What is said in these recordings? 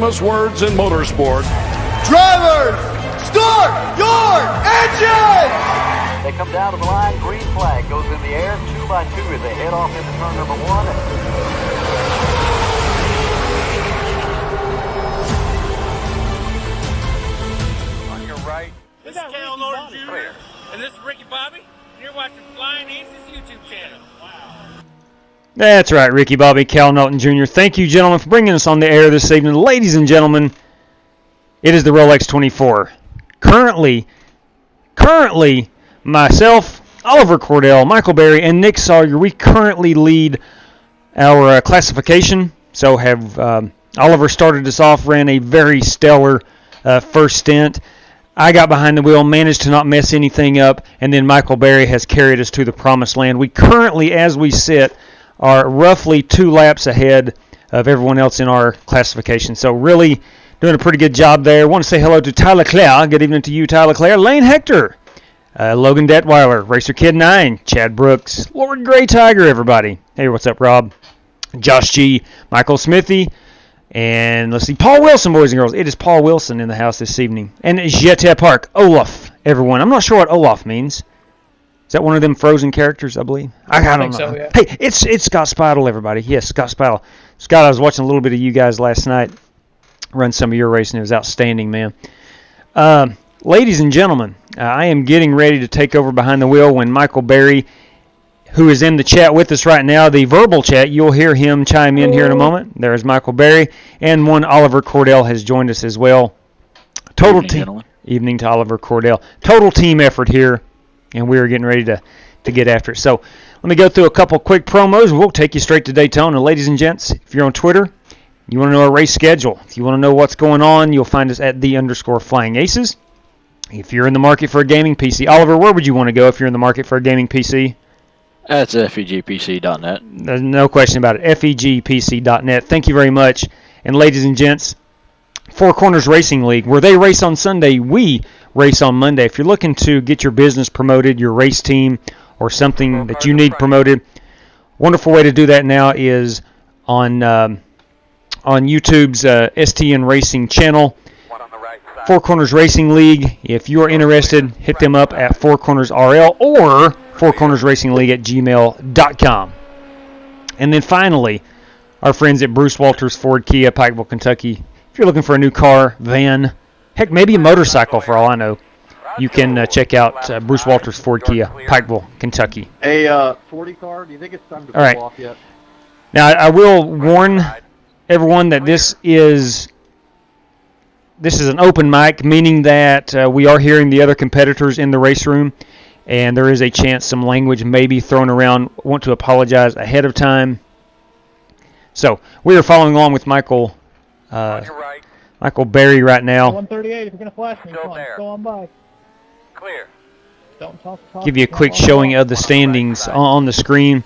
famous words in motorsport. Drivers, start your engines! They come down to the line, green flag goes in the air, 2 by 2 as they head off into turn number 1. On your right. This is Cal Norton Jr. And this is Ricky Bobby. And you're watching Flying Aces YouTube channel. Wow. That's right, Ricky Bobby, Cal Norton Jr. Thank you, gentlemen, for bringing us on the air this evening. Ladies and gentlemen, it is the Rolex 24. Currently, myself, Oliver Cordell, Michael Berry, and Nick Sawyer, we currently lead our classification. So have Oliver started us off, ran a very stellar first stint. I got behind the wheel, managed to not mess anything up, and then Michael Berry has carried us to the promised land. We currently, as we sit, are roughly 2 laps ahead of everyone else in our classification. So really doing a pretty good job there. I want to say hello to Tyler Clare. Good evening to you, Tyler Clare. Lane Hector. Logan Detweiler, Racer Kid 9, Chad Brooks, Lord Gray Tiger, everybody. Hey, what's up, Rob? Josh G, Michael Smithy, and let's see, Paul Wilson, boys and girls. It is Paul Wilson in the house this evening. And Jete Park, Olaf, everyone. I'm not sure what Olaf means. Is that one of them Frozen characters, I believe? I don't know. So, yeah. Hey, it's Scott Speidel, everybody. Yes, Scott Speidel. Scott, I was watching a little bit of you guys last night. Run some of your racing. It was outstanding, man. Ladies and gentlemen, I am getting ready to take over behind the wheel when Michael Berry, who is in the chat with us right now, the verbal chat, you'll hear him chime in here in a moment. There is Michael Berry, and one Oliver Cordell has joined us as well. Total team. Evening to Oliver Cordell. Total team effort here, and we are getting ready to get after it. So let me go through a couple quick promos. We'll take you straight to Daytona. Ladies and gents, if you're on Twitter, you want to know our race schedule. If you want to know what's going on, you'll find us at _FlyingAces. If you're in the market for a gaming PC, Oliver, where would you want to go if you're in the market for a gaming PC? That's FEGPC.net. There's no question about it. FEGPC.net. Thank you very much. And ladies and gents, Four Corners Racing League, where they race on Sunday, we race on Monday. If you're looking to get your business promoted, your race team, or something that you need promoted, wonderful way to do that now is on YouTube's STN Racing channel. Four Corners Racing League. If you are interested, hit them up at Four Corners RL or fourcornersracingleague@gmail.com. And then finally, our friends at Bruce Walters Ford Kia, Pikeville, Kentucky. If you're looking for a new car, van, heck, maybe a motorcycle for all I know, you can check out Bruce Walters Ford Kia, Pikeville, Kentucky. A 40 car, do you think it's time to pull off yet? Now, I will warn everyone that this is an open mic, meaning that we are hearing the other competitors in the race room, and there is a chance some language may be thrown around. I want to apologize ahead of time. So we are following along with Michael Berry right now. 138. If you're gonna flash me, come on, go on by. Clear. Don't talk. Give you a quick showing of the standings on the screen.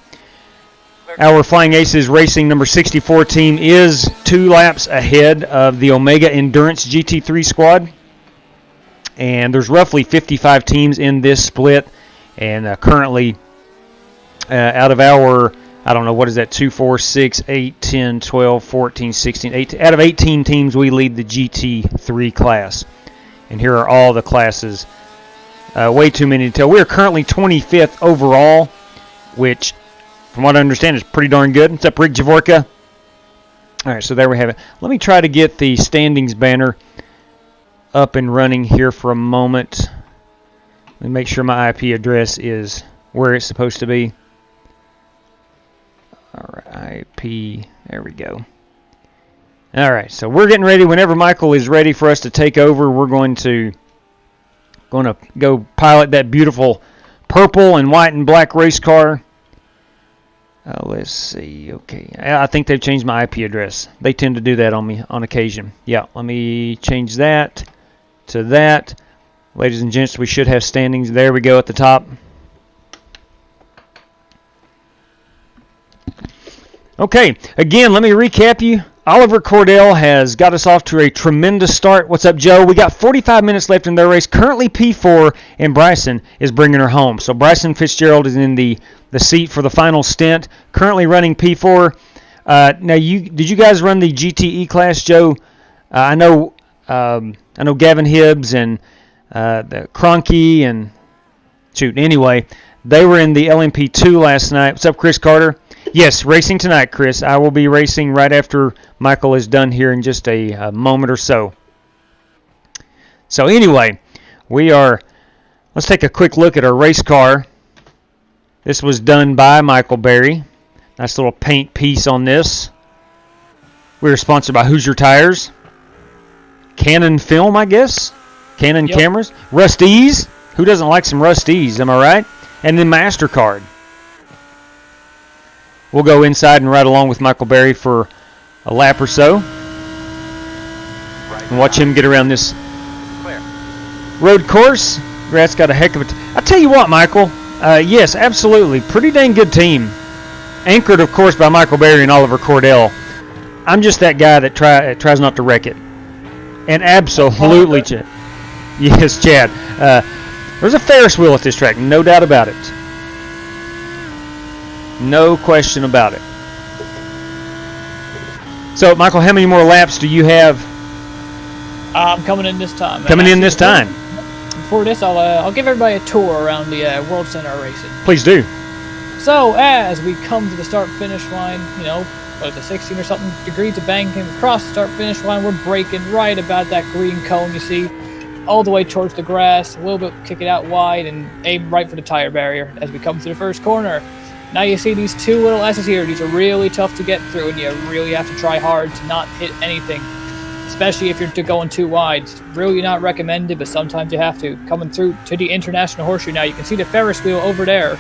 Our Flying Aces Racing number 64 team is 2 laps ahead of the Omega Endurance GT3 squad. And there's roughly 55 teams in this split. And currently, out of our, I don't know, what is that, 2, 4, 6, 8, 10, 12, 14, 16, 18. Out of 18 teams, we lead the GT3 class. And here are all the classes. Way too many to tell. We are currently 25th overall, which, from what I understand, is pretty darn good. What's up, Rick Javorka? All right, so there we have it. Let me try to get the standings banner up and running here for a moment. Let me make sure my IP address is where it's supposed to be. All right, IP, there we go. All right, so we're getting ready. Whenever Michael is ready for us to take over, we're going to go pilot that beautiful purple and white and black race car. Let's see. Okay, I think they've changed my IP address. They tend to do that on me on occasion. Yeah, let me change that to that. Ladies and gents, we should have standings. There we go at the top. Okay, again, let me recap you. Oliver Cordell has got us off to a tremendous start. What's up, Joe? We got 45 minutes left in their race. Currently P4, and Bryson is bringing her home. So Bryson Fitzgerald is in the seat for the final stint. Currently running P4. Now, did you guys run the GTE class, Joe, I know Gavin Hibbs and the Cronky and anyway, they were in the LMP2 last night. What's up, Chris Carter? Yes, racing tonight, Chris. I will be racing right after Michael is done here in just a moment or so. So anyway, let's take a quick look at our race car. This was done by Michael Berry. Nice little paint piece on this. We are sponsored by Hoosier Tires. Canon Film, I guess. Canon cameras. Rusty's. Who doesn't like some Rusty's, am I right? And then MasterCard. We'll go inside and ride along with Michael Berry for a lap or so. And watch him get around this road course. That's got a heck of a... I'll tell you what, Michael. Yes, absolutely. Pretty dang good team. Anchored, of course, by Michael Berry and Oliver Cordell. I'm just that guy that tries not to wreck it. And absolutely, Chad. Yes, Chad. There's a Ferris wheel at this track, no doubt about it. No question about it. So, Michael, how many more laps do you have? I'm coming in this time. Coming in this time. Before this, I'll give everybody a tour around the World Center Racing. Please do. So, as we come to the start-finish line, you know, what is it, 16 or something degrees of banking across the start-finish line, we're braking right about that green cone you see, all the way towards the grass, a little bit kick it out wide, and aim right for the tire barrier as we come to the first corner. Now you see these two little S's here. These are really tough to get through, and you really have to try hard to not hit anything, especially if you're going too wide. It's really not recommended, but sometimes you have to. Coming through to the International Horseshoe now, you can see the Ferris wheel over there.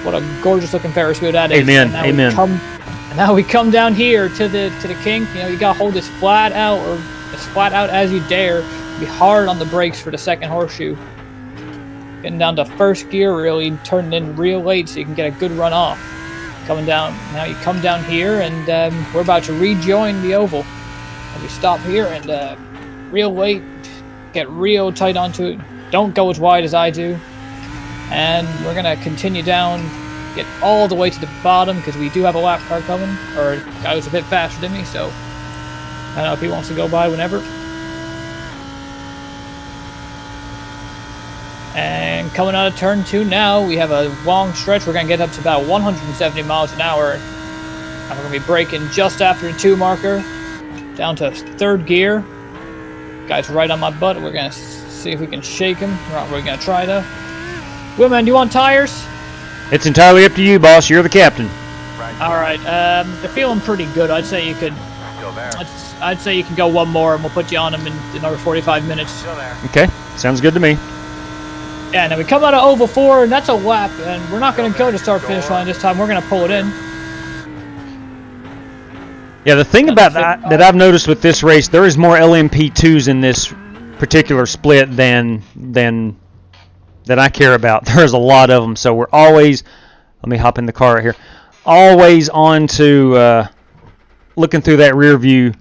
What a gorgeous-looking Ferris wheel that is. Amen. Amen. And now we come down here to the kink. You know, you gotta hold this flat out, or as flat out as you dare. Be hard on the brakes for the second horseshoe. Getting down to first gear, really turning in real late so you can get a good run off. Coming down, now you come down here, and we're about to rejoin the oval. And we stop here and real late, get real tight onto it. Don't go as wide as I do. And we're gonna continue down, get all the way to the bottom because we do have a lap car coming, or a guy who's a bit faster than me, so I don't know if he wants to go by whenever. And coming out of turn 2 now, we have a long stretch. We're going to get up to about 170 miles an hour. And we're going to be braking just after the 2 marker, down to third gear. Guy's right on my butt. We're going to see if we can shake him. We're going to try to. Willman, do you want tires? It's entirely up to you, boss. You're the captain. All right. They're feeling pretty good. I'd say you could. I'd say you can go one more, and we'll put you on them in another 45 minutes. Okay, sounds good to me. Yeah, and then we come out of Oval 4, and that's a lap, and we're not going to go to start-finish line this time. We're going to pull it in. Yeah, the thing about that I've noticed with this race, there is more LMP2s in this particular split than I care about. There's a lot of them, so we're always, let me hop in the car right here, always on to looking through that rear view,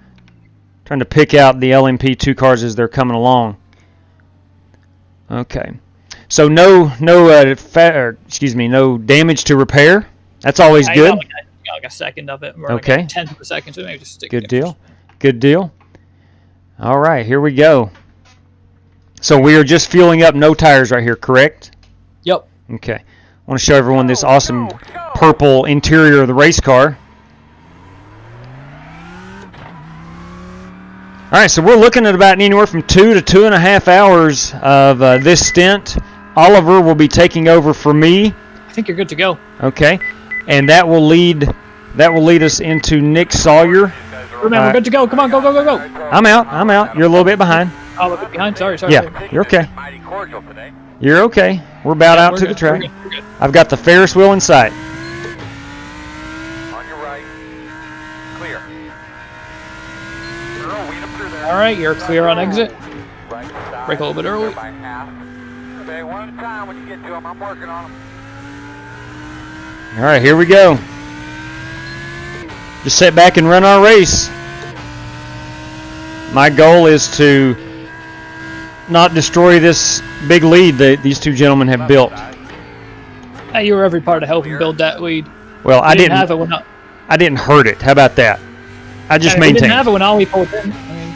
trying to pick out the LMP2 cars as they're coming along. Okay. So no damage to repair. That's always good. Got like a second of it. We're okay. Like a tenth of a second, so maybe just stick. Good deal. Good deal. All right, here we go. So we are just fueling up, no tires right here, correct? Yep. Okay. I want to show everyone this awesome purple interior of the race car. All right, so we're looking at about anywhere from 2 to 2.5 hours of this stint. Oliver will be taking over for me. I think you're good to go. Okay, and that will lead us into Nick Sawyer. Remember, we're good to go. Come on, go. I'm out. You're a little bit behind. Oh, we're behind. Sorry. Yeah, you're okay. You're okay. We're about out to the track. We're good. I've got the Ferris wheel in sight. On your right. Clear. All right, you're clear on exit. Brake a little bit early. Okay, one at a time when you get to them. I'm working on them. All right, here we go. Just sit back and run our race. My goal is to not destroy this big lead that these two gentlemen have built. Hey, you were every part of helping build that lead. Well, I didn't have it when I didn't hurt it. How about that? I just we maintained. didn't have it when Ollie pulled in. I mean,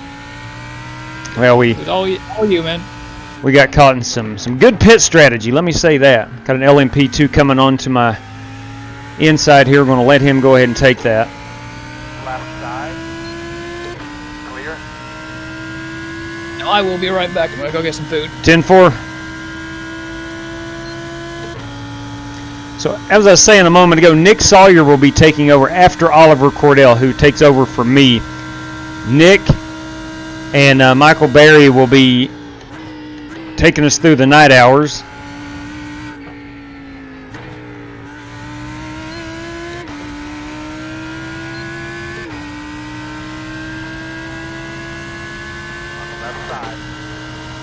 Well, It was all you, man. we got caught in some good pit strategy. Let me say that. Got an LMP2 coming onto my inside here. We're going to let him go ahead and take that. Left side. Clear. I will be right back. I'm gonna go get some food. 10-4. So, as I was saying a moment ago, Nick Sawyer will be taking over after Oliver Cordell, who takes over for me. Nick and Michael Berry will be taking us through the night hours. On the left side.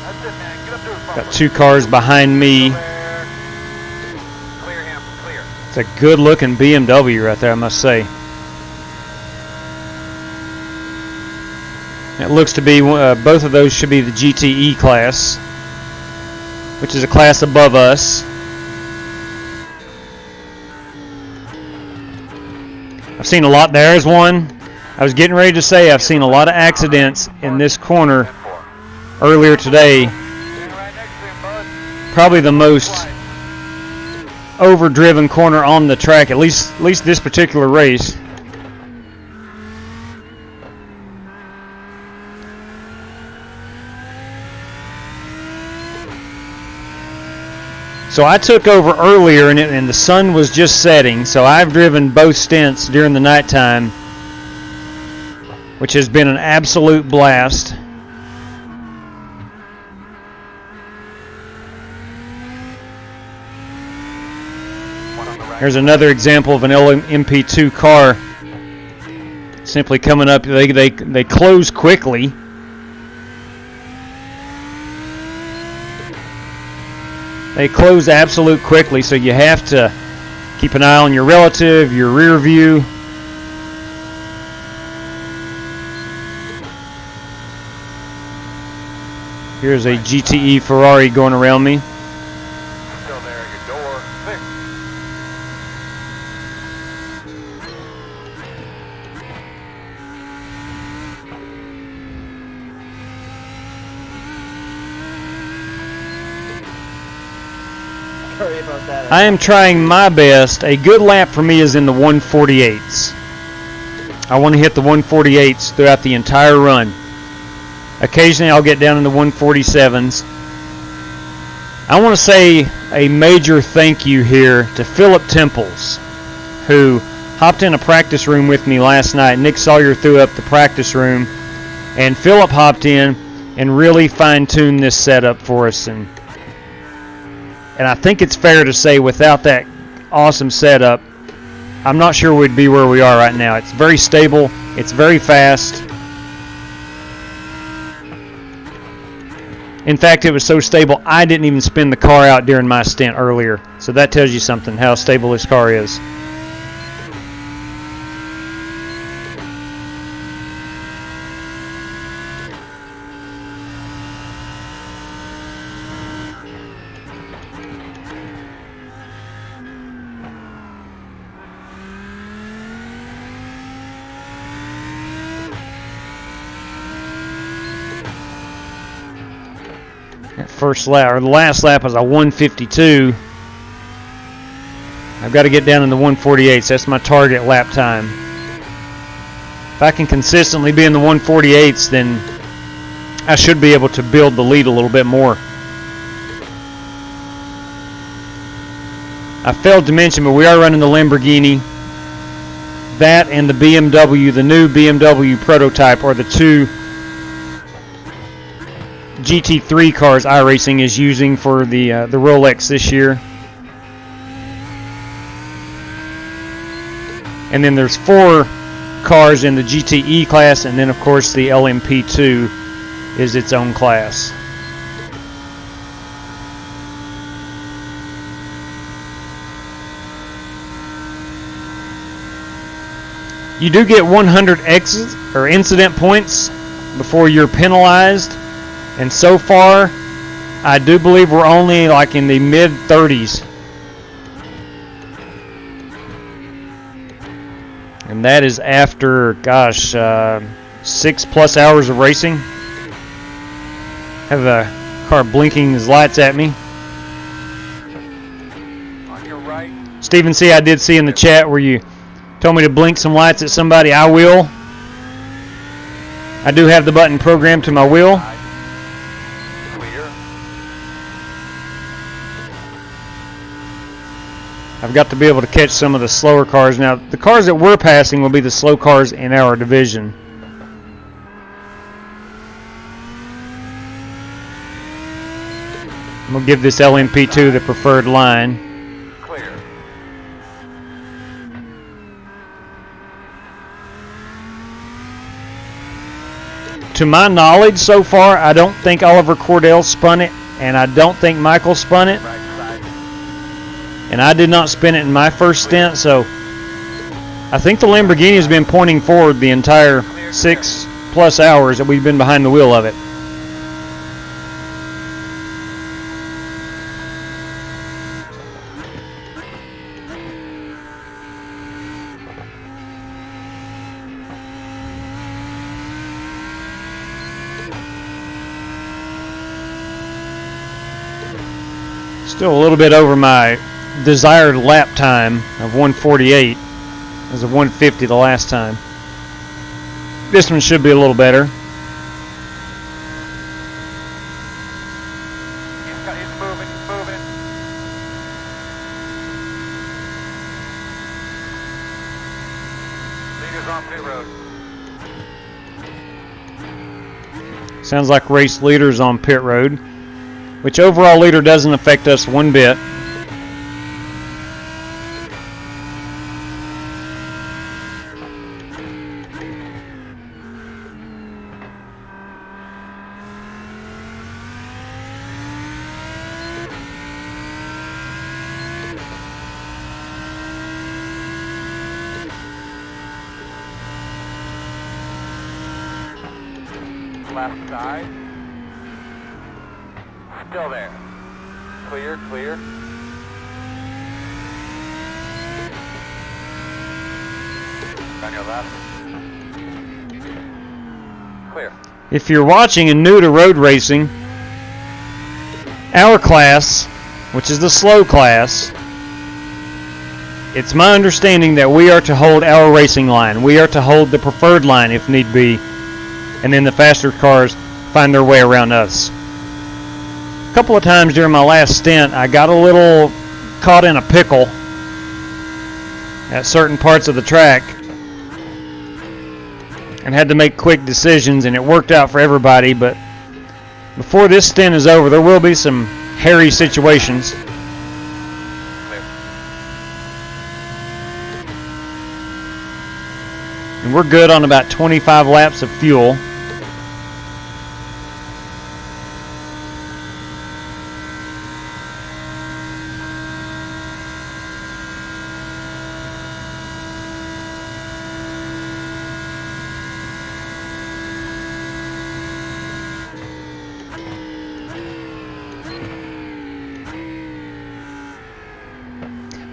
That's it, man. Get up to the front. Got 2 cars behind me. There. Clear him. Clear. It's a good-looking BMW right there, I must say. It looks to be, both of those should be the GTE class, which is a class above us. I've seen a lot. There's one. I was getting ready to say I've seen a lot of accidents in this corner earlier today. Stand right next to him, bud. Probably the most overdriven corner on the track, at least this particular race. So I took over earlier and the sun was just setting, so I've driven both stints during the nighttime, which has been an absolute blast. Here's another example of an LMP2 car simply coming up. They close quickly. They close absolute quickly, so you have to keep an eye on your relative, your rear view. Here's a GTE Ferrari going around me. Still there. Your door fixed. Sorry about that. I am trying my best. A good lap for me is in the 148s. I want to hit the 148s throughout the entire run. Occasionally I'll get down in the 147s. I want to say a major thank you here to Philip Temples, who hopped in a practice room with me last night. Nick Sawyer threw up the practice room, and Philip hopped in and really fine-tuned this setup for us. And I think it's fair to say without that awesome setup, I'm not sure we'd be where we are right now. It's very stable. It's very fast. In fact, it was so stable, I didn't even spin the car out during my stint earlier. So that tells you something, how stable this car is. First lap, or the last lap, was a 152. I've got to get down in the 148s. That's my target lap time. If I can consistently be in the 148s, then I should be able to build the lead a little bit more. I failed to mention, but we are running the Lamborghini. That and the BMW, the new BMW prototype, are the two GT3 cars iRacing is using for the Rolex this year. And then there's 4 cars in the GTE class, and then of course the LMP2 is its own class. You do get 100 exit or incident points before you're penalized. And so far, I do believe we're only like in the mid-30s. And that is after, gosh, 6+ hours of racing. Have a car blinking his lights at me. On your right. Stephen C., I did see in the chat where you told me to blink some lights at somebody. I will. I do have the button programmed to my wheel. Clear. I've got to be able to catch some of the slower cars. Now, the cars that we're passing will be the slow cars in our division. I'm going to give this LMP2 the preferred line. Clear. To my knowledge so far, I don't think Oliver Cordell spun it, and I don't think Michael spun it. Right side. And I did not spin it in my first stint, so I think the Lamborghini has been pointing forward the entire 6+ hours that we've been behind the wheel of it. Still a little bit over my desired lap time of 148. It was a 150 the last time. This one should be a little better. He's moving, he's moving. Leaders on pit road. Sounds like race leaders on pit road, which overall leader doesn't affect us one bit. Left side. Still there. Clear, clear. On your left. Clear. If you're watching and new to road racing, our class, which is the slow class, it's my understanding that we are to hold our racing line. We are to hold the preferred line if need be, and then the faster cars find their way around us. A couple of times during my last stint, I got a little caught in a pickle at certain parts of the track and had to make quick decisions, and it worked out for everybody. But before this stint is over, there will be some hairy situations. Clear. And we're good on about 25 laps of fuel.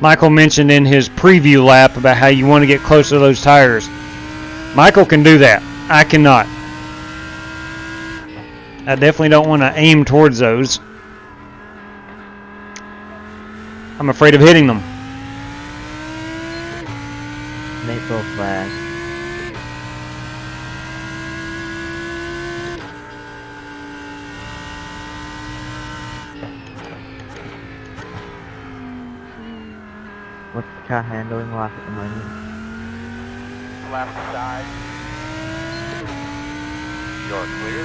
Michael mentioned in his preview lap about how you want to get close to those tires. Michael can do that. I cannot. I definitely don't want to aim towards those. I'm afraid of hitting them. Maple flag. What's the car handling like at the moment? Left side. You're clear.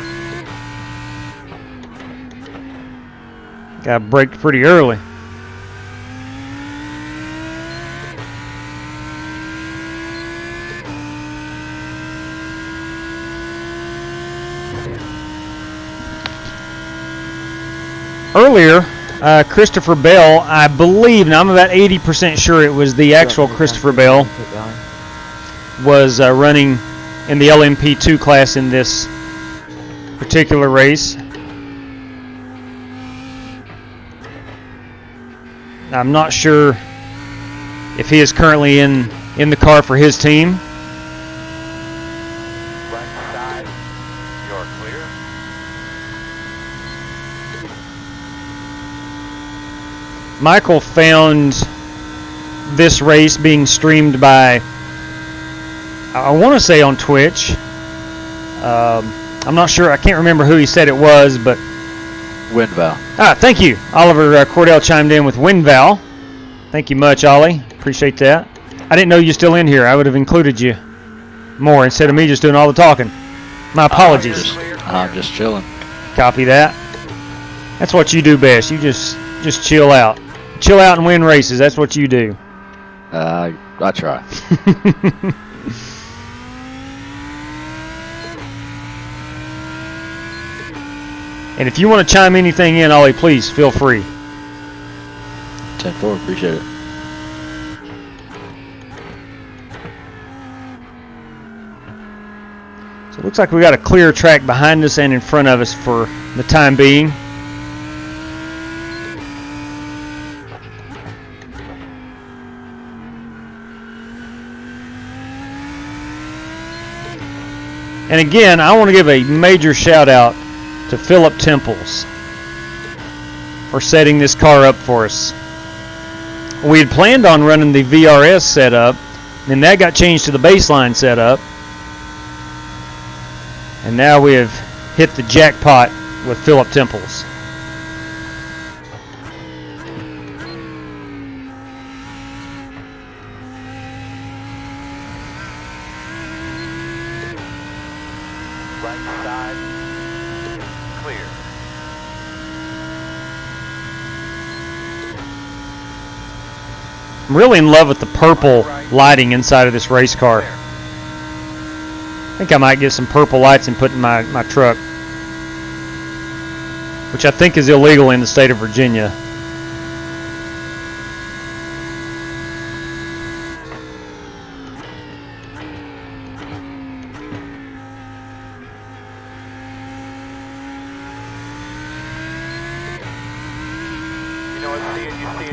Got braked pretty early. Earlier, Christopher Bell, I believe, and I'm about 80% sure it was the actual Christopher Bell, was running in the LMP2 class in this particular race. I'm not sure if he is currently in the car for his team. Right side. You're clear. Michael found this race being streamed by, I want to say on Twitch. I'm not sure. I can't remember who he said it was, but Windval. thank you. Oliver Cordell chimed in with WinVal. Thank you much, Ollie. Appreciate that. I didn't know you were still in here. I would have included you more instead of me just doing all the talking. My apologies. I'm just chilling. Copy that. That's what you do best. You just chill out. Chill out and win races. That's what you do. I try. And if you want to chime anything in, Ollie, please feel free. 10-4, appreciate it. So it looks like we got a clear track behind us and in front of us for the time being. And again, I want to give a major shout out to Philip Temples for setting this car up for us. We had planned on running the VRS setup, and that got changed to the baseline setup. And now we have hit the jackpot with Philip Temples. Right side, clear. I'm really in love with the purple lighting inside of this race car. I think I might get some purple lights and put in my truck, which I think is illegal in the state of Virginia.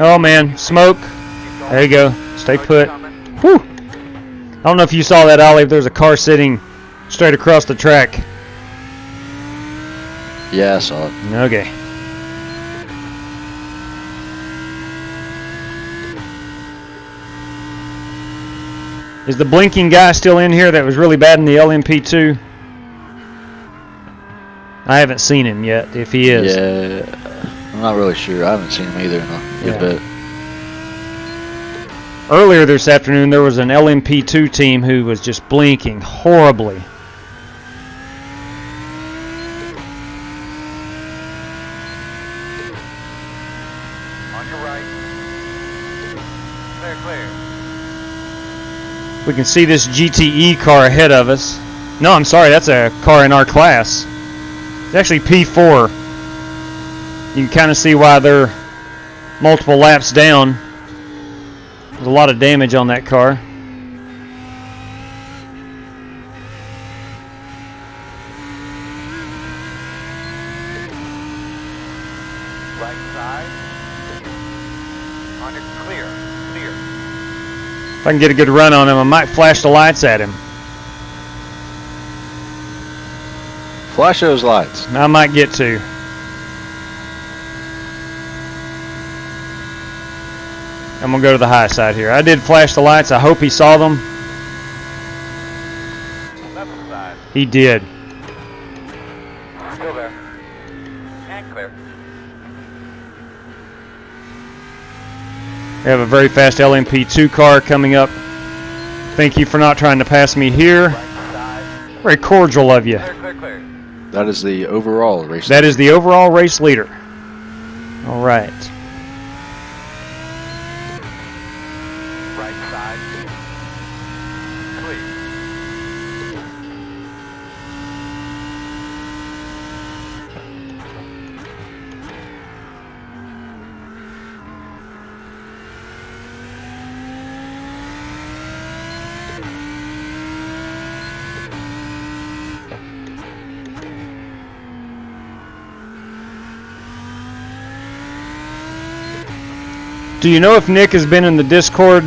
Oh man, smoke. There you go. Stay put. Whew. I don't know if you saw that, Ollie. There's a car sitting straight across the track. Yeah, I saw it. Okay. Is the blinking guy still in here that was really bad in the LMP2? I haven't seen him yet, if he is. Yeah, I'm not really sure. I haven't seen him either in a good bit. Earlier this afternoon, there was an LMP2 team who was just blinking horribly. On your right. Clear, clear. We can see this GTE car ahead of us. No, I'm sorry, that's a car in our class. It's actually P4. You can kind of see why they're multiple laps down. There's a lot of damage on that car. Right side. On your clear, clear. If I can get a good run on him, I might flash the lights at him. Flash those lights. I might get to. I'm going to go to the high side here. I did flash the lights. I hope he saw them. Left side. He did. Still there. And clear. We have a very fast LMP2 car coming up. Thank you for not trying to pass me here. Right side. Very cordial of you. Clear, clear, clear. That is the overall race. That is the overall race leader. All right. Right side. Clear. Do you know if Nick has been in the Discord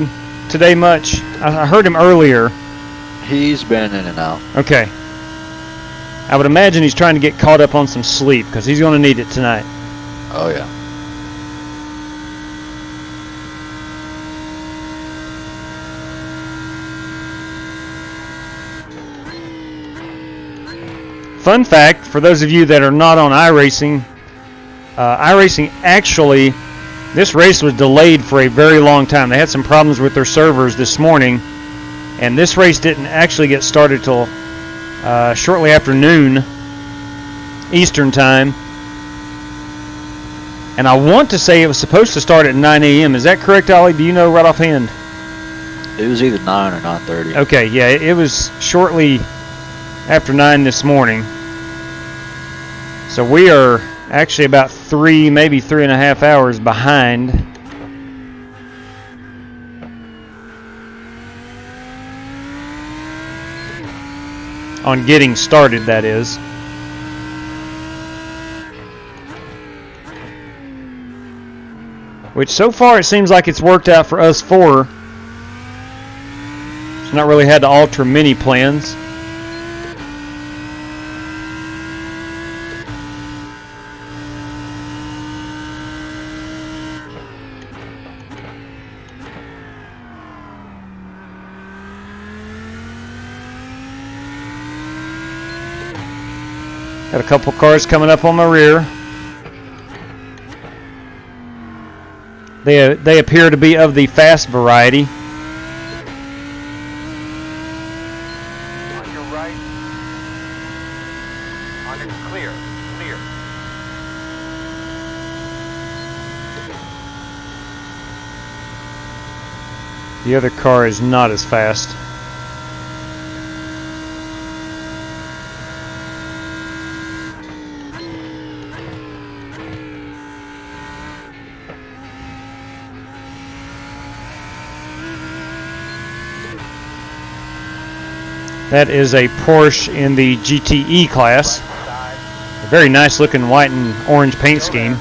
today much? I heard him earlier. He's been in and out. Okay. I would imagine he's trying to get caught up on some sleep because he's going to need it tonight. Oh, yeah. Fun fact, for those of you that are not on iRacing, iRacing actually, this race was delayed for a very long time. They had some problems with their servers this morning, and this race didn't actually get started till shortly after noon Eastern time. And I want to say it was supposed to start at 9 a.m. Is that correct, Ollie? Do you know right offhand? It was either 9 or 9:30. Okay, yeah, it was shortly after 9 this morning. So we are actually about 3, maybe 3.5 hours behind. On getting started, that is. Which so far it seems like it's worked out for us four. It's not really had to alter many plans. Got a couple cars coming up on my rear. They appear to be of the fast variety. On your right. On your clear. Clear. The other car is not as fast. That is a Porsche in the GTE class. A very nice looking white and orange paint scheme.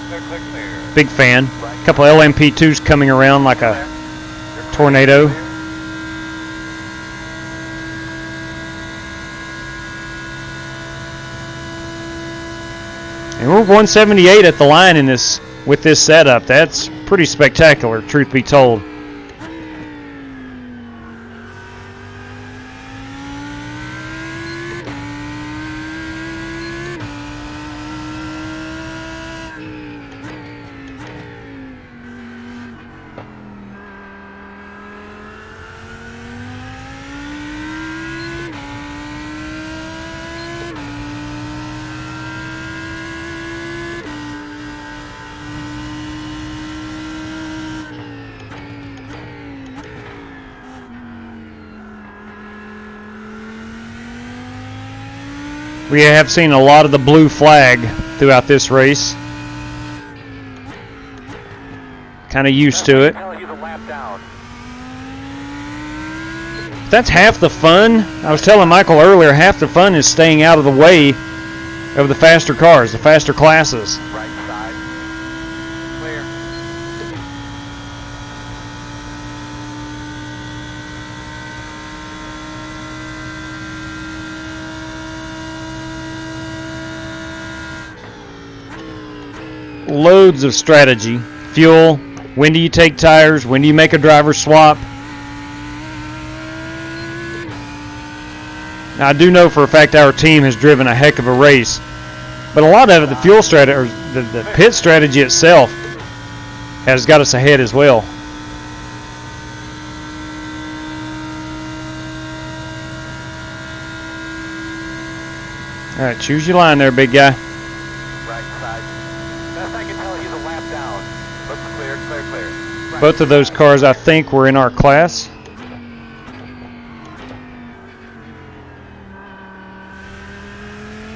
Clear, clear, clear. Big fan. A couple LMP2s coming around like a tornado. And we're 178 at the line in this with this setup. That's pretty spectacular, truth be told. We have seen a lot of the blue flag throughout this race. Kind of used to it. That's half the fun. I was telling Michael earlier, half the fun is staying out of the way of the faster cars, the faster classes. Right side. Clear. Loads of strategy. Fuel, when do you take tires, when do you make a driver swap. Now, I do know for a fact our team has driven a heck of a race, but a lot of it, the fuel strategy, or the pit strategy itself, has got us ahead as well. All right, choose your line there, big guy. Right side. Best I can tell, he's a lap down. Looks clear, clear, clear. Right. Both of those cars, I think, were in our class.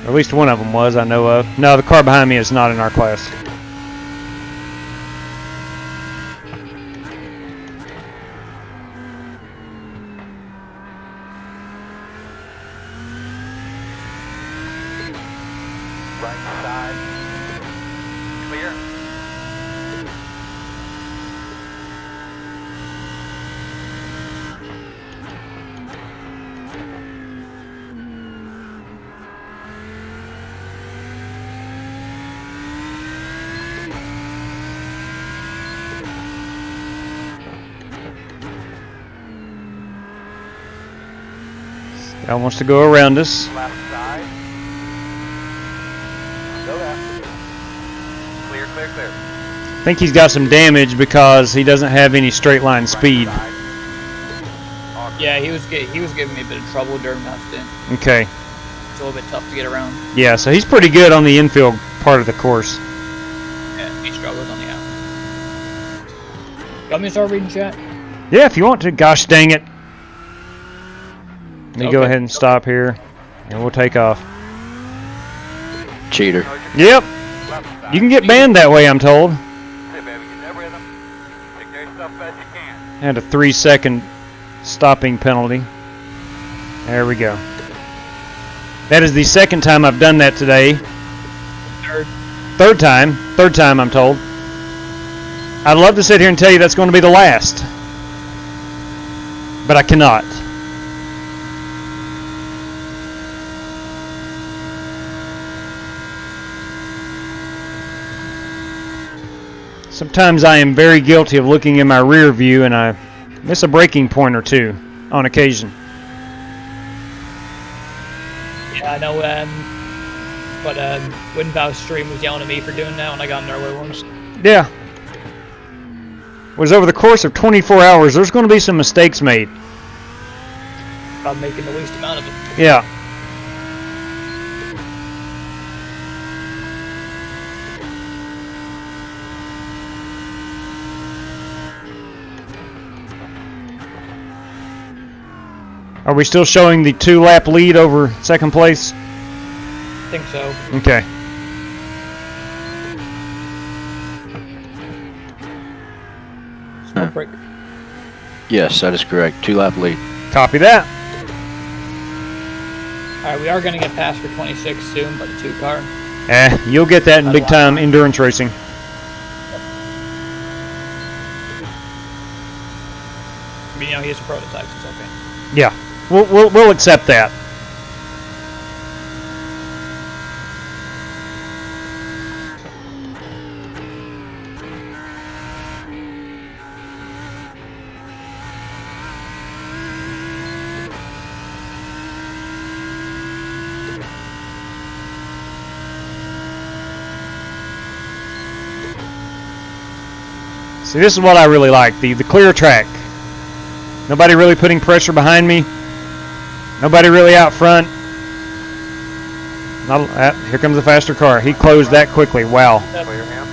Or at least one of them was, I know of. No, the car behind me is not in our class. Right side. Clear. Guy wants to go around us. Left side. Go left. Clear, clear, clear. I think he's got some damage because he doesn't have any straight line speed. Right side. Yeah, he was giving me a bit of trouble during that stint. Okay. It's a little bit tough to get around. Yeah, so he's pretty good on the infield part of the course. Yeah, he struggles on the out. Got me to start reading chat? Yeah, if you want to. Gosh dang it. Let me go Okay. ahead and stop here, and we'll take off. Cheater. Yep. Left side. You can get banned that way, I'm told. Hey, baby, get that rhythm. Take care of yourself as you can. Had a 3-second stopping penalty. There we go. That is the second time I've done that today. Third time, I'm told. I'd love to sit here and tell you that's going to be the last, but I cannot. Sometimes I am very guilty of looking in my rear view and I miss a braking point or two on occasion. Yeah, I know. But Windbow's stream was yelling at me for doing that when I got in there with ones. Yeah. Was over the course of 24 hours, there's going to be some mistakes made. About making the least amount of it. Yeah. Are we still showing the 2-lap lead over second place? I think so. Okay. Smoke break. Yes, that is correct. 2-lap lead. Copy that. Alright, we are going to get past for 26 soon, but the 2-car. You'll get that in big time endurance racing. I mean, you know, he has a prototype, so it's okay. Yeah. We'll accept that. See, this is what I really like, the clear track. Nobody really putting pressure behind me. Nobody really out front. Here comes the faster car. He closed that quickly. Wow. Clear him.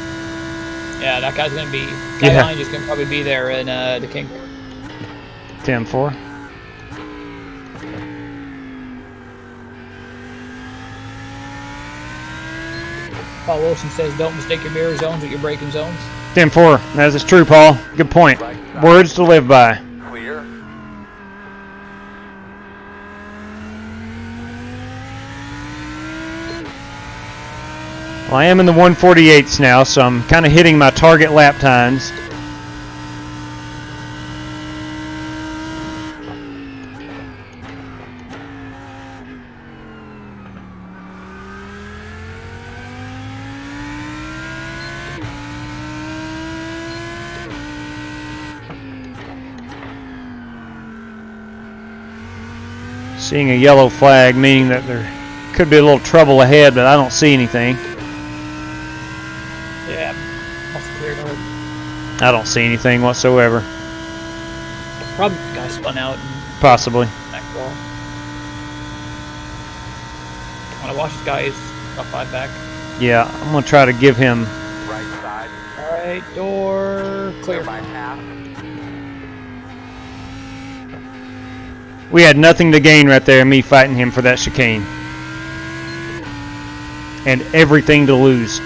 Yeah, that guy's going to be... Guy Yeah. behind you's going to probably be there in the kink. 10-4. Paul Wilson says, don't mistake your mirror zones with your braking zones. 10-4. That is true, Paul. Good point. Words to live by. Clear. Well, I am in the 148s now, so I'm kind of hitting my target lap times. Seeing a yellow flag, meaning that there could be a little trouble ahead, but I don't see anything. Yeah, off the clear north. I don't see anything whatsoever. Probably the guy spun out and Possibly. back wall. Want to watch this guy's top 5 back. Yeah, I'm going to try to give him... Right side. Alright, door clear. By half. We had nothing to gain right there, me fighting him for that chicane. And everything to lose.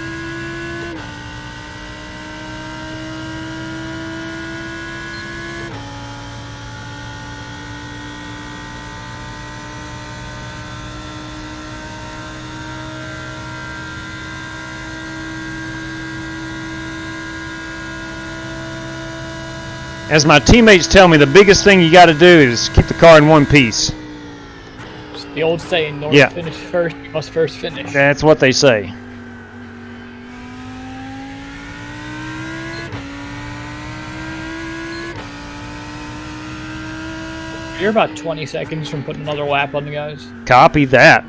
As my teammates tell me, the biggest thing you got to do is keep the car in one piece. It's the old saying, North Yeah. finish first, you must first finish. That's what they say. You're about 20 seconds from putting another lap on the guys. Copy that.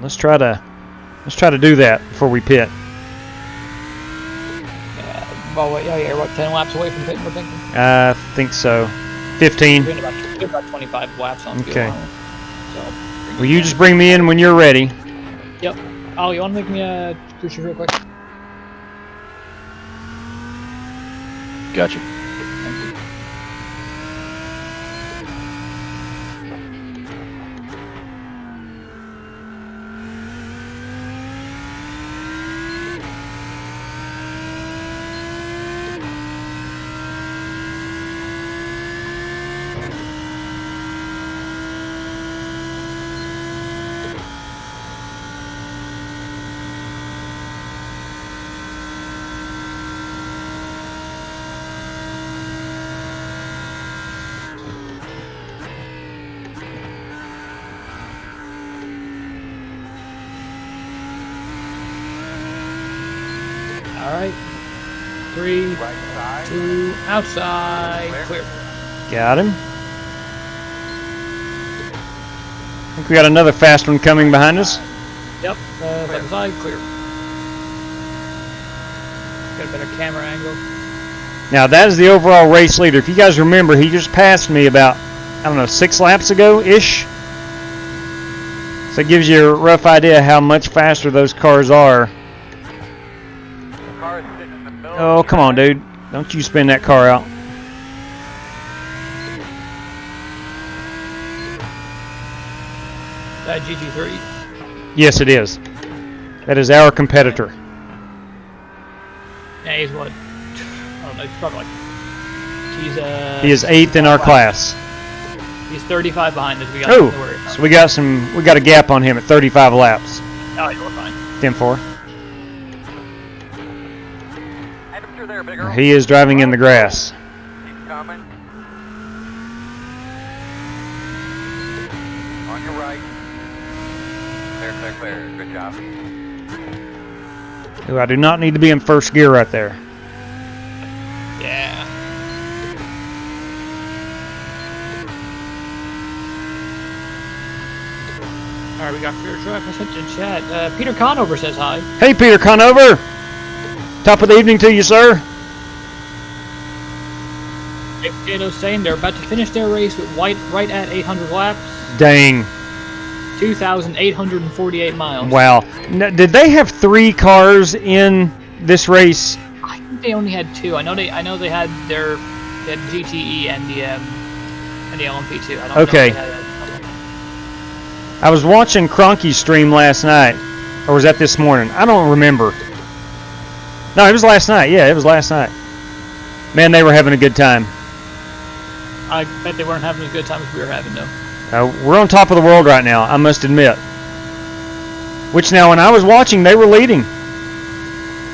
Let's try to do that before we pit. Yeah, well, wait, yeah, you're what, 10 laps away from pitting, we're thinking? I think so. 15. You're about 25 laps on Okay. fuel. So, Will you just bring me in when you're ready? yep. Oh, you want to make me a cruise real quick? Gotcha. All right. 3, 2, outside, clear. Got him. I think we got another fast one coming behind us. Yep, left side, clear. Got a better camera angle. Now that is the overall race leader. If you guys remember, he just passed me about, I don't know, 6 laps ago-ish. So it gives you a rough idea how much faster those cars are. Oh, come on, dude. Don't you spin that car out. That GT3. Yes, it is. That is our competitor. Yeah, he's what? I don't know, he's probably like... He is 8th in our class. He's 35 behind us. We got Oh, to worry about. so we got a gap on him at 35 laps. Oh, you're fine. 10-4. There, big girl. He is driving in the grass. Keep coming. On your right. Clear, clear, clear. Good job. Ooh, I do not need to be in first gear right there. Yeah. Alright, we got Fear Truck. Let's hit the chat. Peter Conover says hi. Hey, Peter Conover. Top of the evening to you, sir. Potato's saying they're about to finish their race with right at 800 laps. Dang. 2,848 miles. Wow. Did they have 3 cars in this race? I think they only had 2. I know they had their GTE and the LMP2. I don't Okay. know if they had I was watching Cronky's stream last night. Or was that this morning? I don't remember. No, it was last night. Yeah, it was last night. Man, they were having a good time. I bet they weren't having as good time as we were having, though. We're on top of the world right now, I must admit. Which now, when I was watching, they were leading.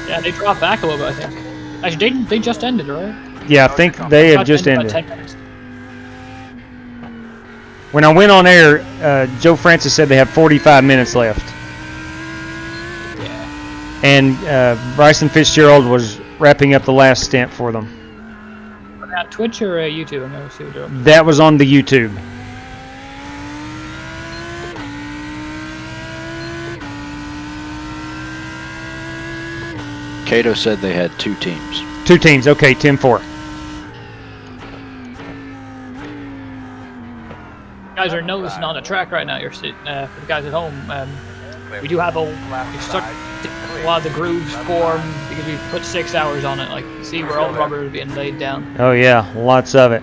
Yeah, they dropped back a little bit, I think. Actually, they just ended, right? Yeah, I think they have just About ended. 10 minutes. When I went on air, Joe Francis said they have 45 minutes left. Yeah. And Bryson Fitzgerald was wrapping up the last stint for them. Now, Twitch or YouTube? I'm going to see what they're up to. That was on the YouTube. Cato said they had 2 teams. 2 teams. Okay, 10-4. You guys are noticing on the track right now. You're sitting for the guys at home. We do have a lot of the grooves form because we put 6 hours on it. Like, see where all the rubber is being laid down. Oh yeah, lots of it.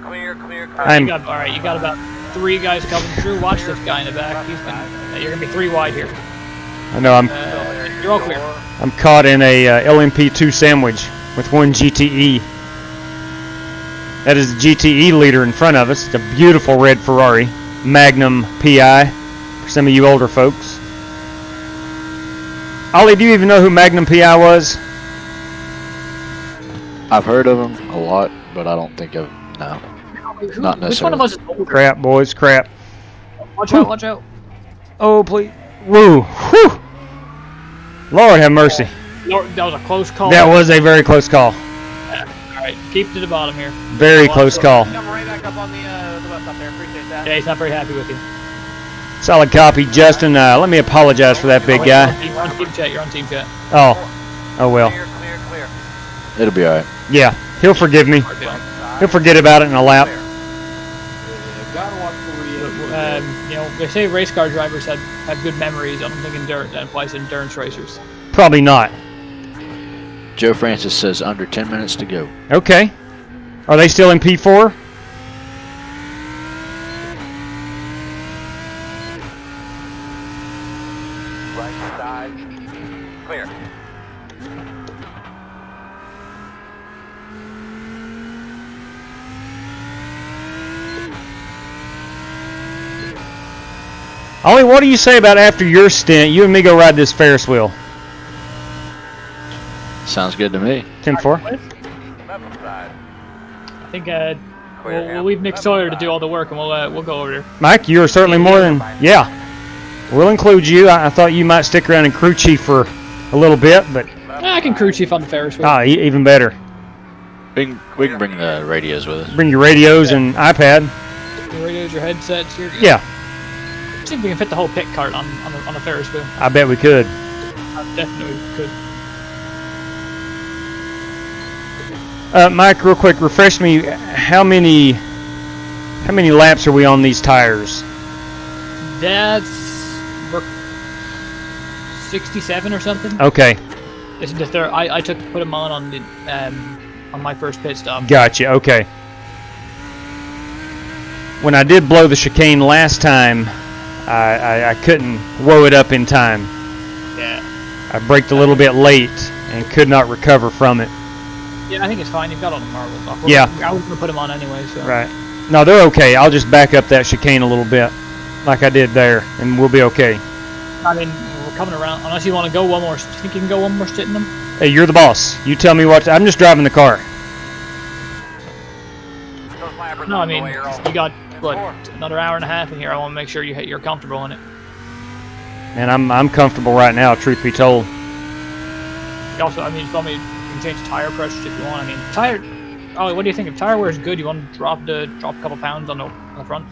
Clear, clear, clear. I'm You got about 3 guys coming through. Watch this guy in the back. You're gonna be 3 wide here. I know You're all clear. I'm caught in a LMP2 sandwich with 1 GTE. That is the GTE leader in front of us. It's a beautiful red Ferrari, Magnum PI, for some of you older folks. Ollie, do you even know who Magnum PI was? I've heard of them a lot, but I don't think I've... No. Not Which one of necessarily. us is older? Crap, boys, crap. Watch out, watch out. Oh, please. Woo. Whew. Lord have mercy. That was a close call. That was a very close call. Alright, Alright, keep to the bottom here. Very close call. Come right back up on the west up there. Appreciate that. Yeah, he's not very happy with you. Solid copy, Justin. Let me apologize for that big guy. You're on team chat. You're on team chat. Oh well. Clear, clear, clear. It'll be alright. Yeah, he'll forgive me. He'll forget about it in a lap. Yeah, gotta watch the You know, they say race car drivers have good memories. I don't think that applies to endurance racers. Probably not. Joe Francis says under 10 minutes to go. Okay. Are they still in P4? Right side. Clear. Ollie, what do you say about after your stint, you and me go ride this Ferris wheel? Sounds good to me. 10-4? Left side. I think we'll leave Nick Sawyer to do all the work, and we'll go over there. Mike, you're certainly more than... Yeah. We'll include you. I thought you might stick around and crew chief for a little bit, but... I can crew chief on the Ferris wheel. Even better. We can bring the radios with us. Bring your radios and iPad. Your radios, your headsets. Yeah. See if we can fit the whole pit cart on the Ferris wheel. I bet we could. I definitely could. Mike, real quick, refresh me. How many laps are we on these tires? That's 67 or something. Okay, This is the third. I put them on the on my first pit stop. gotcha. Okay. When I did blow the chicane last time, I couldn't woe it up in time. Yeah. I braked a little bit late and could not recover from it. Yeah, I think it's fine. You've got all the marbles off. Yeah. I was gonna put them on anyway. So. Right. No, they're okay. I'll just back up that chicane a little bit, like I did there, and we'll be okay. I mean, we're coming around. Unless you want to go one more. Do you think you can go one more stint in them? Hey, you're the boss. You tell me what. I'm just driving the car. No, I mean, you got what, another hour and a half in here. I want to make sure you're comfortable in it. And I'm comfortable right now, truth be told. You also, I mean, you can change the tire pressures if you want. I mean, tire. Oh, what do you think? If tire wear is good, you want to drop a couple pounds on the front.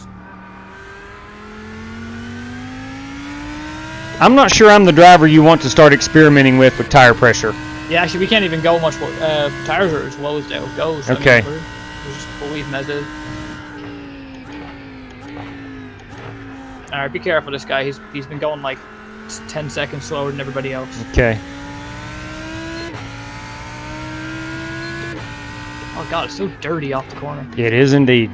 I'm not sure I'm the driver you want to start experimenting with tire pressure. Yeah, actually, we can't even go much more. Tires are as low as they'll go. So Okay. I mean, we'll leave them as is. All right, be careful. This guy, he's been going like 10 seconds slower than everybody else. Okay. Oh god, it's so dirty off the corner. It is indeed.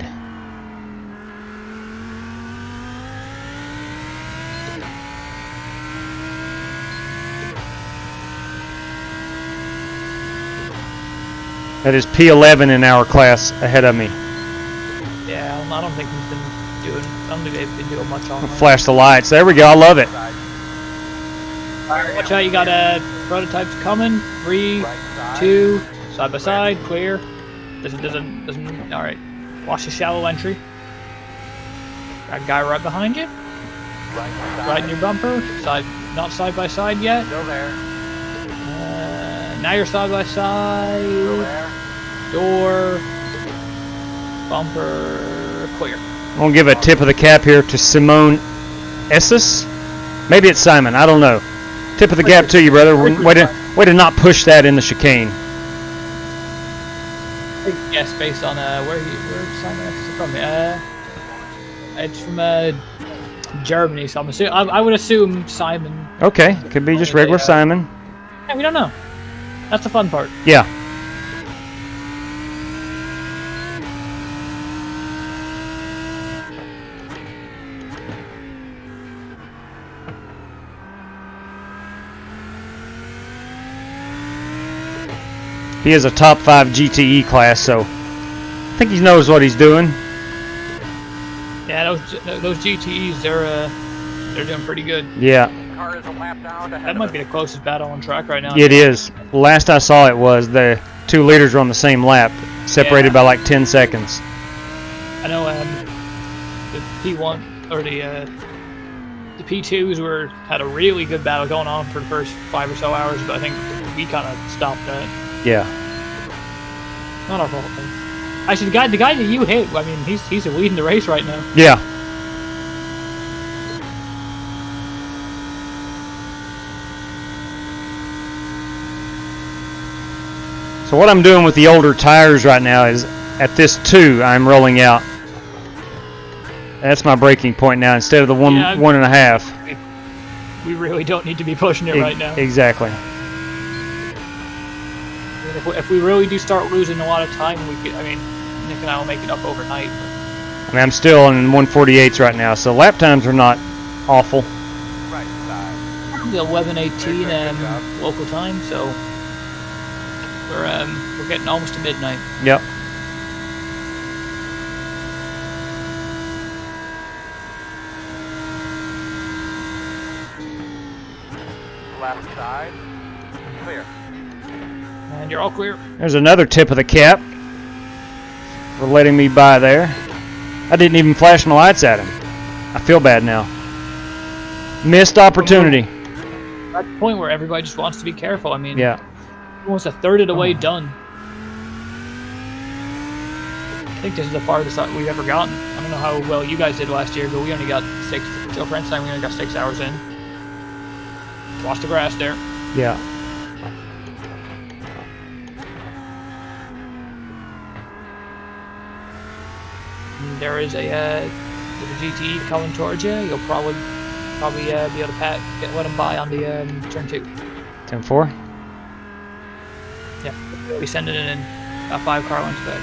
That is P11 in our class ahead of me. Yeah, I don't think he's been doing. I don't think they've been doing much on. Flash the lights. There we go. I love it. Alright, watch out, you got prototypes coming. 3, 2, side by side, clear. Doesn't. Alright. Watch the shallow entry. Got a guy right behind you. Right in your bumper. Not side by side yet. Still there. Now you're side by side. Still there. Door. Bumper. Clear. I'm going to give a tip of the cap here to Simone Esses. Maybe it's Simon. I don't know. Tip of the cap to you, brother. Way to not push that in the chicane. Yes, based on where Simon Esses from? It's from Germany, so I would assume Simon. Okay. Could be just regular Simon. Yeah, we don't know. That's the fun part. Yeah. He is a top 5 GTE class, so I think he knows what he's doing. Yeah, those GTEs, they're doing pretty good. Yeah. Car is a lap down to That might be the closest battle on track right now. It is. Last I saw it was the 2 leaders were on the same lap, separated by like 10 seconds. I know the P1 or the P2s had a really good battle going on for the first 5 or so hours, but I think we kind of stopped that. Yeah. Not our fault. Actually, the guy that you hit, I mean, he's leading the race right now. Yeah. So what I'm doing with the older tires right now is at this 2 I'm rolling out. That's my braking point now instead of the 1.5. We really don't need to be pushing it right now. Exactly. If we really do start losing a lot of time, we could. I mean, Nick and I will make it up overnight. I mean, I'm still in 148s right now, so lap times are not awful. Right side. The 11:18 local time, so we're getting almost to midnight. Yep. Left side. Clear. And you're all clear. There's another tip of the cap for letting me by there. I didn't even flash my lights at him. I feel bad now. Missed opportunity. At the point where everybody just wants to be careful. I mean, Yeah. almost a third of the way done. I think this is the farthest we've ever gotten. I don't know how well you guys did last year, but we only got 6. Joe France and I, we only got 6 hours in. Lost the grass there. Yeah. There is a GTE coming towards you. You'll probably be able to let him by on the turn 2. 10-4. Yeah, we'll be sending it in about 5 car lengths back.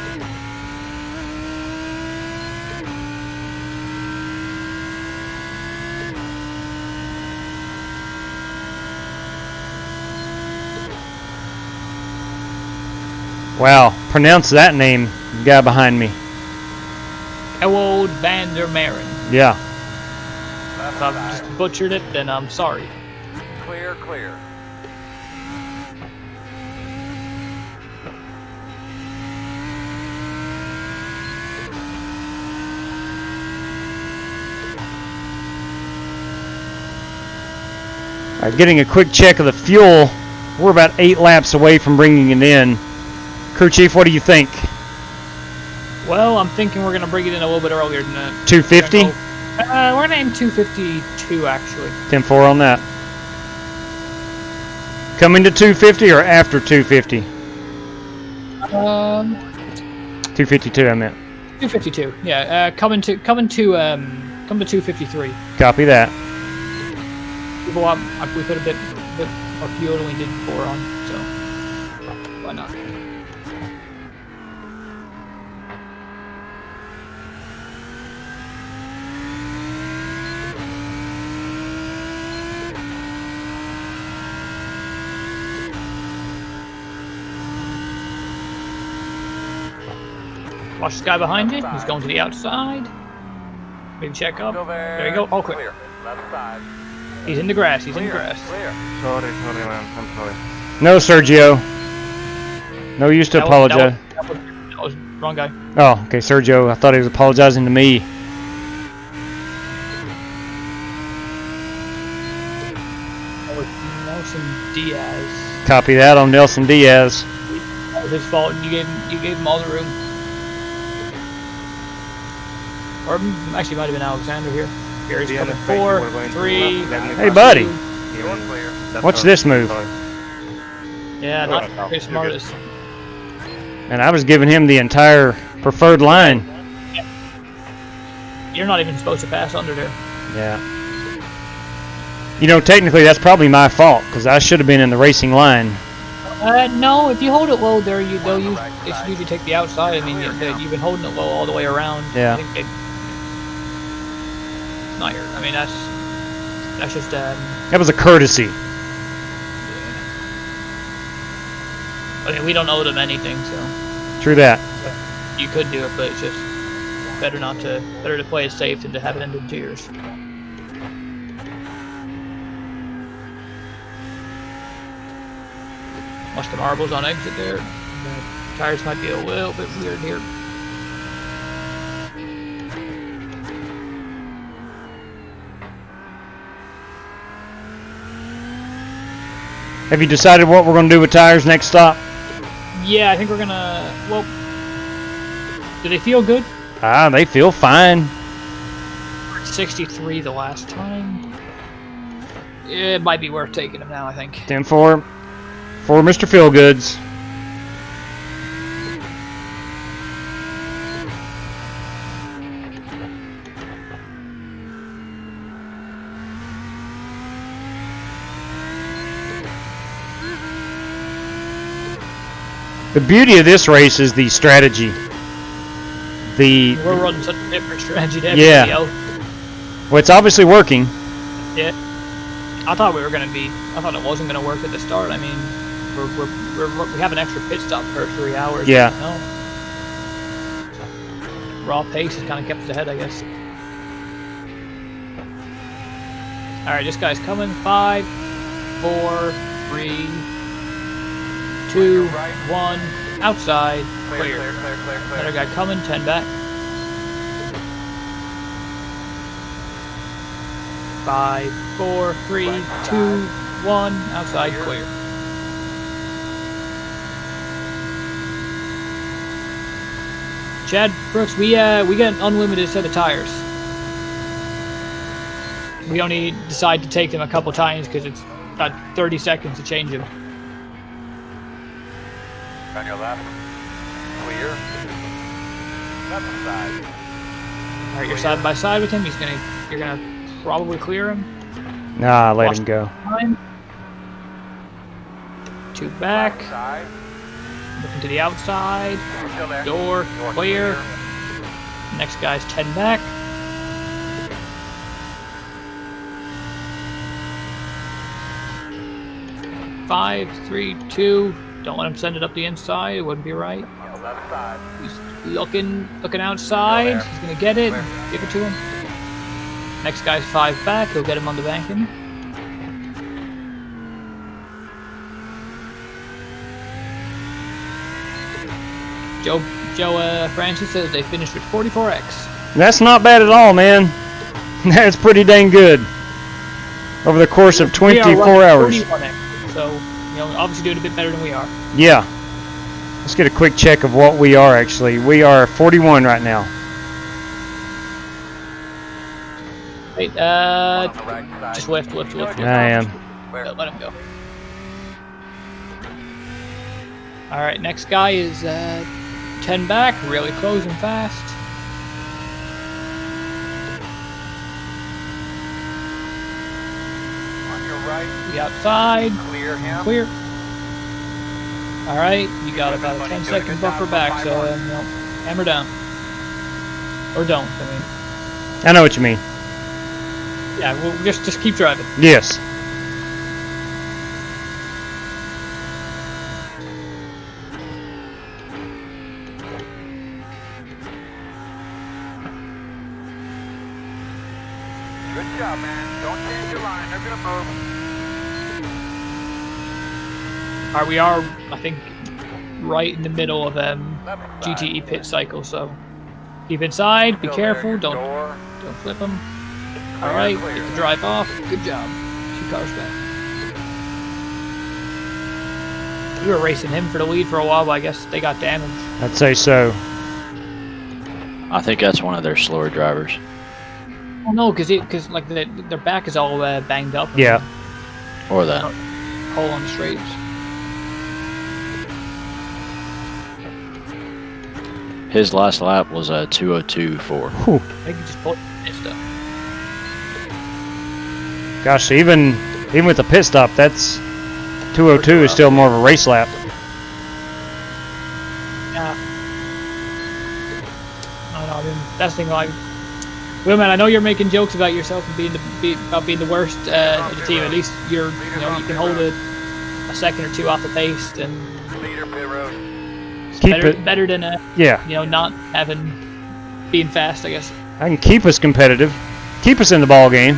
Wow. Pronounce that name, guy behind me. Ewold van der Maren. Yeah. If I've just butchered it, then I'm sorry. Clear, clear. All right, getting a quick check of the fuel. We're about 8 laps away from bringing it in. Crew chief, what do you think? Well, I'm thinking we're going to bring it in a little bit earlier than that. 250? We're going to aim 252, actually. 10-4 on that. Coming to 250 or after 250? 252, I meant. 252. Yeah, coming to 253. Copy that. We put a bit more fuel than we did before on, so why not? Watch this guy behind you. He's going to the outside. Big check up. There you go. All clear. Left side. He's in the grass. He's in the grass. Clear. Sorry, man. I'm sorry. No, Sergio. No use to apologize. That was wrong guy. Oh, okay, Sergio. I thought he was apologizing to me. That was Nelson Diaz. Copy that on Nelson Diaz. That was his fault. You gave him all the room. Or actually, might have been Alexander here. Here he's coming. 4, 3. Hey, buddy. You're clear. Watch this move. Yeah, not very smartest. And I was giving him the entire preferred line. You're not even supposed to pass under there. Yeah. You know, technically that's probably my fault because I should have been in the racing line. No, if you hold it low there, they should usually take the outside. I mean, you've been holding it low all the way around. Yeah. I think it's not your. I mean, that's just. That was a courtesy. I mean, we don't owe them anything, so. True that. You could do it, but it's just better to play it safe than to have it end in tears. Watch the marbles on exit there. The tires might be a little bit weird here. Have you decided what we're going to do with tires next stop? Yeah, I think we're gonna. Well, Do they feel good? They feel fine. 63 the last time. It might be worth taking them now, I think. 10-4 for Mr. Feelgoods. The beauty of this race is the strategy. We're running such a different strategy to everybody else. Well, it's obviously working. Yeah. I thought we were gonna be. I thought it wasn't gonna work at the start. I mean, we have an extra pit stop per 3 hours. Yeah. No. Raw pace has kind of kept us ahead, I guess. All right, this guy's coming. 5, 4, 3, 2, 1. Outside. Clear. Another guy coming. 10 back. 5, 4, 3, 2, 1. Outside. Clear. Chad Brooks, we get an unlimited set of tires. We only decide to take them a couple times because it's about 30 seconds to change them. On your left. Clear. Left side. All right, you're side by side with him. You're gonna probably clear him. Nah, let him go. Time. 2 back. Side. Looking to the outside. Still there. Door clear. Next guy's 10 back. Five, 3, 2. Don't let him send it up the inside. It wouldn't be right. Left side. He's looking outside. He's gonna get it. Give it to him. Next guy's 5 back. He'll get him on the banking. Joe Francis says they finished with 44x. That's not bad at all, man. That's pretty dang good. Over the course of 24 hours. 41x. So, obviously doing a bit better than we are. Yeah. Let's get a quick check of what we are actually. We are 41 right now. Wait, just lift. I am. Let him go. Alright, next guy is 10 back, really closing fast. On your right. The outside. Clear him. Clear. Alright, you got about a 10-second buffer back, so hammer down. Or don't, I mean. I know what you mean. Yeah, we'll just keep driving. Yes. Good job, man. Don't change your line. They're gonna move. Alright, we are, I think, right in the middle of GTE pit cycle, so keep inside, be careful, don't flip them. Alright, get the drive off, good job. 2 cars back. We were racing him for the lead for a while, but I guess they got damaged. I'd say so. I think that's one of their slower drivers. Well, no, because like their back is all banged up. Yeah. Or that. Hole on the straights. His last lap was a 2:02.4. Whew. They can just pull it stuff. Gosh, even with the pit stop, that's 2:02 is still more of a race lap. Yeah. I don't know. I mean, that's the thing. Like, well, man, I know you're making jokes about yourself and being the worst of the team. At least you can hold a second or two off the pace, and it's better than not being fast, I guess. I can keep us competitive, keep us in the ball game.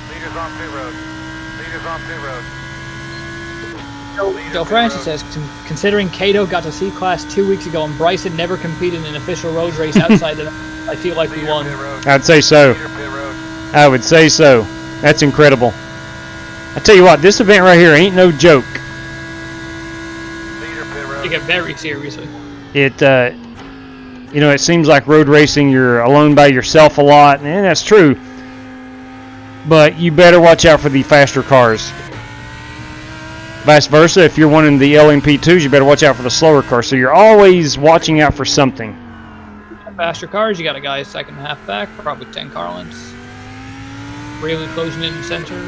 Leaders on pit road. Leaders on pit road. Joe Francis says, considering Cato got to C-Class 2 weeks ago and Bryson never competed in an official road race outside the I feel like we won. I'd say so. I would say so. That's incredible. I tell you what, this event right here ain't no joke. take it very seriously. It, you know, it seems like road racing, you're alone by yourself a lot, and that's true. But you better watch out for the faster cars. Vice versa, if you're one in the LMP2s, you better watch out for the slower cars. So you're always watching out for something. Faster cars, you got a guy second and a half back, probably 10 car lengths. Really closing in the center.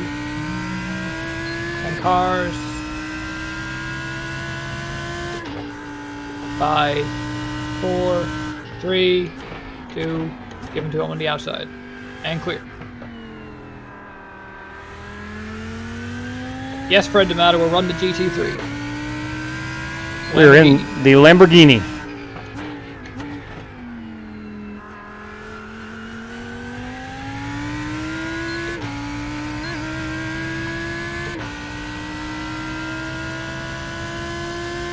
10 cars. 5, 4, 3, 2, give him to him on the outside. And clear. Yes, Fred D'Amato will run the GT3. We're in the Lamborghini.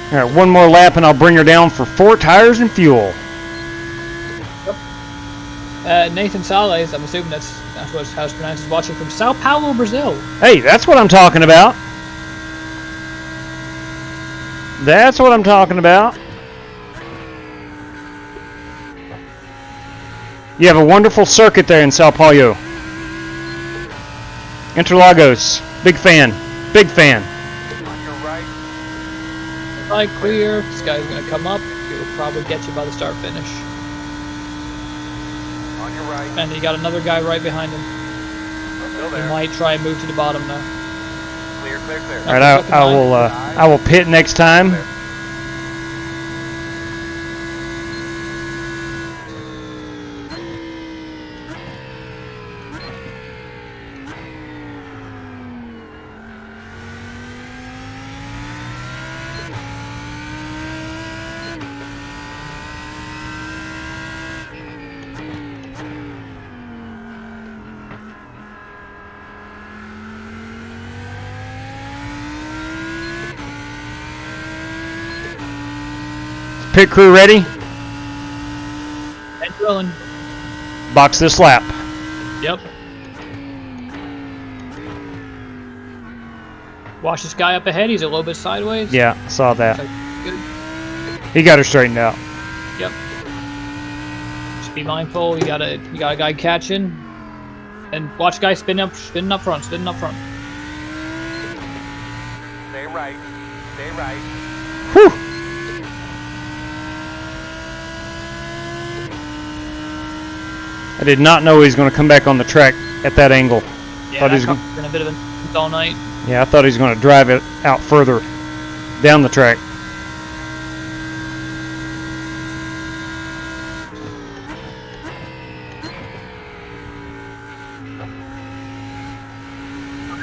All right, one more lap and I'll bring her down for 4 tires and fuel. Nathan Salles, I'm assuming that's what how it's pronounced, is watching from Sao Paulo, Brazil. Hey, that's what I'm talking about. That's what I'm talking about. You have a wonderful circuit there in Sao Paulo. Interlagos. Big fan. Big fan. Right, clear. This guy's going to come up. He'll probably get you by the start finish. On your right. And you got another guy right behind him. Still He there. might try and move to the bottom now. Clear, clear, clear. All right, I will pit next time. Pit crew ready? And drilling. Box this lap. Yep. Watch this guy up ahead. He's a little bit sideways. Yeah, saw that. So, good. He got her straightened out. Yep. Just be mindful. You got a guy catching, and watch guy spinning up front. Stay right. Stay right. Whew. I did not know he was going to come back on the track at that angle. Yeah, Thought he was that car's been a bit of a all night. Yeah, I thought he was going to drive it out further down the track.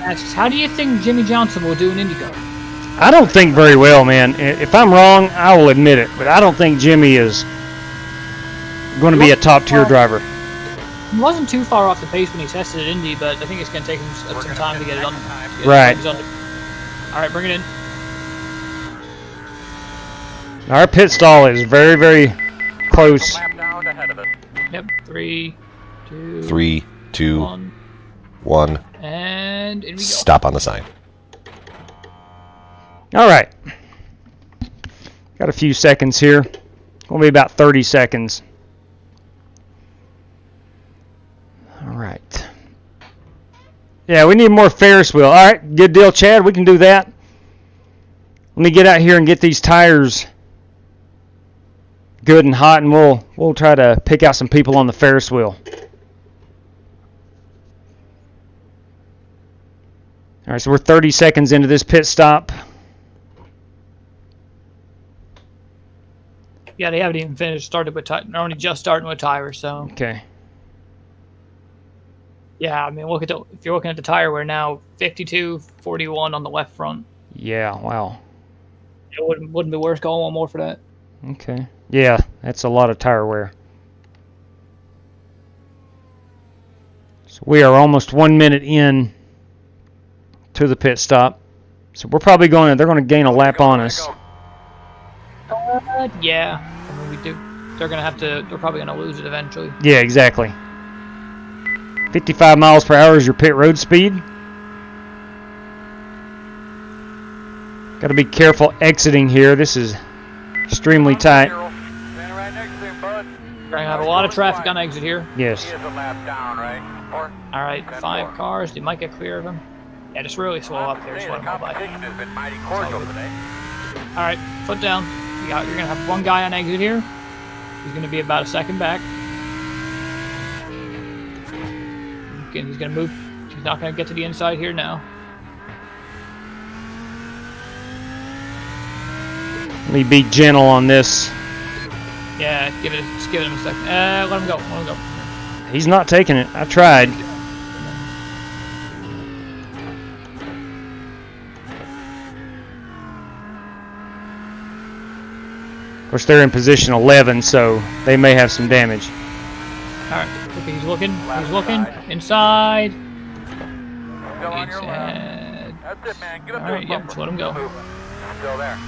Asks, how do you think Jimmy Johnson will do in IndyCar? I don't think very well, man. If I'm wrong, I will admit it, but I don't think Jimmy is going to be a top-tier driver. He wasn't too far off the pace when he tested at Indy, but I think it's going to take him some time to get it on. Right. All right, bring it in. Our pit stall is very, very close. Lap down ahead of us. Yep, 3, 2, 3, 2, 1, 1. and in we go. Stop on the sign. All right. Got a few seconds here. Will be about 30 seconds. All right. Yeah, we need more Ferris wheel. All right, good deal, Chad. We can do that. Let me get out here and get these tires good and hot, and we'll try to pick out some people on the Ferris wheel. All right, so we're 30 seconds into this pit stop. Yeah, they haven't even finished. Started with they're only just starting with tires, so. Okay. Yeah, I mean, if you're looking at the tire wear now, 52-41 on the left front. Yeah, wow. It wouldn't be worth going one more for that. Okay. Yeah, that's a lot of tire wear. So we are almost 1 minute in to the pit stop. So we're probably they're going to gain a lap on us. Yeah. I mean, they're probably going to lose it eventually. Yeah, exactly. 55 miles per hour is your pit road speed. Got to be careful exiting here. This is Extremely tight. Standing right next to him, bud. We're gonna have a lot of traffic on exit here. Yes. He is a lap down, right? Or All right, 5 cars. They might get clear of him. Yeah, just really slow up here. Just let him go by. competition has been mighty cordial today. All right, foot down. You're gonna have one guy on exit here. He's gonna be about a second back. He's gonna move. He's not gonna get to the inside here now. Let me be gentle on this. Yeah, just give it him a second. Let him go. Let him go. He's not taking it. I tried. Of course, they're in position 11, so they may have some damage. All right. Okay, he's looking. He's looking inside. Still on your left. That's it, man. Get up All there. right. Yep. Just let him go. Still there.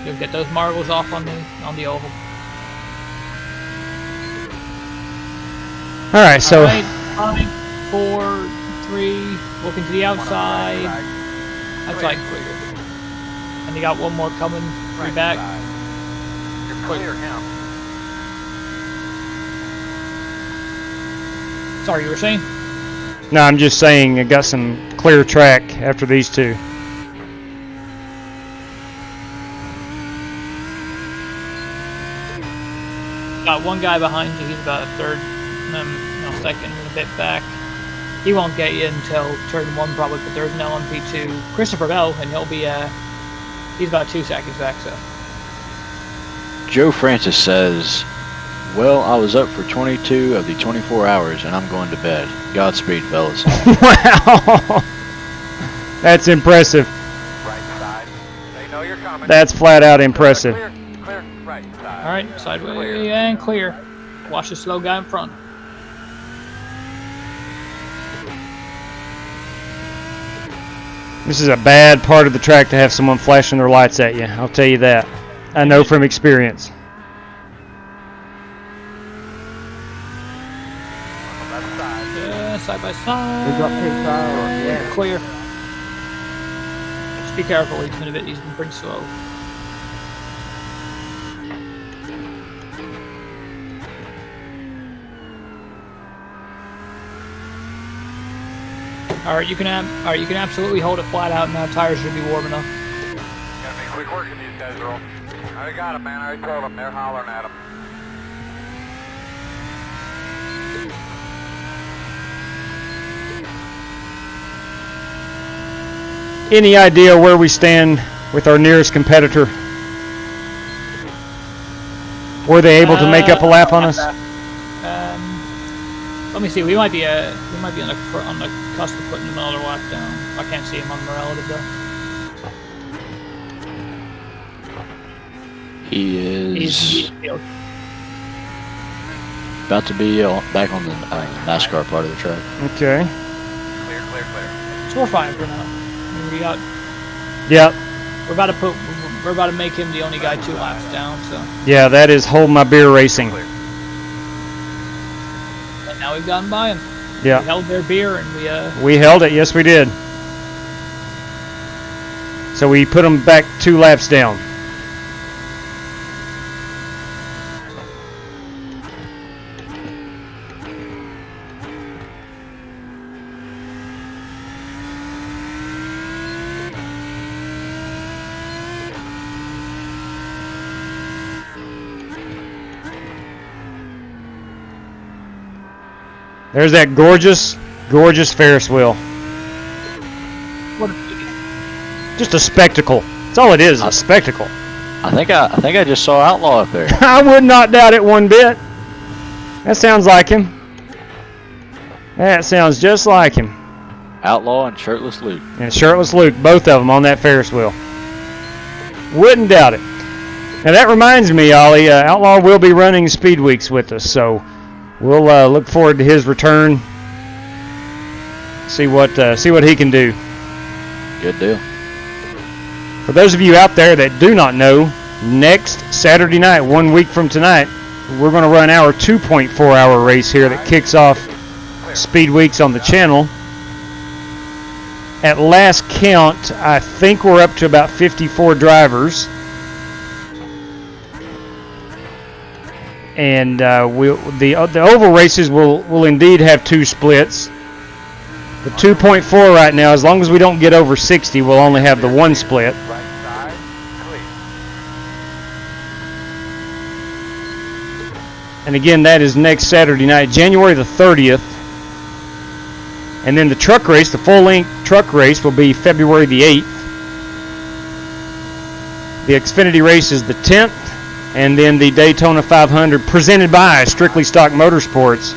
You'll get those marbles off on the oval. All right, so All right, 5, 4, 3. Looking to the outside. Outside clear. And you got one more coming. 3 back. You're clear him. Sorry, you were saying? no, I'm just saying I got some clear track after these two. Got one guy behind you. He's about a third, second and a bit back. He won't get you until turn 1 probably, but there's an LMP2, Christopher Bell, and he'll be he's about 2 seconds back. So Joe Francis says, well, I was up for 22 of the 24 hours, and I'm going to bed. Godspeed, fellas. Wow, that's impressive. Right side. They know you're coming. That's flat out impressive. Clear. Right side. all right, sideways and clear. Watch the slow guy in front. This is a bad part of the track to have someone flashing their lights at you. I'll tell you that. I know from experience. Left side. Yeah, side by side. We got picked out. Yeah. Clear. Just be careful. He's been pretty slow. All right, you can absolutely hold it flat out, and now tires should be warm enough. Gotta be quick working these guys, Earl. I already got him, man. I already told him. They're hollering at him. Any idea where we stand with our nearest competitor? Were they able to make up a lap on us? Let me see. We might be on the cusp of putting another lap down. I can't see him on the relative though. He is He's about to be back on the NASCAR part of the track. Okay. Clear. so we're fine for now. I mean, Yep. we're about to make him the only guy 2 laps down. So Yeah, that is hold my beer racing. and now we've gotten by him. Yeah. We held their beer and We held it. Yes, we did. So we put them back 2 laps down. There's that gorgeous, gorgeous Ferris wheel. what Just a spectacle. That's all it is, a spectacle. I think I just saw Outlaw up there. I would not doubt it one bit. That sounds like him. That sounds just like him. Outlaw and Shirtless Luke. And Shirtless Luke, both of them on that Ferris wheel. Wouldn't doubt it. Now that reminds me, Ollie, Outlaw will be running Speed Weeks with us, so we'll look forward to his return. See what he can do. Good deal. For those of you out there that do not know, next Saturday night, 1 week from tonight, we're going to run our 2.4-hour race here that kicks off Speed Weeks on the channel. At last count, I think we're up to about 54 drivers. And the oval races will indeed have 2 splits. The 2.4 right now, as long as we don't get over 60, we'll only have the 1 split. Right side, clear. And again, that is next Saturday night, January the 30th. And then the truck race, the full-length truck race, will be February the 8th. The Xfinity race is the 10th. And then the Daytona 500, presented by Strictly Stock Motorsports,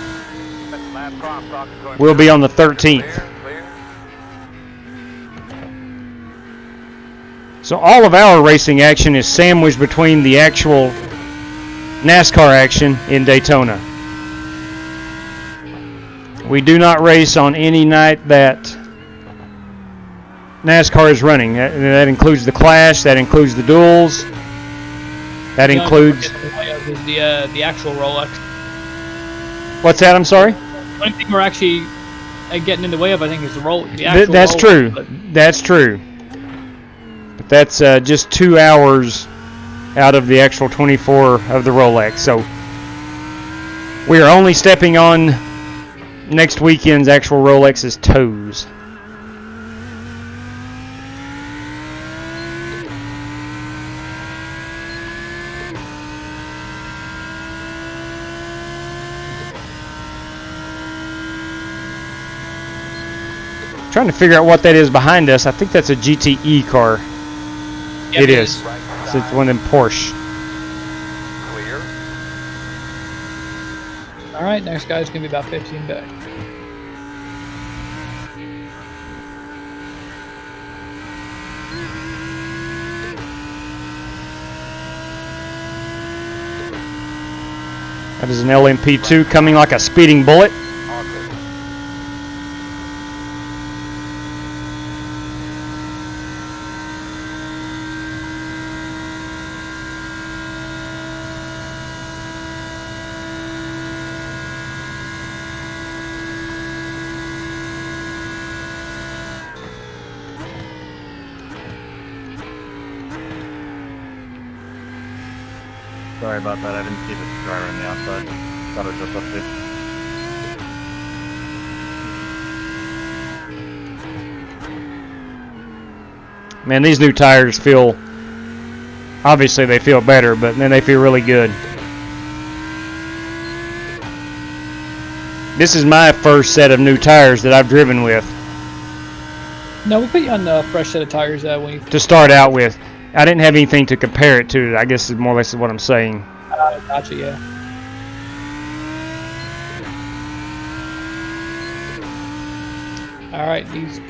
will be on the 13th. So all of our racing action is sandwiched between the actual NASCAR action in Daytona. We do not race on any night that NASCAR is running. That includes the Clash, that includes the duels, that includes... The actual Rolex. What's that? I'm sorry? The only thing we're actually getting in the way of, I think, is the actual That's Rolex, true. but That's true. But that's just 2 hours out of the actual 24 of the Rolex. So we are only stepping on next weekend's actual Rolex's toes. Trying to figure out what that is behind us. I think that's a GTE car. yeah, It is. So it's one of them Porsche. Clear. All right, next guy's gonna be about 15 back. That is an LMP2 coming like a speeding bullet. Sorry about that. I didn't see the driver on the outside. Thought it was just up there. Man, these new tires feel, obviously they feel better, but then they feel really good. This is my first set of new tires that I've driven with No, we'll put you on a fresh set of tires when you. to start out with. I didn't have anything to compare it to, I guess is more or less what I'm saying. Gotcha, yeah. All right, he's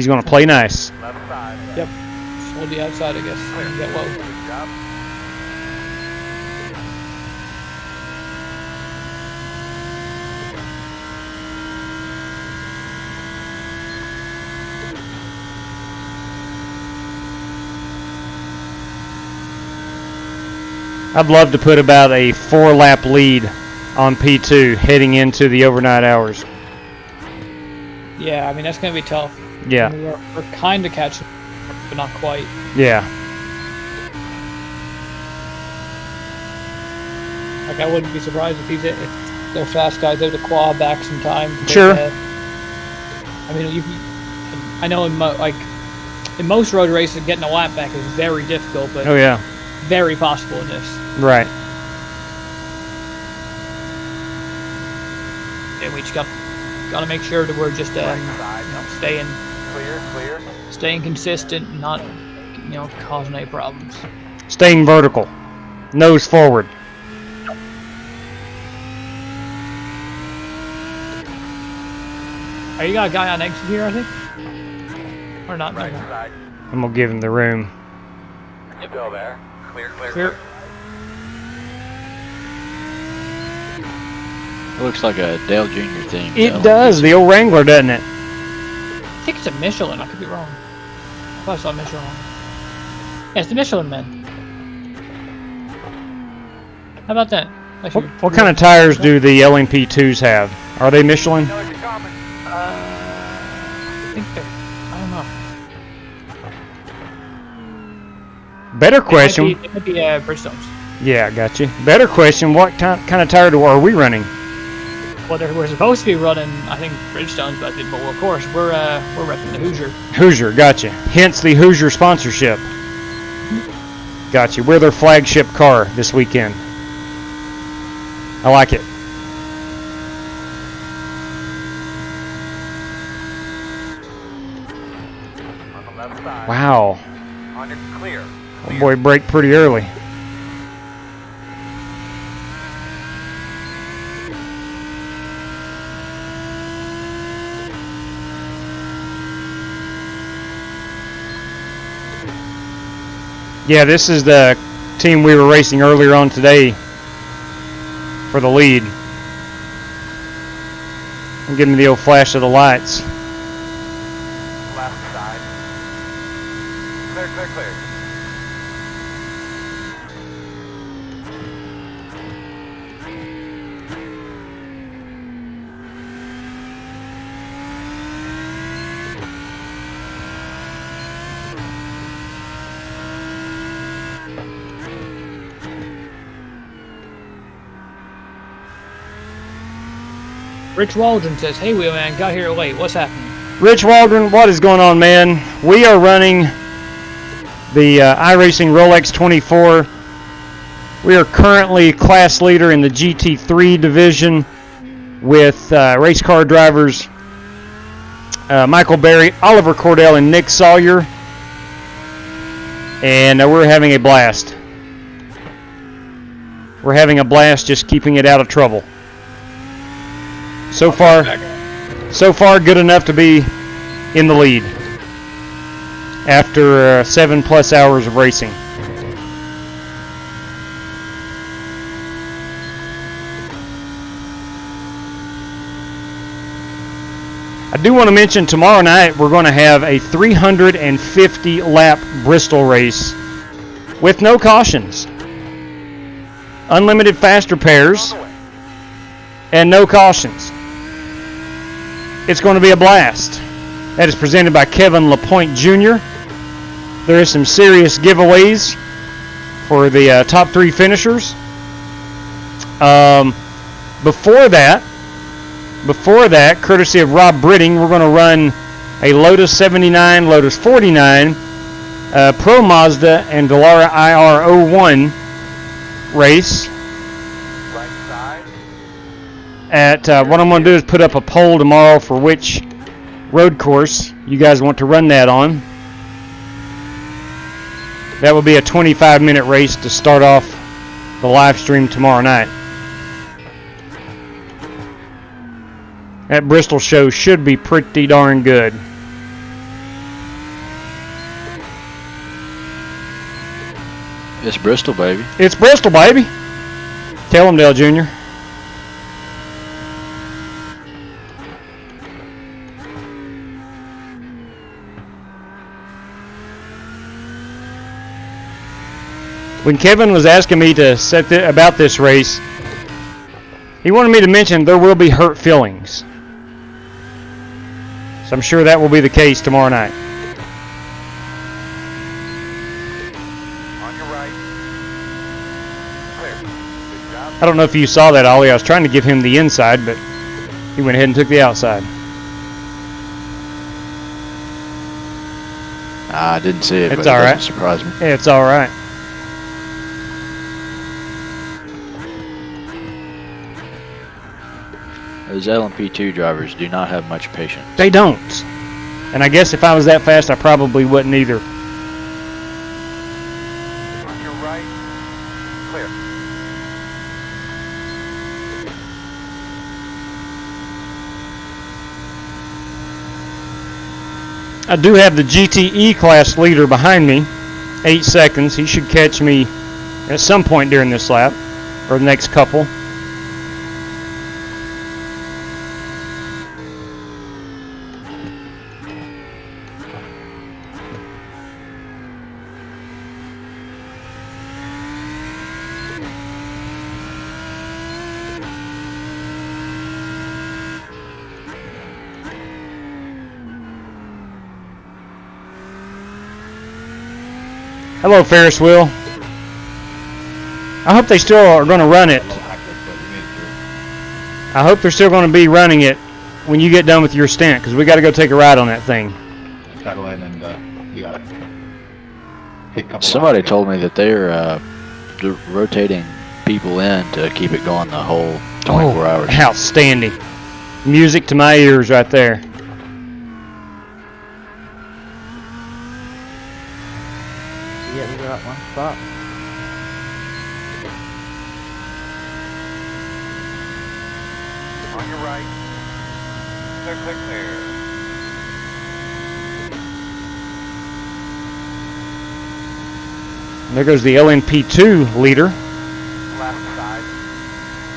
gonna play nice. Left side. Yep. Just hold the outside, I guess. And get low. Good job. I'd love to put about a 4-lap lead on P2 heading into the overnight hours. Yeah, I mean that's gonna be tough. Yeah. I mean, we're kind of catching, but not quite. Yeah. Like I wouldn't be surprised if if they're fast guys able to claw back some time. Sure. I mean, I know in most road races, getting a lap back is very difficult, but Oh yeah. very possible in this. Right. And we just got to make sure that we're just staying Clear. staying consistent, and not causing any problems. Staying vertical. Nose forward. You got a guy on exit here, I think, or not? Right No. side. I'm gonna give him the room. You go there. Clear. Clear. It looks like a Dale Jr. thing. It does, the old Wrangler, doesn't it? I think it's a Michelin. I could be wrong. I thought I saw Michelin. Yeah, it's the Michelin Man. How about that? What kind of tires do the LMP2s have? Are they Michelin? I think they're. I don't know. Better question. It could be Bridgestones. Yeah, got you. Better question, what kind of tire are we running? Well, we're supposed to be running, I think, Bridgestone's budget, but of course, we're repping the Hoosier. Hoosier, gotcha. Hence the Hoosier sponsorship. Gotcha. We're their flagship car this weekend. I like it. On the left side. Wow. On your clear. Oh boy, braked pretty early. Yeah, this is the team we were racing earlier on today for the lead. I'm giving the old flash of the lights. Left side. Clear, clear, clear. Rich Waldron says, "Hey, Wheelman, got here late. What's happening?" Rich Waldron, what is going on, man? We are running the iRacing Rolex 24. We are currently class leader in the GT3 division with race car drivers Michael Berry, Oliver Cordell, and Nick Sawyer. And we're having a blast. We're having a blast just keeping it out of trouble. So far, good enough to be in the lead after 7+ hours of racing. I do want to mention tomorrow night we're going to have a 350 lap Bristol race with no cautions. Unlimited faster pairs and no cautions. It's going to be a blast. That is presented by Kevin LaPointe Jr. There is some serious giveaways for the top 3 finishers. Before that, courtesy of Rob Britting, we're going to run a Lotus 79, Lotus 49, Pro Mazda, and Dallara IR01 race. What I'm going to do is put up a poll tomorrow for which road course you guys want to run that on. That will be a 25-minute race to start off the live stream tomorrow night. That Bristol show should be pretty darn good. It's Bristol, baby. It's Bristol, baby. Tell him, Dale Jr. When Kevin was asking me to set about this race, he wanted me to mention there will be hurt feelings. So I'm sure that will be the case tomorrow night. On your right. Clear. Good job. I don't know if you saw that, Ollie. I was trying to give him the inside, but he went ahead and took the outside. I didn't see it, It's but all it right. doesn't surprise me. It's all right. Those LMP2 drivers do not have much patience. They don't. And I guess if I was that fast, I probably wouldn't either. On your right. Clear. I do have the GTE class leader behind me. 8 seconds. He should catch me at some point during this lap, or the next couple. Hello, Ferris wheel. I hope they still are going to run it. A little hectic, but we made it through. I hope they're still going to be running it when you get done with your stint, because we got to go take a ride on that thing. Settle in and you gotta take a couple Somebody hours. told me that they're rotating people in to keep it going the whole 24 hours. Outstanding. Music to my ears right there. Yeah, we got one spot. On your right. Clear, clear, clear. There goes the LMP2 leader. Left side.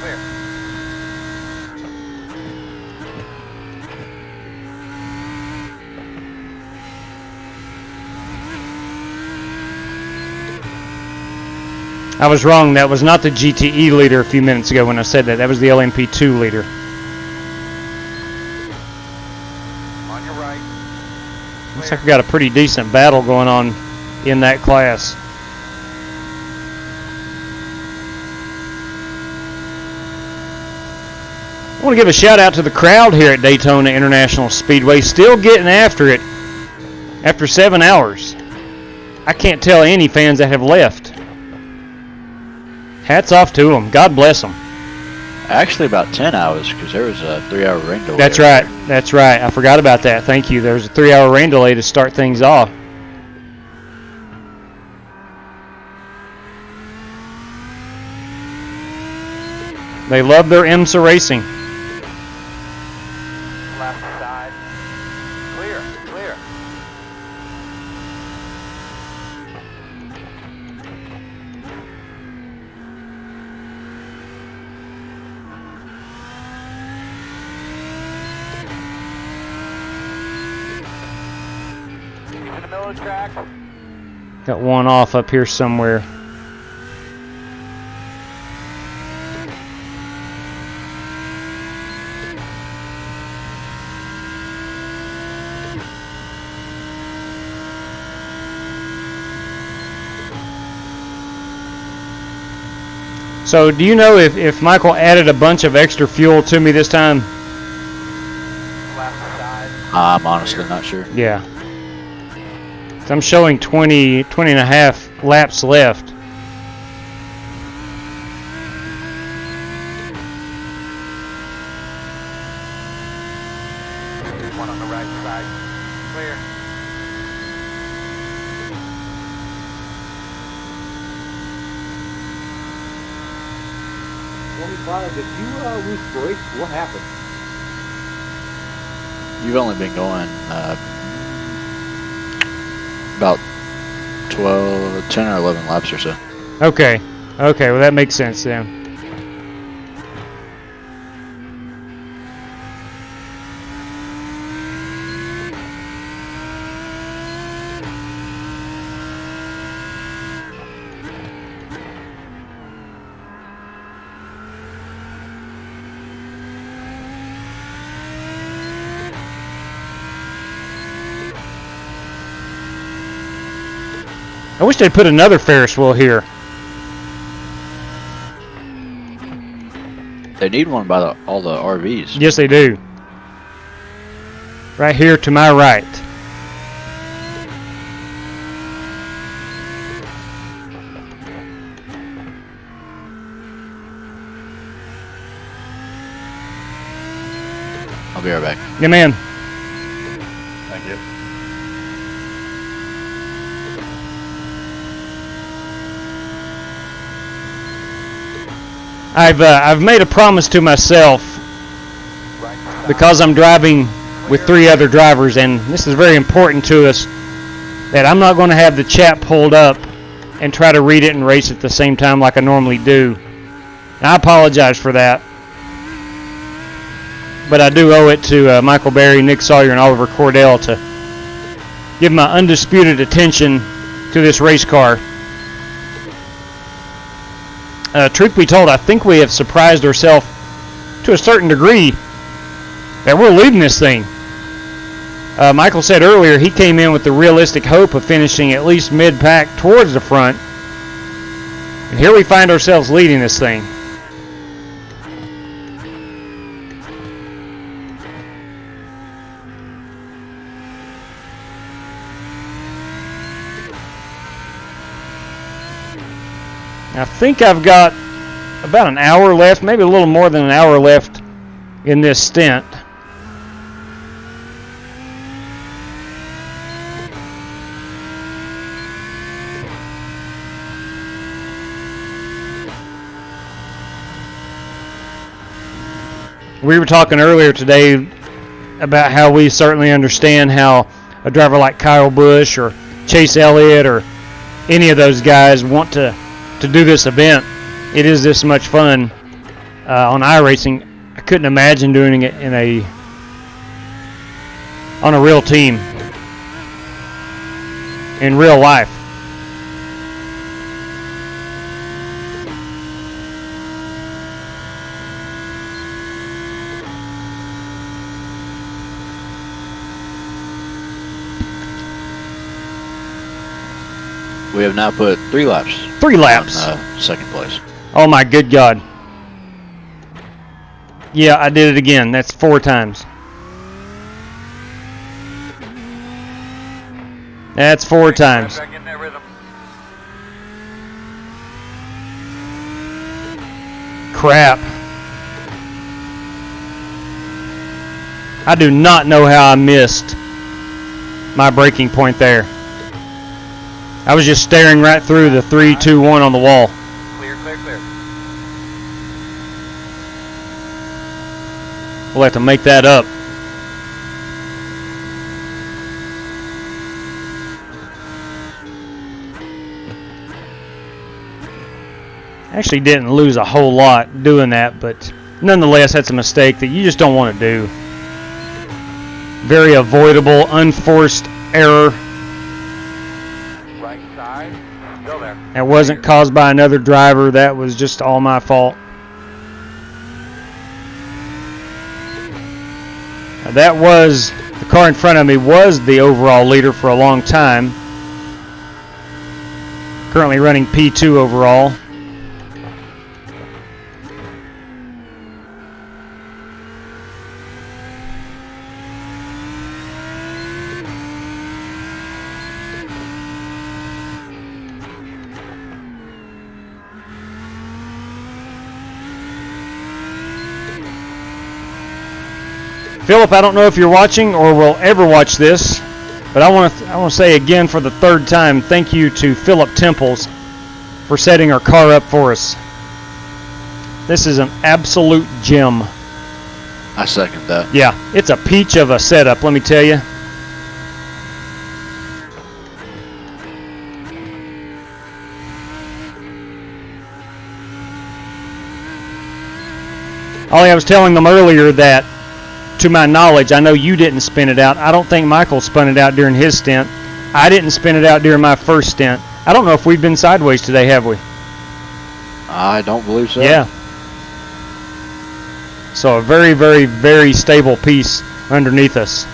Clear. I was wrong. That was not the GTE leader a few minutes ago when I said that. That was the LMP2 leader. On your right. Looks like we got a pretty decent battle going on in that class. I want to give a shout out to the crowd here at Daytona International Speedway, still getting after it after 7 hours. I can't tell any fans that have left. Hats off to them. God bless them. Actually, about 10 hours because there was a 3-hour rain delay. That's right. That's right. I forgot about that. Thank you. There was a 3-hour rain delay to start things off. They love their IMSA racing. Left side. Clear, clear. Into the middle of the track. Got one off up here somewhere. So do you know if Michael added a bunch of extra fuel to me this time? Left side. I'm honestly not sure. Yeah. So I'm showing 20 and a half laps left. One on the right side. Clear. Did you lose brakes? What happened? You've only been going about 10 or 11 laps or so. Okay. Okay, well that makes sense then. I wish they'd put another Ferris wheel here. They need one by all the RVs. Yes, they do. Right here to my right. I'll be right back. Yeah, man. Thank you. I've made a promise to myself because I'm driving with 3 other drivers, and this is very important to us, that I'm not going to have the chat pulled up and try to read it and race at the same time like I normally do. And I apologize for that, but I do owe it to Michael Berry, Nick Sawyer, and Oliver Cordell to give my undisputed attention to this race car. Truth be told, I think we have surprised ourselves to a certain degree that we're leading this thing. Michael said earlier he came in with the realistic hope of finishing at least mid-pack towards the front. And here we find ourselves leading this thing. I think I've got about an hour left, maybe a little more than an hour left in this stint. We were talking earlier today about how we certainly understand how a driver like Kyle Busch or Chase Elliott or any of those guys want to do this event. It is this much fun on iRacing. I couldn't imagine doing it on a real team in real life. We have now put 3 laps. 3 laps. On, second place. Oh my good God. Yeah, I did it again. That's 4 times. That's 4 times. Back in that rhythm. Crap. I do not know how I missed my braking point there. I was just staring right through the 3, 2, 1 on the wall. Clear, clear, clear. We'll have to make that up. Actually didn't lose a whole lot doing that, but nonetheless that's a mistake that you just don't want to do. Very avoidable, unforced error. Right side. Go there. That wasn't caused by another driver. That was just all my fault. Now that was, the car in front of me was the overall leader for a long time. Currently running P2 overall. Philip, I don't know if you're watching or will ever watch this, but I want to say again for the 3rd time, thank you to Philip Temples for setting our car up for us. This is an absolute gem. I second that. Yeah, it's a peach of a setup, let me tell you. Ollie, I was telling them earlier that, to my knowledge, I know you didn't spin it out. I don't think Michael spun it out during his stint. I didn't spin it out during my first stint. I don't know if we've been sideways today, have we? I don't believe so. Yeah. So a very, very, very stable piece underneath us.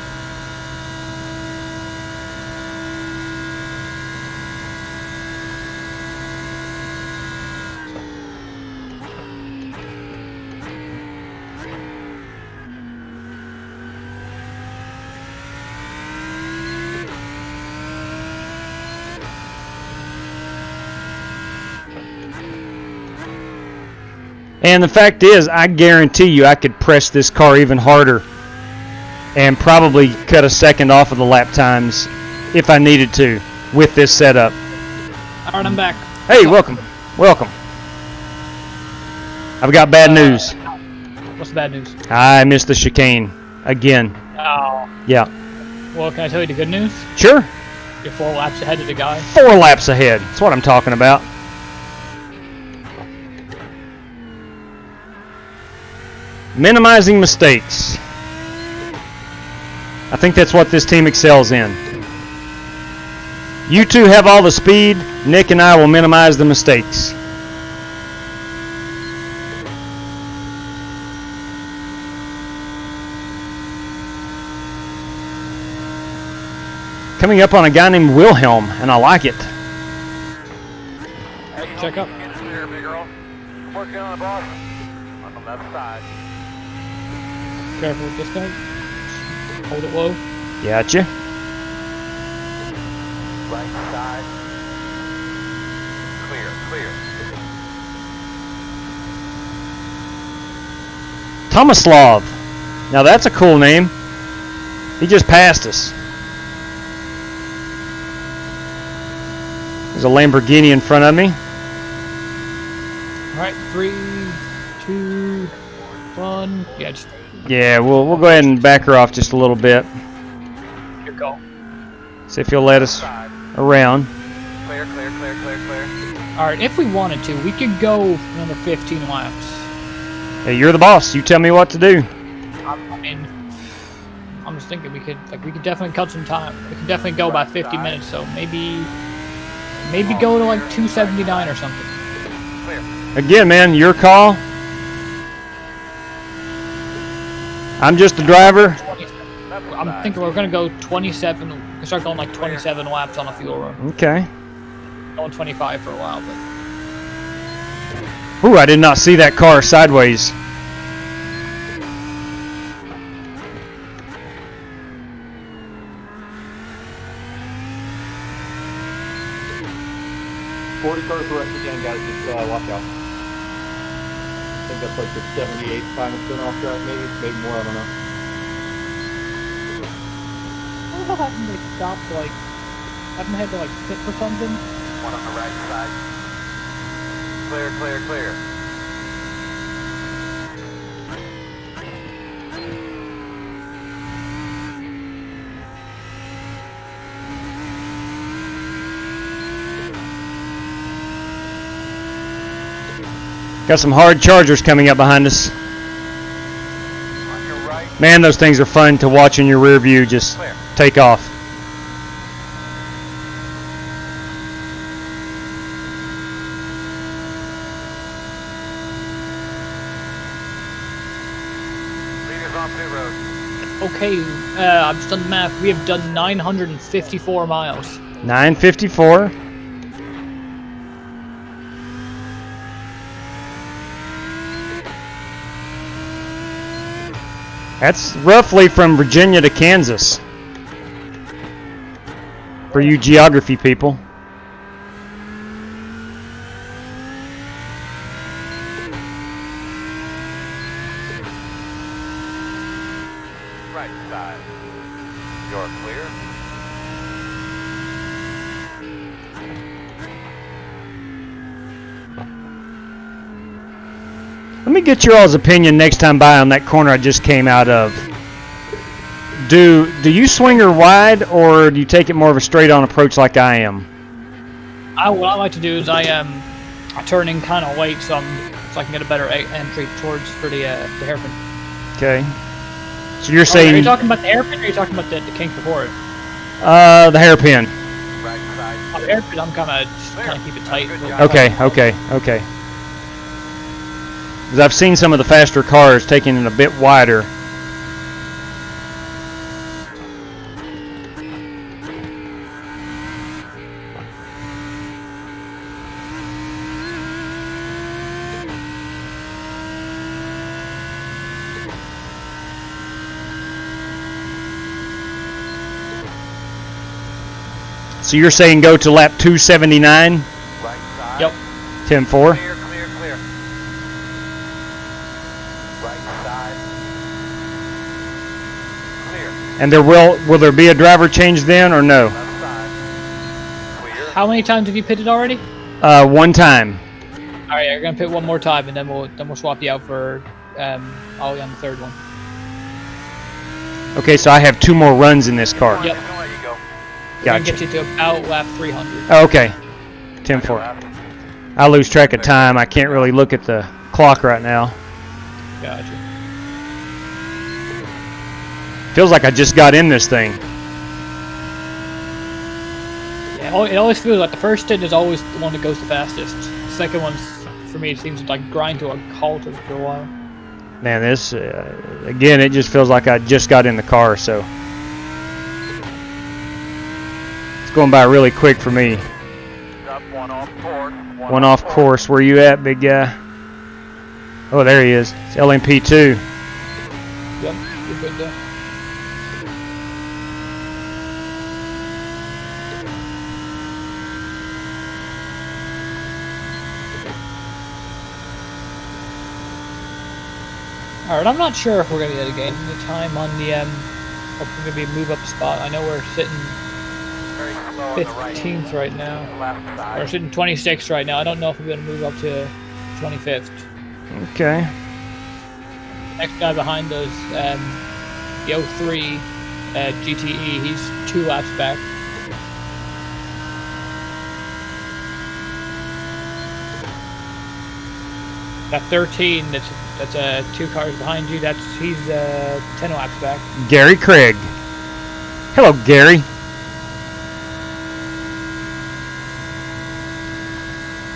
And the fact is, I guarantee you I could press this car even harder and probably cut a second off of the lap times if I needed to with this setup. All right, I'm back. Hey, welcome. Welcome. I've got bad news. What's the bad news? I missed the chicane again. Oh. Yeah. Well, can I tell you the good news? Sure. You're 4 laps ahead of the guy. 4 laps ahead. That's what I'm talking about. Minimizing mistakes. I think that's what this team excels in. You two have all the speed. Nick and I will minimize the mistakes. Coming up on a guy named Wilhelm, and I like it. Check up. working on it, boss. On the left side. Careful with this guy. Hold it low. Gotcha. Right side. Clear, clear. Tomislav. Now that's a cool name. He just passed us. There's a Lamborghini in front of me. All right, 3, 2, 1. Yeah, just Yeah, we'll go ahead and back her off just a little bit. your call. See if he'll let us around. Clear, clear, clear, clear, clear. All right, if we wanted to, we could go another 15 laps. Hey, you're the boss. You tell me what to do. I mean, I'm just thinking we could definitely cut some time. We could definitely go by 50 minutes, so maybe go to like 279 or something. Again, man, your call. I'm just the driver. I'm thinking we're gonna go 27. We can start going like 27 laps on a fuel run. Okay. Going 25 for a while, but Ooh, I did not see that car sideways. Cars for us again, guys. Just watch out. I think that's like the 78th time it's been off track, maybe more. I don't know. what happened? They stopped like, haven't had to like sit for something. One on the right side. Clear, clear, clear. Got some hard chargers coming up behind us. On your right. Man, those things are fun to watch in your rear view just Clear. take off. Leaders on pit road. Okay, I've just done the math. We have done 954 miles. 954. That's roughly from Virginia to Kansas. For you geography people. Right side. You're clear. Let me get your all's opinion next time by on that corner I just came out of. Do you swing her wide, or do you take it more of a straight-on approach like I am? What I like to do is I turn in kind of late, so I can get a better entry towards for the hairpin. Okay. So you're Are saying you talking about the hairpin, or are you talking about the kink before it? the hairpin? Right side. On the hairpin, I'm kind of keep it tight. Okay. Because I've seen some of the faster cars taking it a bit wider. So you're saying go to lap 279? Right side. Yep. 10-4? Clear, clear, clear. Right side. Clear. And will there be a driver change then or no? Left side. Clear. How many times have you pitted already? One time. All right, you're gonna pit one more time, and then we'll swap you out for Ollie on the third one. Okay, so I have 2 more runs in this car. Yep. Don't let you go. We're gonna Gotcha. get you to about lap 300. Oh, okay. 10-4. I lose track of time. I can't really look at the clock right now. Gotcha. Feels like I just got in this thing. Yeah, it always feels like the first stint is always the one that goes the fastest. The second one's, for me, it seems to like grind to a halt for a while. Man, this, again, it just feels like I just got in the car, so. It's going by really quick for me. Up one off course. One off course. Where you at, big guy? Oh, there he is. It's LMP2. Yep, you're good there. Alright, I'm not sure if we're going to be able to gain any time on the, if we're going to be move up a spot. I know we're sitting 15th right now. We're sitting 26th right now. I don't know if we're going to move up to 25th. Okay. Next guy behind us, the 03 GTE, he's 2 laps back. That 13, that's 2 cars behind you. He's 10 laps back. Gary Craig. Hello, Gary.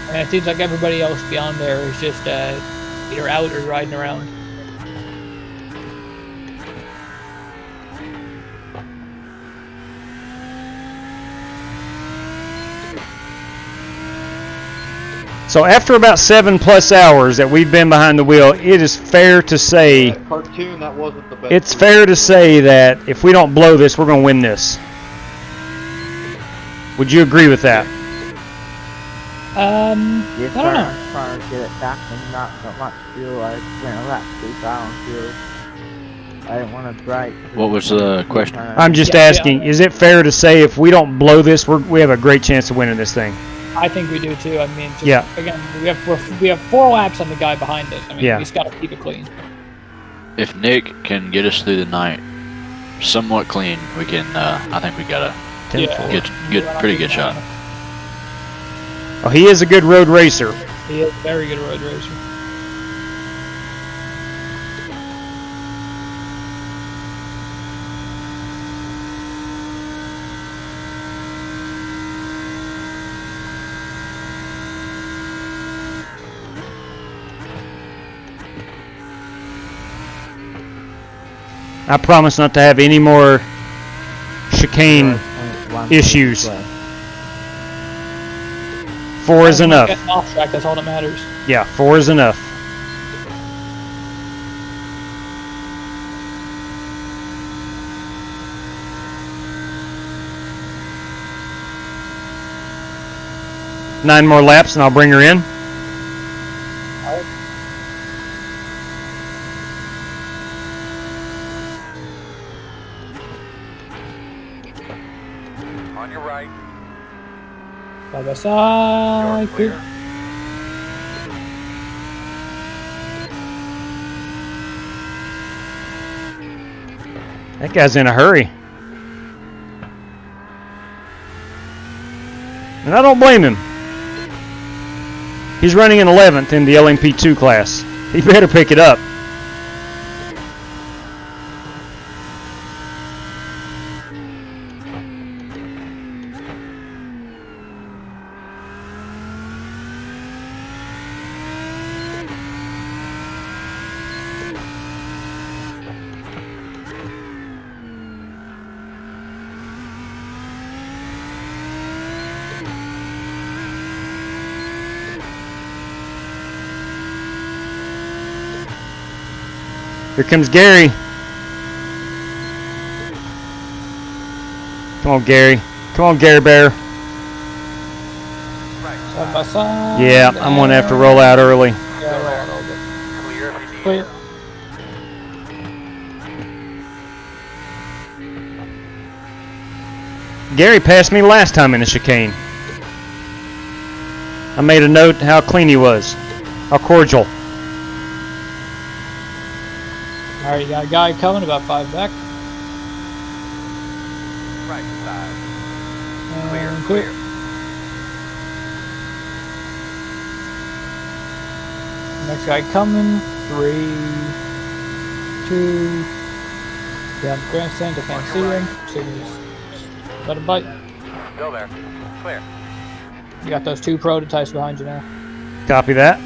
And it seems like everybody else beyond there is just either out or riding around. So after about 7+ hours that we've been behind the wheel, it is fair to say Cartoon, that wasn't the best. it's fair to say that if we don't blow this, we're going to win this. Would you agree with that? I don't know. Trying to get it back and not so much fuel. I went a lap too far on fuel. I didn't want to brake. What was the question? I'm just asking, is it fair to say if we don't blow this, we have a great chance of winning this thing? I think we do too. I mean, just, Yeah. again, we have 4 laps on the guy behind us. I mean, Yeah. we just got to keep it clean. If Nick can get us through the night somewhat clean, we can. I think we got a 10-4. pretty good shot. Oh, he is a good road racer. He is a very good road racer. I promise not to have any more chicane issues. 4 is enough. Getting off track, that's all that matters. Yeah, 4 is enough. Nine more laps and I'll bring her in. On your right. Side by side. Clear. That guy's in a hurry. And I don't blame him. He's running in 11th in the LMP2 class. He better pick it up. Here comes Gary. Come on, Gary. Come on, Gary Bear. Side by side. Yeah, I'm going to have to roll out early. Yeah, roll out a little bit. Clear. Gary passed me last time in the chicane. I made a note how clean he was. How cordial. Alright, you got a guy coming about 5 back. Right side. And Clear. Next guy coming. 3, 2. Down the grandstand, I can't see him. So just let him bite. Go there. Clear. You got those 2 prototypes behind you now. Copy that.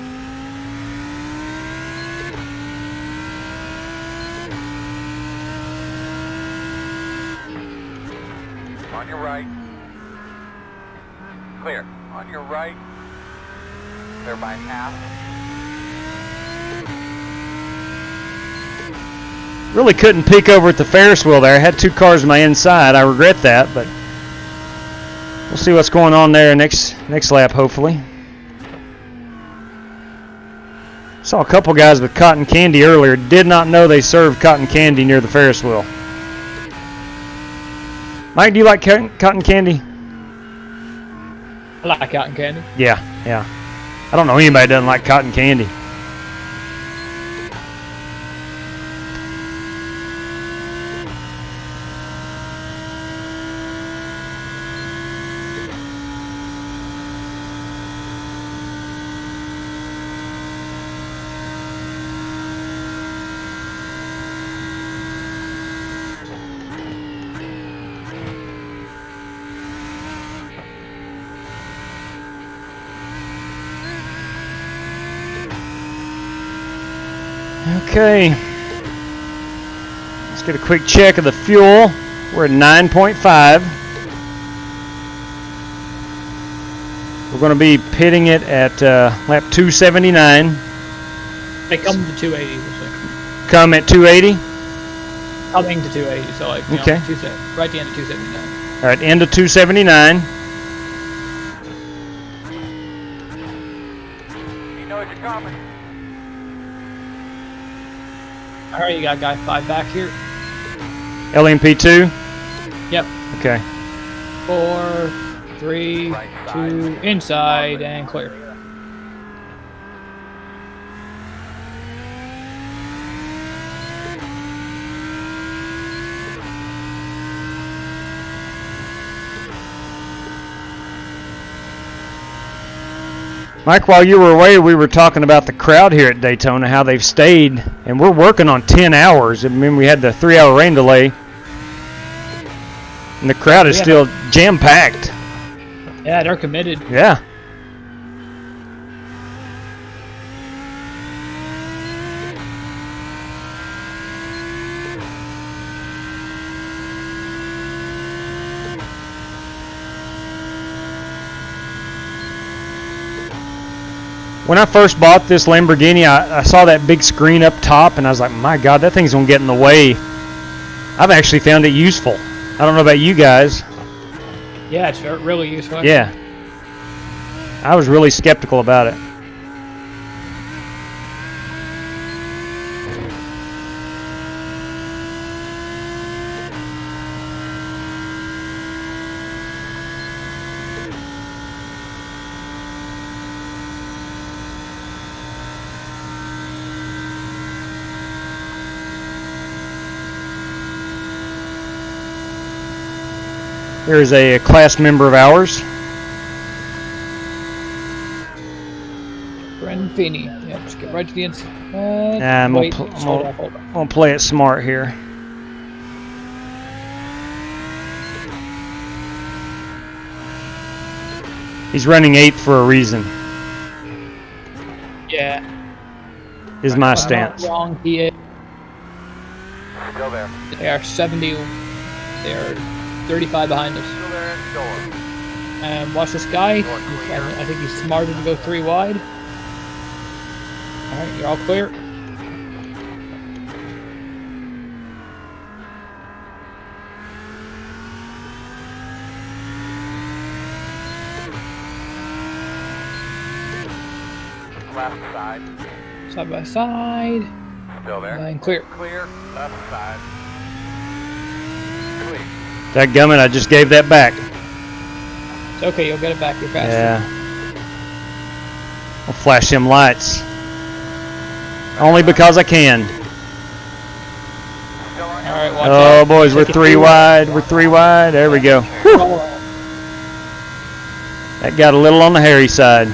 On your right. Clear. On your right. Clear by half. Really couldn't peek over at the Ferris wheel there. I had 2 cars on my inside. I regret that, but we'll see what's going on there next lap, hopefully. Saw a couple guys with cotton candy earlier. Did not know they served cotton candy near the Ferris wheel. Mike, do you like cotton candy? I like cotton candy. Yeah. I don't know anybody that doesn't like cotton candy. Okay, let's get a quick check of the fuel. We're at 9.5. We're going to be pitting it at lap 279. They come to 280. Come at 280? Coming to 280, so like, you okay. know, right at the end of 279. All right, end of 279. You know you're coming. All right, you got guy 5 back here. LMP2? Yep. Okay. 4, 3, 2, inside and clear. Mike, while you were away, we were talking about the crowd here at Daytona, how they've stayed, and we're working on 10 hours. I mean, we had the 3-hour rain delay, and the crowd is still jam-packed. Yeah, they're committed. Yeah. When I first bought this Lamborghini, I saw that big screen up top, and I was like, my God, that thing's going to get in the way. I've actually found it useful. I don't know about you guys. Yeah, it's really useful. Yeah. I was really skeptical about it. Here is a class member of ours. Brendan Feeney. Yeah, just get right to the inside. I'm going to play it smart here. He's running 8th for a reason. Yeah. Is my stance. Wrong, he is. Still there. They are 70. They are 35 behind us. Still there at the door. And watch this guy. I think he's smarter to go 3 wide. Alright, you're all clear. Left side. Side by side. Still there. And clear. Clear. Left side. Clear. Dadgummit, I just gave that back. It's okay, you'll get it back. You're faster. Yeah. I'll flash them lights. Only because I can. Alright, watch Oh, out. boys, we're 3 wide. We're 3 wide. There we go. Whew. That got a little on the hairy side.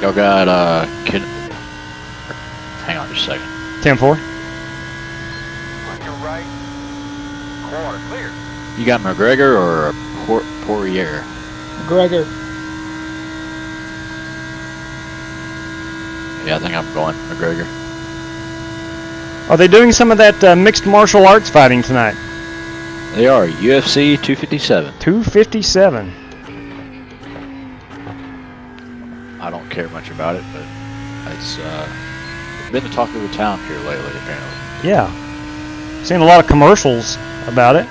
Y'all got, hang on just a second. 10-4. On your right. Corner. Clear. You got McGregor or Poirier? Gregor. Yeah, I think I'm going McGregor. Are they doing some of that mixed martial arts fighting tonight? They are UFC 257. 257. I don't care much about it, but it's been the talk of the town here lately, apparently. Yeah. Seen a lot of commercials about it.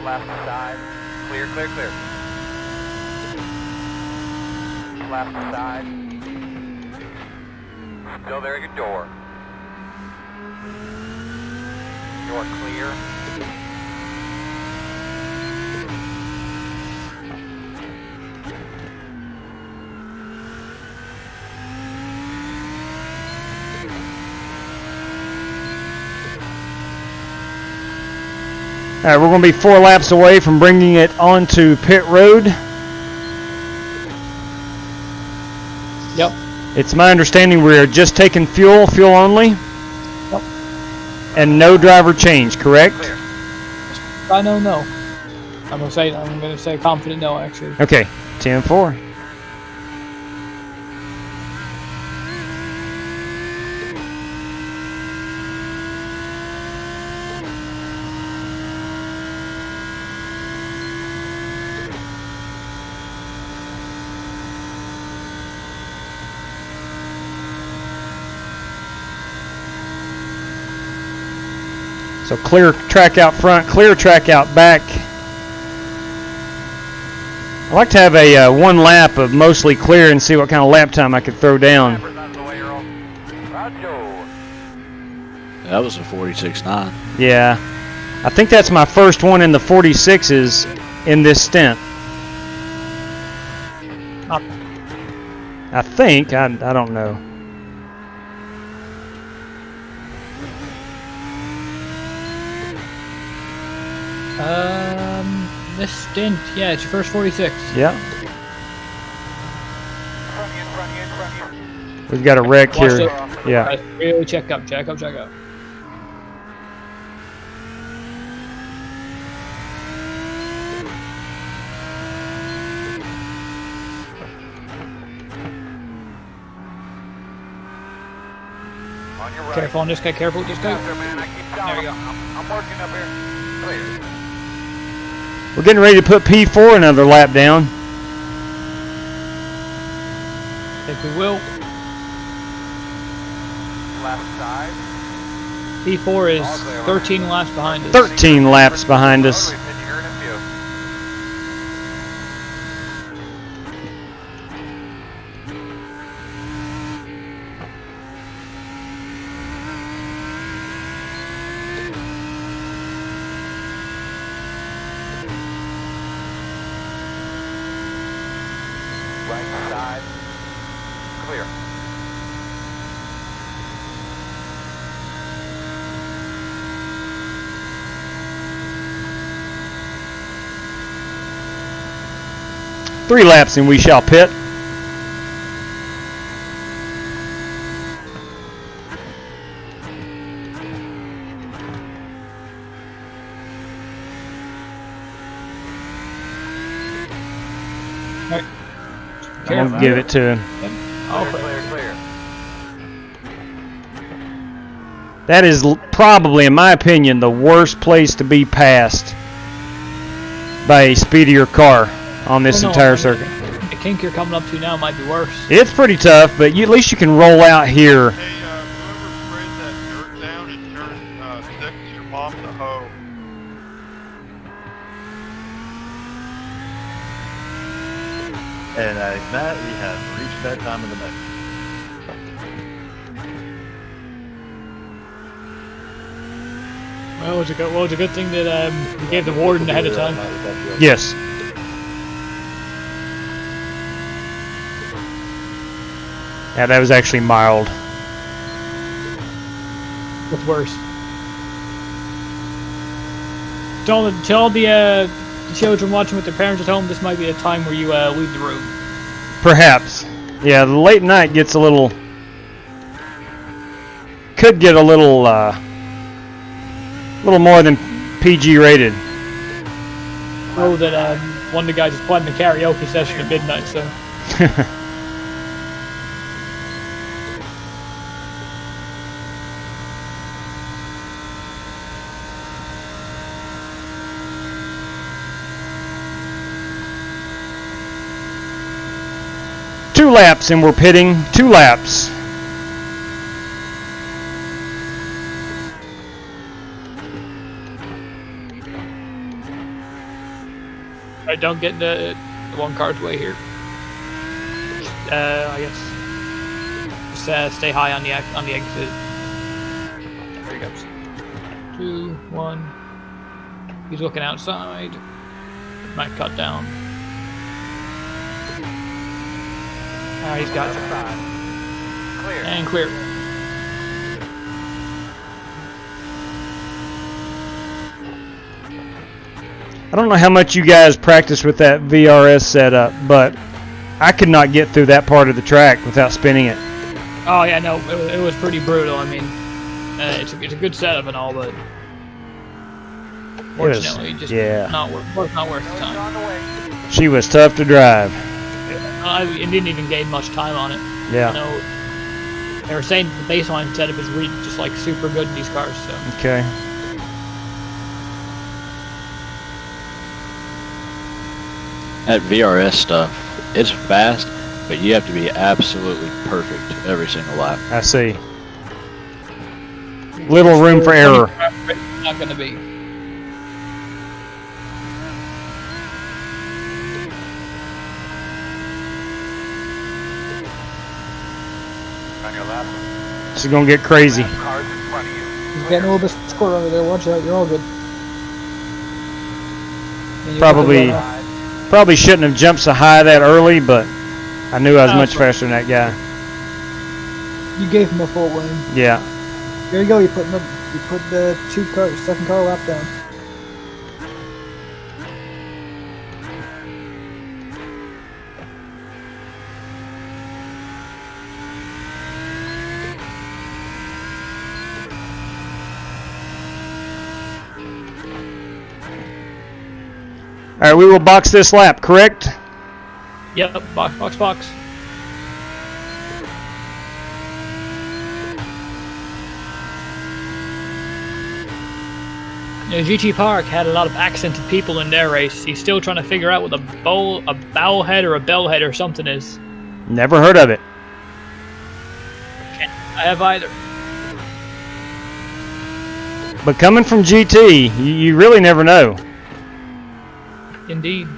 Left side. Clear, clear, clear. Left side. Still there at your door. Door clear. All right, we're going to be 4 laps away from bringing it onto pit road. Yep. It's my understanding we are just taking fuel only. Yep. And no driver change, correct? I know no. I'm gonna say confident no actually. Okay, 10-4. So clear track out front, clear track out back. I like to have a 1 lap of mostly clear and see what kind of lap time I could throw down. That was a 46.9. Yeah, I think that's my first one in the 46s in this stint. I think, I don't know. This stint, yeah, it's your first 46. Yeah. We've got a wreck Watch here. it. Yeah. Really check up. Okay, careful on this guy, careful, just go. There we go. I'm working up here. Clear. We're getting ready to put P4 another lap down. I think we will. Left side. P4 is 13 laps behind us. 13 laps behind us. Right side. Clear. Three laps and we shall pit. I'm going to give it to him. Clear, clear. That is probably, in my opinion, the worst place to be passed by a speedier car on this entire circuit. The kink you're coming up to now might be worse. It's pretty tough, but at least you can roll out here. Hey, whoever sprays that dirt down in turn 6, you're off the hoe. And Matt, we have reached that time of the night. Well, it was a good thing that we gave the warden ahead of time. Yes. Yeah, that was actually mild. What's worse? Tell the children watching with their parents at home, this might be a time where you leave the room. Perhaps. Yeah, the late night gets a little... Could get a little more than PG rated. Oh, that one of the guys is playing the karaoke session at midnight, so. Two laps, and we're pitting 2 laps. I don't get the one car's way here. I guess. Just stay high on the exit. There he goes. 2, 1. He's looking outside. Might cut down. Alright, he's got you. Clear. And clear. I don't know how much you guys practice with that VRS setup, but I could not get through that part of the track without spinning it. Oh yeah, no, it was pretty brutal. I mean, it's a good setup and all, but fortunately, just not worth the time. She was tough to drive. It didn't even gain much time on it. Yeah. You know, they were saying the baseline setup is really just like super good in these cars. So. Okay. That VRS stuff, it's fast, but you have to be absolutely perfect every single lap. I see. Little room for error. Not going to be. On your left. This is going to get crazy. Cars in front of you. He's getting a little bit squirt over there. Watch out. You're all good. Probably shouldn't have jumped so high that early, but I knew I was much faster than that guy. You gave him a full win. Yeah. There you go. You put the second car lap down. All right, we will box this lap, correct? Yep, box. You know, GT Park had a lot of accented people in their race. He's still trying to figure out what a bow head or a bell head or something is. Never heard of it. I have either. But coming from GT, you really never know. Indeed.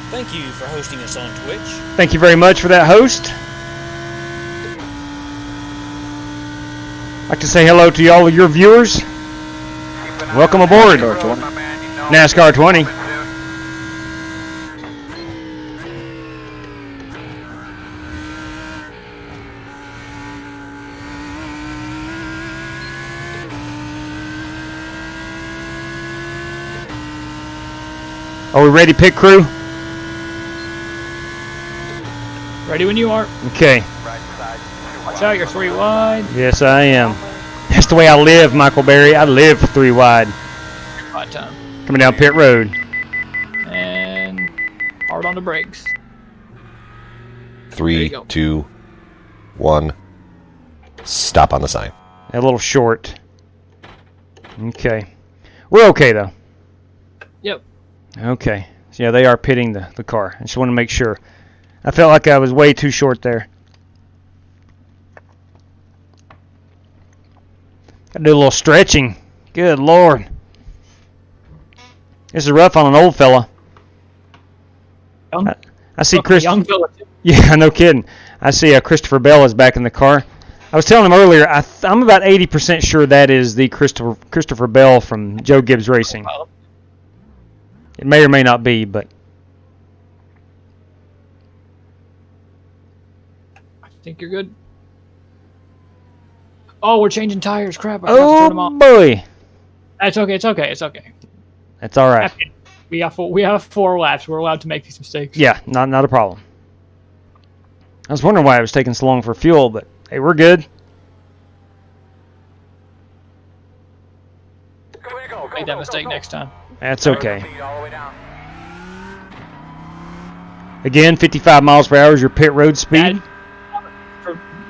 Thank you for hosting us on Twitch. Thank you very much for that, host. I'd like to say hello to all of your viewers. Welcome aboard. NASCAR 20. Are we ready, pit crew? Ready when you are. Okay. Watch out, you're 3 wide. Yes, I am. That's the way I live, Michael Berry. I live 3 wide. Hot time. Coming down pit road. And hard on the brakes. 3, 2, 1. Stop on the sign. A little short. Okay. We're okay, though. Yep. Okay. So, yeah, they are pitting the car. I just want to make sure. I felt like I was way too short there. Gotta do a little stretching. Good Lord. This is rough on an old fella. I see Chris. Young fella. Yeah, no kidding. I see Christopher Bell is back in the car. I was telling him earlier, I'm about 80% sure that is the Christopher Bell from Joe Gibbs Racing. It may or may not be, but I think you're good. Oh, we're changing tires. Crap. I forgot to turn them off. Boy. It's okay. It's okay. It's okay. That's all right. We have 4 laps. We're allowed to make these mistakes. Yeah, not a problem. I was wondering why it was taking so long for fuel, but Hey, we're good. Make that mistake next time. That's okay. Again, 55 miles per hour is your pit road speed.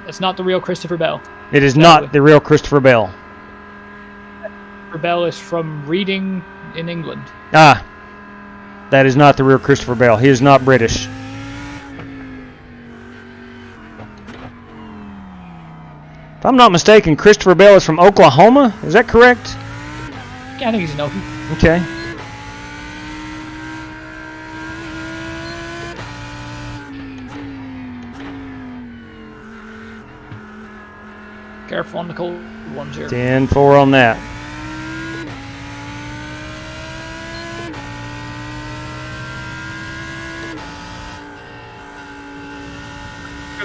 It's not the real Christopher Bell. It is not the real Christopher Bell. Christopher Bell is from Reading in England. Ah, that is not the real Christopher Bell. He is not British. If I'm not mistaken, Christopher Bell is from Oklahoma. Is that correct? Yeah, I think he's an Okie. Okay. Careful on the cold ones here. 10-4 on that.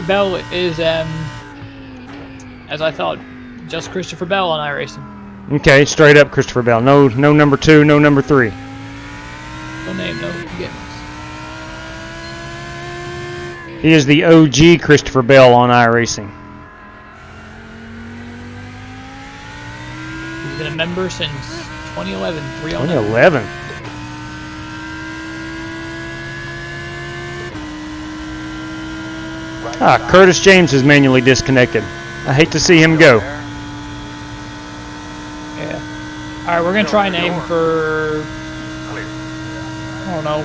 Bell is, as I thought, just Christopher Bell on iRacing. Okay, straight up Christopher Bell. No number 2, no number 3. No name, no gimmicks. He is the OG Christopher Bell on iRacing. He's been a member since 2011. 2011. Curtis James is manually disconnected. I hate to see him go. Yeah. Alright, we're going to try and aim for... I don't know.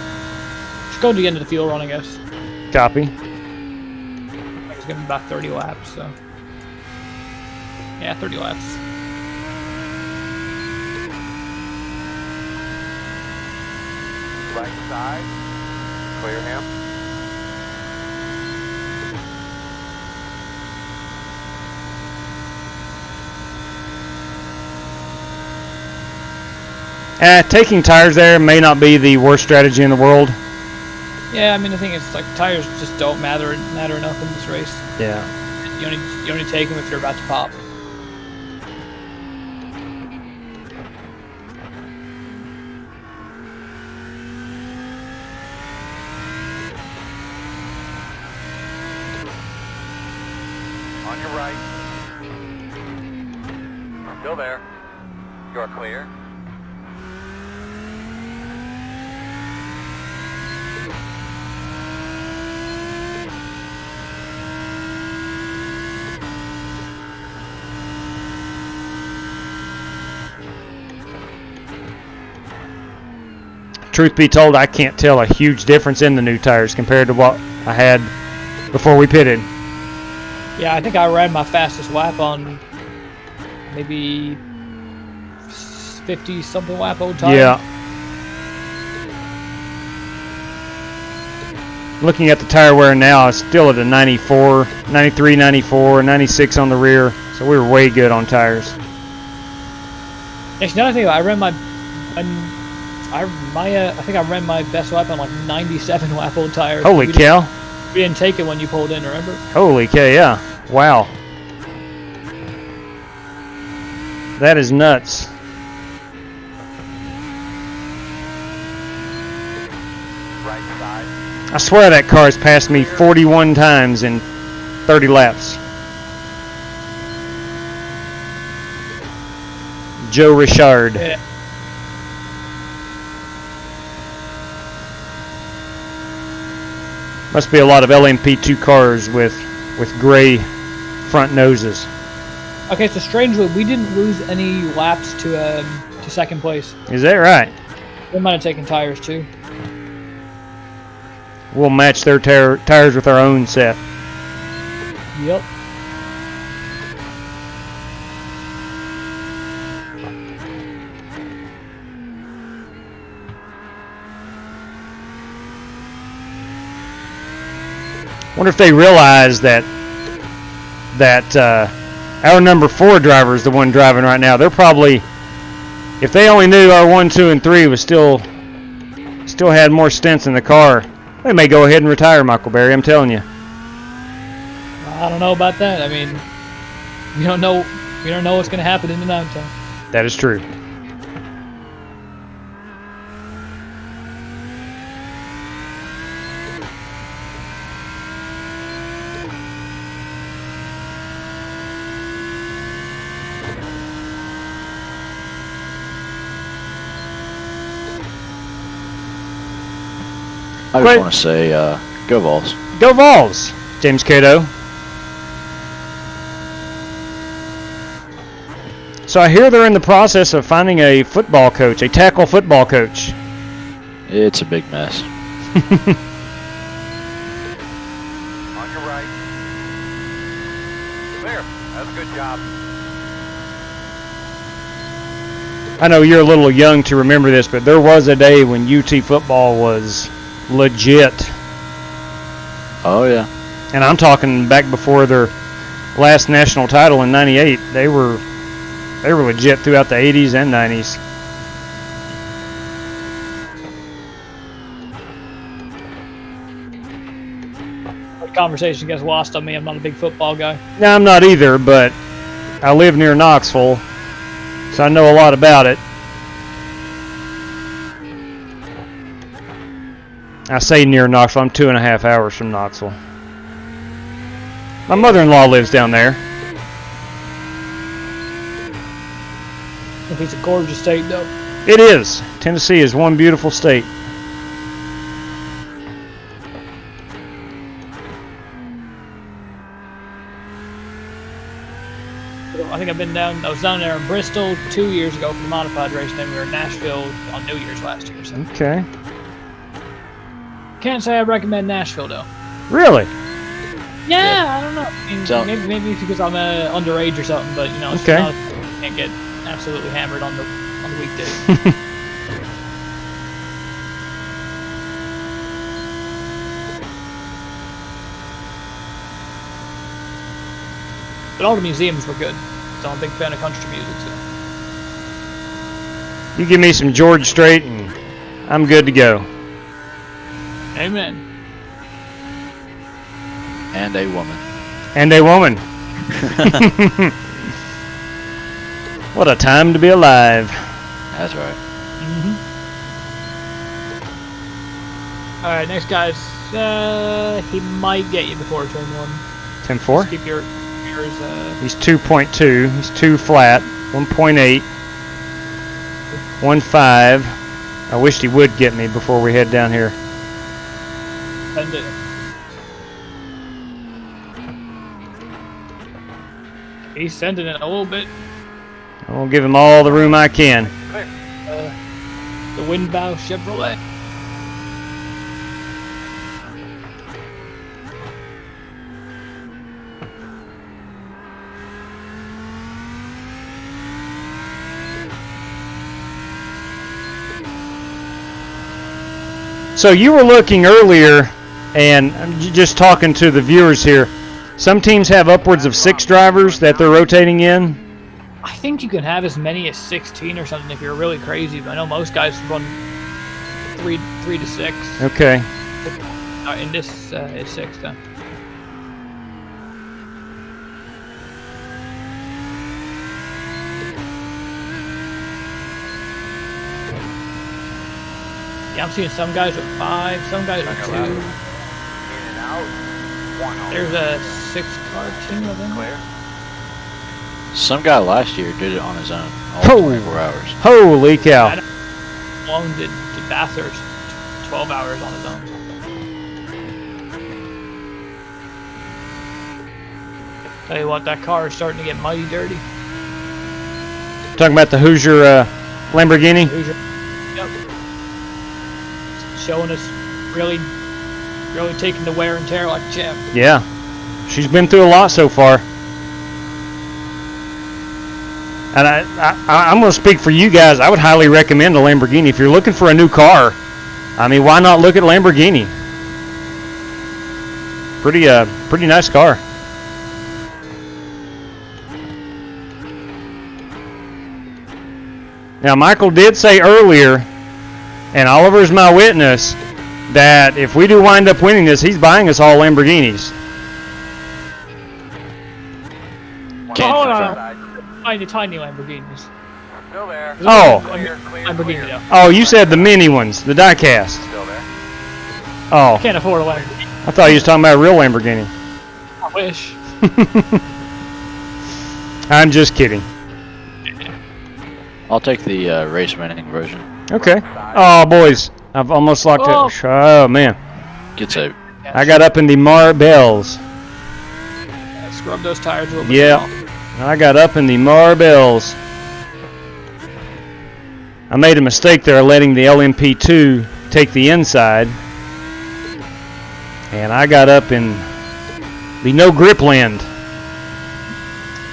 Just go to the end of the fuel run, I guess. Copy. It's going to be about 30 laps, so... Yeah, 30 laps. Right side. Clear him. Taking tires there may not be the worst strategy in the world. Yeah, I mean, the thing is, like, tires just don't matter enough in this race. Yeah. You only take them if you're about to pop. On your right. Still there. You're clear. Truth be told, I can't tell a huge difference in the new tires compared to what I had before we pitted. Yeah, I think I ran my fastest lap on maybe 50-something lap old tire. Yeah. Looking at the tire wear now, it's still at a 94, 93, 94, 96 on the rear. So we were way good on tires. Actually, now I think I ran my... I think I ran my best lap on like 97 lap old tires. Holy cow. We didn't take it when you pulled in, remember? Holy cow, yeah. Wow. That is nuts. Right side. I swear that car has passed me 41 times in 30 laps. Joe Richard. Yeah. Must be a lot of LMP2 cars with gray front noses. Okay, so strangely, we didn't lose any laps to second place. Is that right? We might have taken tires too. We'll match their tires with our own set. Yep. Wonder if they realize that our number 4 driver is the one driving right now. They're probably, if they only knew our 1, 2, and 3 was still had more stints in the car, they may go ahead and retire Michael Berry. I'm telling you. I don't know about that. I mean, we don't know what's going to happen in the nighttime. That is true. I just want to say, go Vols. Go Vols, James Cato. So I hear they're in the process of finding a football coach, a tackle football coach. It's a big mess. On your right. Clear. That's a good job. I know you're a little young to remember this, but there was a day when UT football was legit. Oh, yeah. And I'm talking back before their last national title in '98. They were legit throughout the '80s and '90s. The conversation gets lost on me. I'm not a big football guy. No, I'm not either, but I live near Knoxville, so I know a lot about it. I say near Knoxville. I'm 2.5 hours from Knoxville. My mother-in-law lives down there. It's a gorgeous state, though. It is. Tennessee is one beautiful state. I think I've been down. I was down there in Bristol 2 years ago for the modified race. Then we were in Nashville on New Year's last year. So. Okay. Can't say I recommend Nashville though. Really? Yeah, I don't know. I mean, maybe because I'm underage or something, but you know, it's okay. Not, can't get absolutely hammered on the weekdays. But all the museums were good. So I'm a big fan of country music. So. You give me some George Strait and I'm good to go. Amen. And a woman. And a woman. What a time to be alive. That's right. Mm-hmm. All right, next guy's. He might get you before turn 1. 10-4? Keep yours. He's 2.2. He's 2 flat. 1.8. 1.5. I wished he would get me before we head down here. Send it. He's sending it a little bit. I'll give him all the room I can. The Windbow Chevrolet. So you were looking earlier, and I'm just talking to the viewers here. Some teams have upwards of 6 drivers that they're rotating in. I think you can have as many as 16 or something if you're really crazy. But I know most guys run 3 to 6. Okay. And this is 6 then. Yeah, I'm seeing some guys with 5, some guys with 2. In and out. 1 over. There's a 6-car team of them. Clear. Some guy last year did it on his own, all 24 hours. Holy cow. Malone did Bathurst 12 hours on his own. Tell you what, that car is starting to get mighty dirty. Talking about the Hoosier Lamborghini? Hoosier. Yep. Showing us really taking the wear and tear like a champ. Yeah. She's been through a lot so far. And I'm going to speak for you guys. I would highly recommend a Lamborghini. If you're looking for a new car, I mean, why not look at Lamborghini? Pretty nice car. Now, Michael did say earlier, and Oliver's my witness, that if we do wind up winning this, he's buying us all Lamborghinis. Hold on. Tiny Lamborghinis. Still there. Oh. Clear, Lamborghini though. Oh, you said the mini ones, the die-cast. Still there. Oh, Can't afford a Lamborghini. I thought you was talking about a real Lamborghini. I wish. I'm just kidding. I'll take the race winning version. Okay. Oh, boys, I've almost locked Oh. it. Oh, man. Gets a I got up in the Marbells. Scrub those tires a little bit. Yeah. I got up in the Marbells. I made a mistake there letting the LMP2 take the inside. And I got up in the no grip land.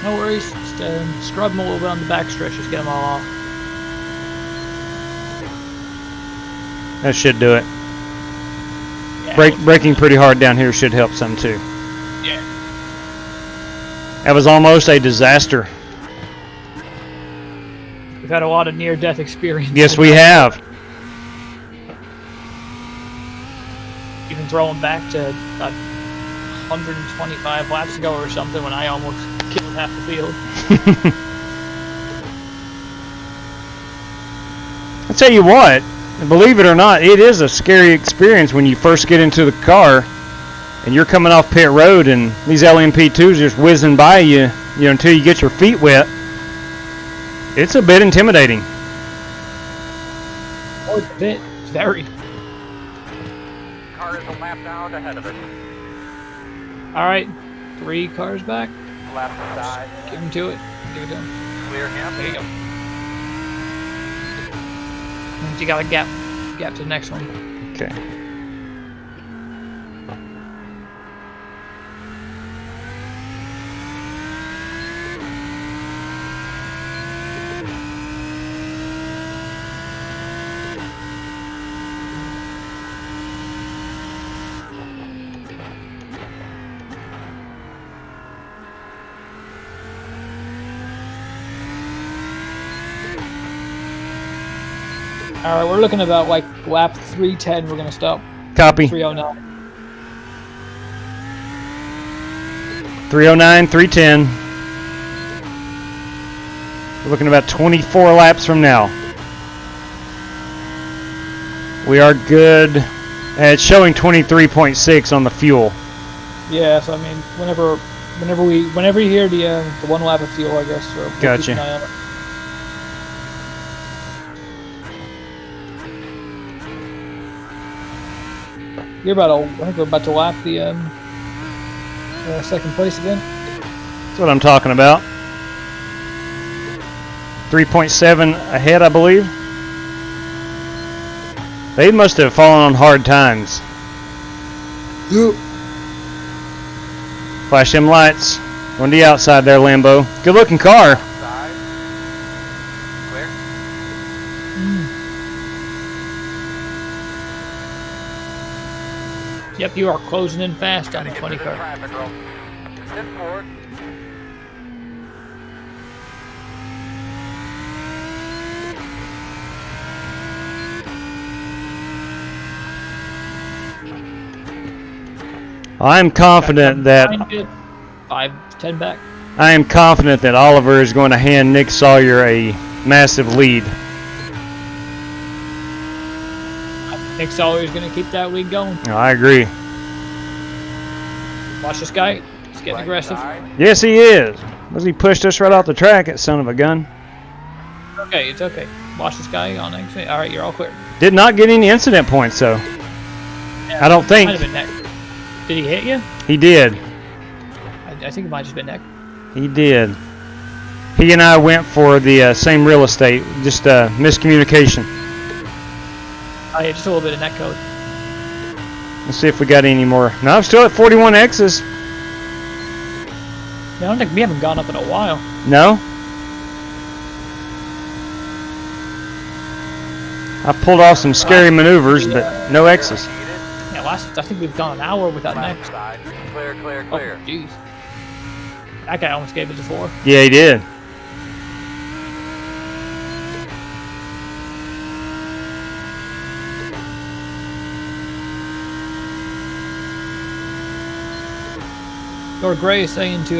No worries. Just scrub them a little bit on the back stretch. Just get them all off. That should do it. Yeah, Braking pretty hard down here should help some too. Yeah. That was almost a disaster. We've had a lot of near-death experience. Yes, we have. Even throwing back to about 125 laps ago or something when I almost killed half the field. I'll tell you what, believe it or not, it is a scary experience when you first get into the car and you're coming off pit road and these LMP2s just whizzing by you, until you get your feet wet. It's a bit intimidating. Oh, it's a bit. It's very. Car is a lap out ahead of it. All right, 3 cars back. Lap side. Give him to it. Give it to him. Clear him. There you go. And you got a gap to the next one. Okay. All right, we're looking about like lap 310. We're gonna stop. Copy. 309. 309, 310. We're looking about 24 laps from now. We are good. It's showing 23.6 on the fuel. Yeah, so I mean, whenever you hear the 1 lap of fuel, I guess. So we'll Gotcha. keep an eye on it. You're about to, I think we're about to lap the second place again. That's what I'm talking about. 3.7 ahead, I believe. They must have fallen on hard times. Yep. Flash them lights. On the outside there, Lambo. Good looking car. Side. Clear. Yep, you are closing in fast on the 20 car. Traffic roll. Step forward. I'm confident that 5-10 back. I am confident that Oliver is going to hand Nick Sawyer a massive lead. Nick Sawyer's going to keep that lead going. I agree. Watch this guy. He's getting aggressive. Yes, he is. As he pushed us right off the track, that son of a gun. Okay, it's okay. Watch this guy on exit. All right, you're all clear. Did not get any incident points, though. Yeah, I don't think. Might have been neck. Did he hit you? He did. I think it might have just been neck. He did. He and I went for the same real estate. Just miscommunication. Oh, yeah, just a little bit of neck code. Let's see if we got any more. No, I'm still at 41 X's. Yeah, I don't think we haven't gone up in a while. No? I pulled off some scary maneuvers, but no X's. Yeah, I think we've gone an hour without necks. Side. Clear, clear, Oh, clear. jeez. That guy almost gave it to 4. Yeah, he did. Lord Gray is saying to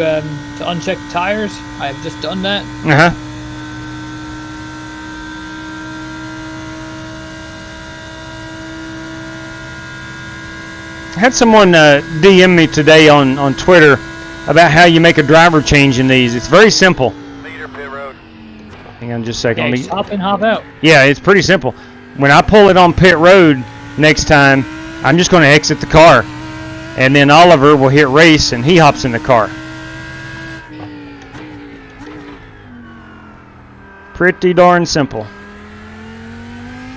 uncheck the tires. I have just done that. Uh-huh. I had someone DM me today on Twitter about how you make a driver change in these. It's very simple. Leader pit road. Hang on just a second. Yeah, Let me- just hop in, hop out. Yeah, it's pretty simple. when I pull it on pit road next time, I'm just going to exit the car. And then Oliver will hit race and he hops in the car. Pretty darn simple.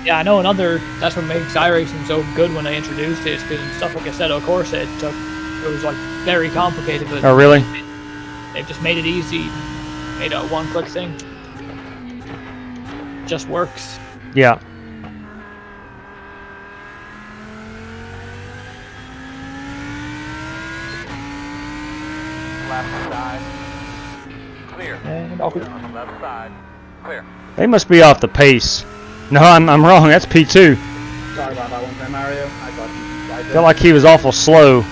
Yeah, I know that's what makes iRacing so good when they introduced it, because stuff like Assetto Corsa, it was like very complicated, but Oh, really? they've just made it easy, made a one-click thing. Just works. Yeah. Left side. Clear. And off we go. On the left side. Clear. They must be off the pace. No, I'm wrong. That's P2. Sorry about that one time, Mario. I got you. Felt like he was awful slow.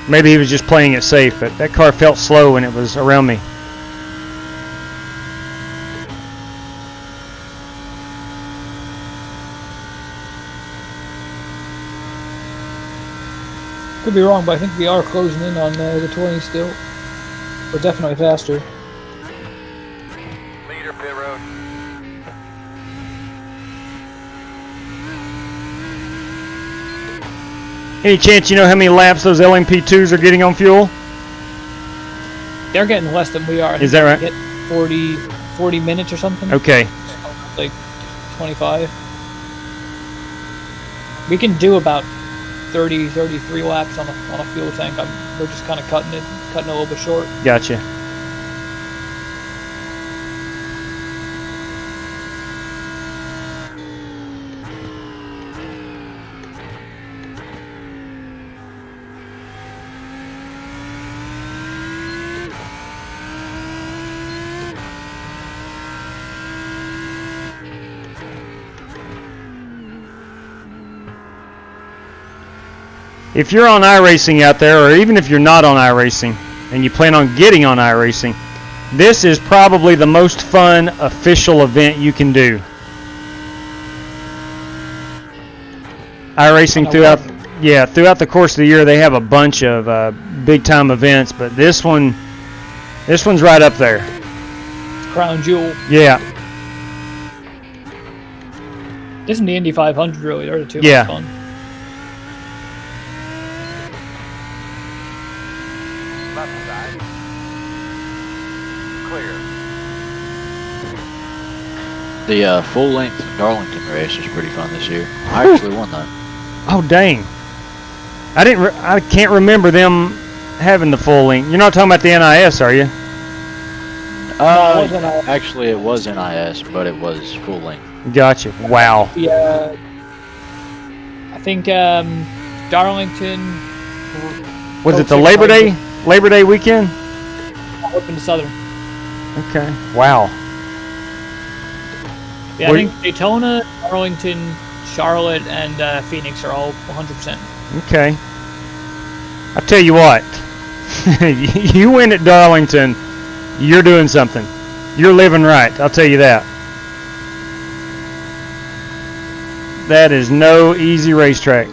Maybe he was just playing it safe, but that car felt slow when it was around me. Could be wrong, but I think we are closing in on the 20 still. We're definitely faster. Leader pit road. Any chance you know how many laps those LMP2s are getting on fuel? They're getting less than we are. I Is think that right? they get 40 minutes or something. Okay. Like 25. We can do about 33 laps on a fuel tank. We're just kind of cutting it a little bit short. Gotcha. If you're on iRacing out there, or even if you're not on iRacing, and you plan on getting on iRacing, this is probably the most fun official event you can do. iRacing throughout the course of the year, they have a bunch of big time events, but this one's right up there. Crown jewel. Yeah. This and the Indy 500 really are the two Yeah. most fun. Left side. Clear. The full-length Darlington race was pretty fun this year. I actually won that. Oh dang! I can't remember them having the full length. You're not talking about the NIS, are you? Actually, it was NIS, but it was full-length. Gotcha. Wow. Yeah. I think Darlington. Was it the Labor Day weekend? Up in the Southern. Okay. Wow. Yeah, I think Daytona, Darlington, Charlotte, and Phoenix are all 100%. Okay. I tell you what, you win at Darlington, you're doing something. You're living right. I'll tell you that. That is no easy racetrack.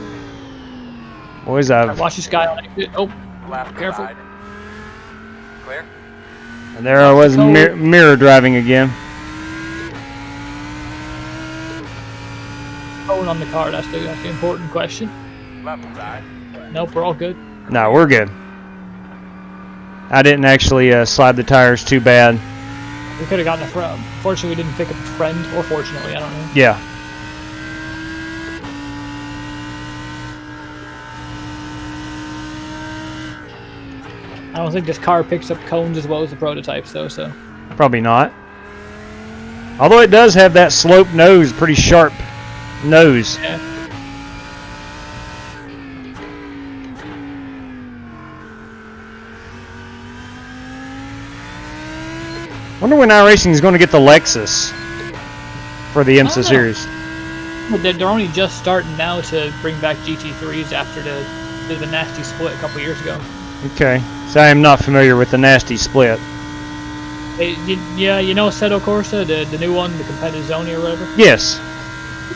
Boys, Watch this guy on exit. Oh, Left careful. side. Clear. And there I was mirror driving again. Phone on the car. That's the important question. Left side. Nope, we're all good. No, we're good. I didn't actually slide the tires too bad. We could have gotten a friend. Fortunately, we didn't pick up a friend, or fortunately, I don't know. Yeah. I don't think this car picks up cones as well as the prototypes, though. So Probably not. Although it does have that sloped nose, pretty sharp nose. yeah. Wonder when iRacing is going to get the Lexus for the IMSA know. series. But they're only just starting now to bring back GT3s after the nasty split a couple years ago. Okay, so I am not familiar with the nasty split. Yeah, you know Assetto Corsa, the new one, the competitive zone or whatever. Yes.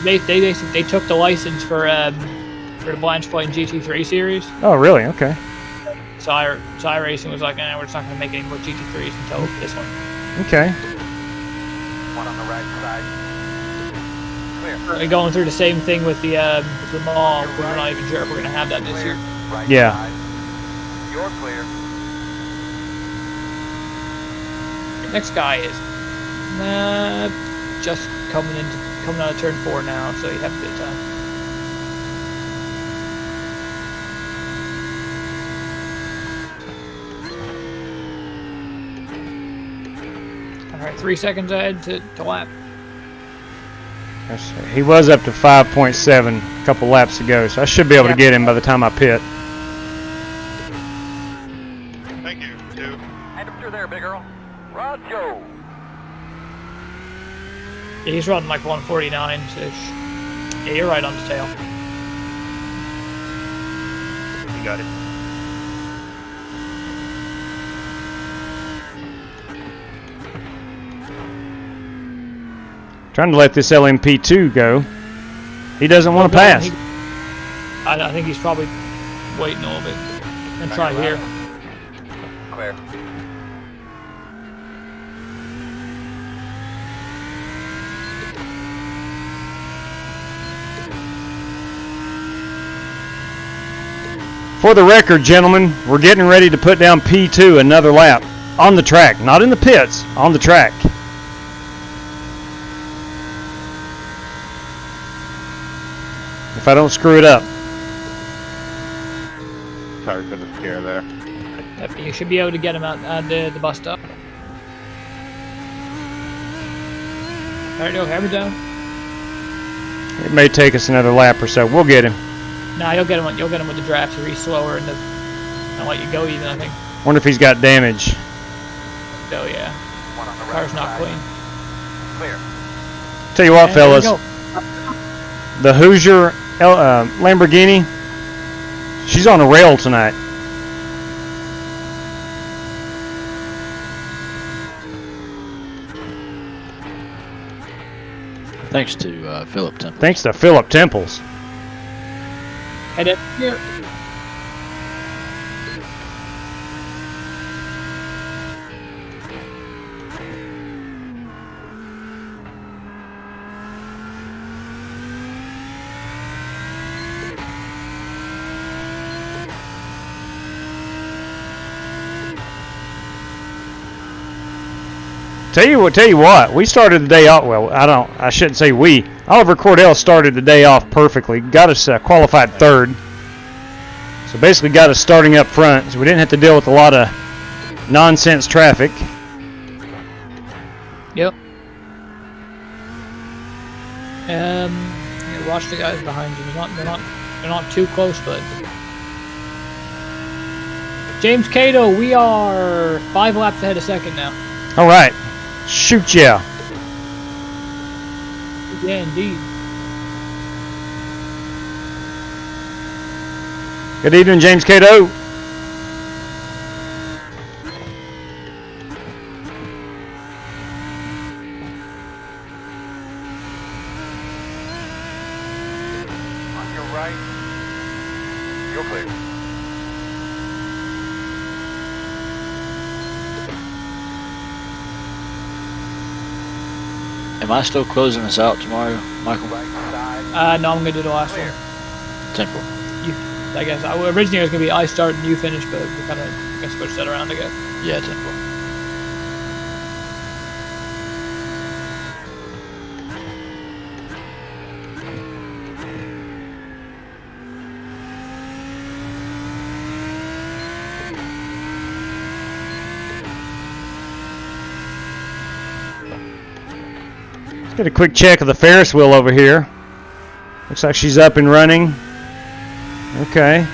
They took the license for the blind spot GT3 series. Oh, really? Okay. So iRacing was like, we're just not going to make any more GT3s until this one. Okay. One on the right side. Clear. going through the same thing with the mall. We're not even sure if we're gonna have that this year. Right Yeah. side. You're clear. Next guy is just coming out of turn 4 now, so you have a bit of time. All right, 3 seconds ahead to lap. He was up to 5.7 a couple laps ago, so I should be able to get him by the time I pit. Thank you, two. Hand him through there, big girl. Roger. Yeah, he's running like 149 ish. Yeah, you're right on the tail. You got it. Trying to let this LMP2 go. He doesn't want to pass. I think he's probably waiting a little bit. And try here. Clear. For the record, gentlemen, we're getting ready to put down P2 another lap on the track, not in the pits, on the track. If I don't screw it up. Sorry for the scare there. Yep, you should be able to get him out at the bus stop. Alright, no, hammer down. It may take us another lap or so. We'll get him. Nah, you'll get him with the draft. He's slower and I'll let you go even, I think. Wonder if he's got damage. Oh yeah. One on the right Car's not side. clean. Clear. Tell you what, And there we fellas, go. the Hoosier Lamborghini, she's on a rail tonight. Thanks to Philip Temple. Thanks to Philip Temples. Head up here. Tell you what, we started the day off, well, I shouldn't say we. Oliver Cordell started the day off perfectly, got us qualified third. So basically got us starting up front, so we didn't have to deal with a lot of nonsense traffic. Yep. Yeah, watch the guys behind you. They're not too close, but James Cato, we are 5 laps ahead of second now. All right, shoot ya. Yeah, indeed. Good evening, James Cato. On your right. You're clear. Am I still closing this out tomorrow, Michael? Right side. No, I'm gonna do the last Clear. one. Temple. I guess originally it was gonna be I start and you finish, but we kind of switched that around, I guess. Yeah, Temple. Let's get a quick check of the Ferris wheel over here. Looks like she's up and running. Okay.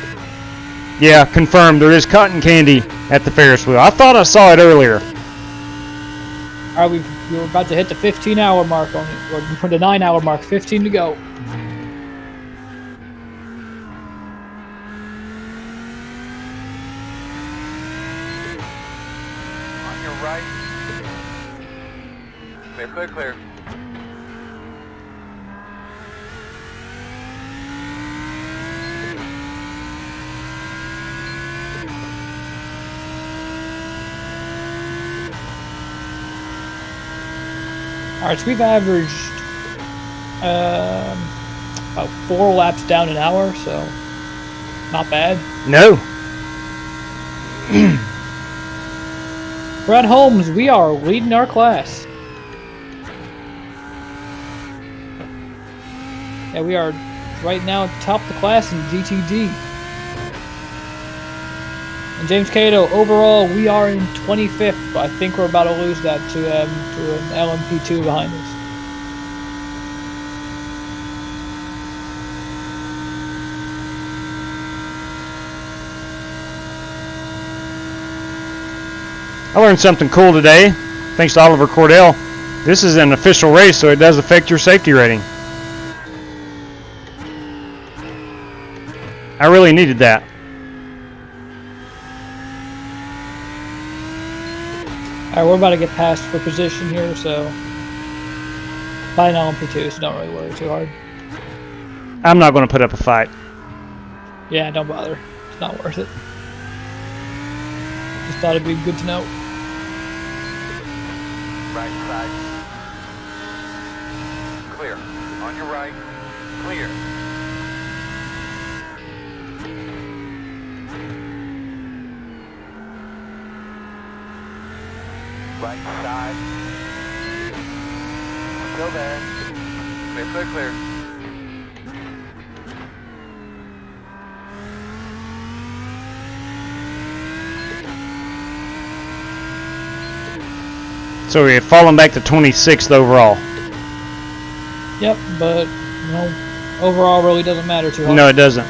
Yeah, confirmed. There is cotton candy at the Ferris wheel. I thought I saw it earlier. All right, we're about to hit the 15-hour mark on it, or the 9-hour mark. 15 to go. On your right. Clear, clear, clear. All right, so we've averaged About 4 laps down an hour, so not bad. No. Brad Holmes, we are leading our class. Yeah, we are right now top of the class in GTG. And James Cato, overall, we are in 25th, but I think we're about to lose that to an LMP2 behind us. I learned something cool today, thanks to Oliver Cordell. This is an official race, so it does affect your safety rating. I really needed that. Alright, we're about to get passed for position here, so by an LMP2, so don't really worry too hard. I'm not going to put up a fight. Yeah, don't bother. It's not worth it. Just thought it'd be good to know. Right side. Clear. On your right. Clear. Right side. Still there. Clear, clear, clear. So we have fallen back to 26th overall. Yep, but overall really doesn't matter too hard. No, it doesn't.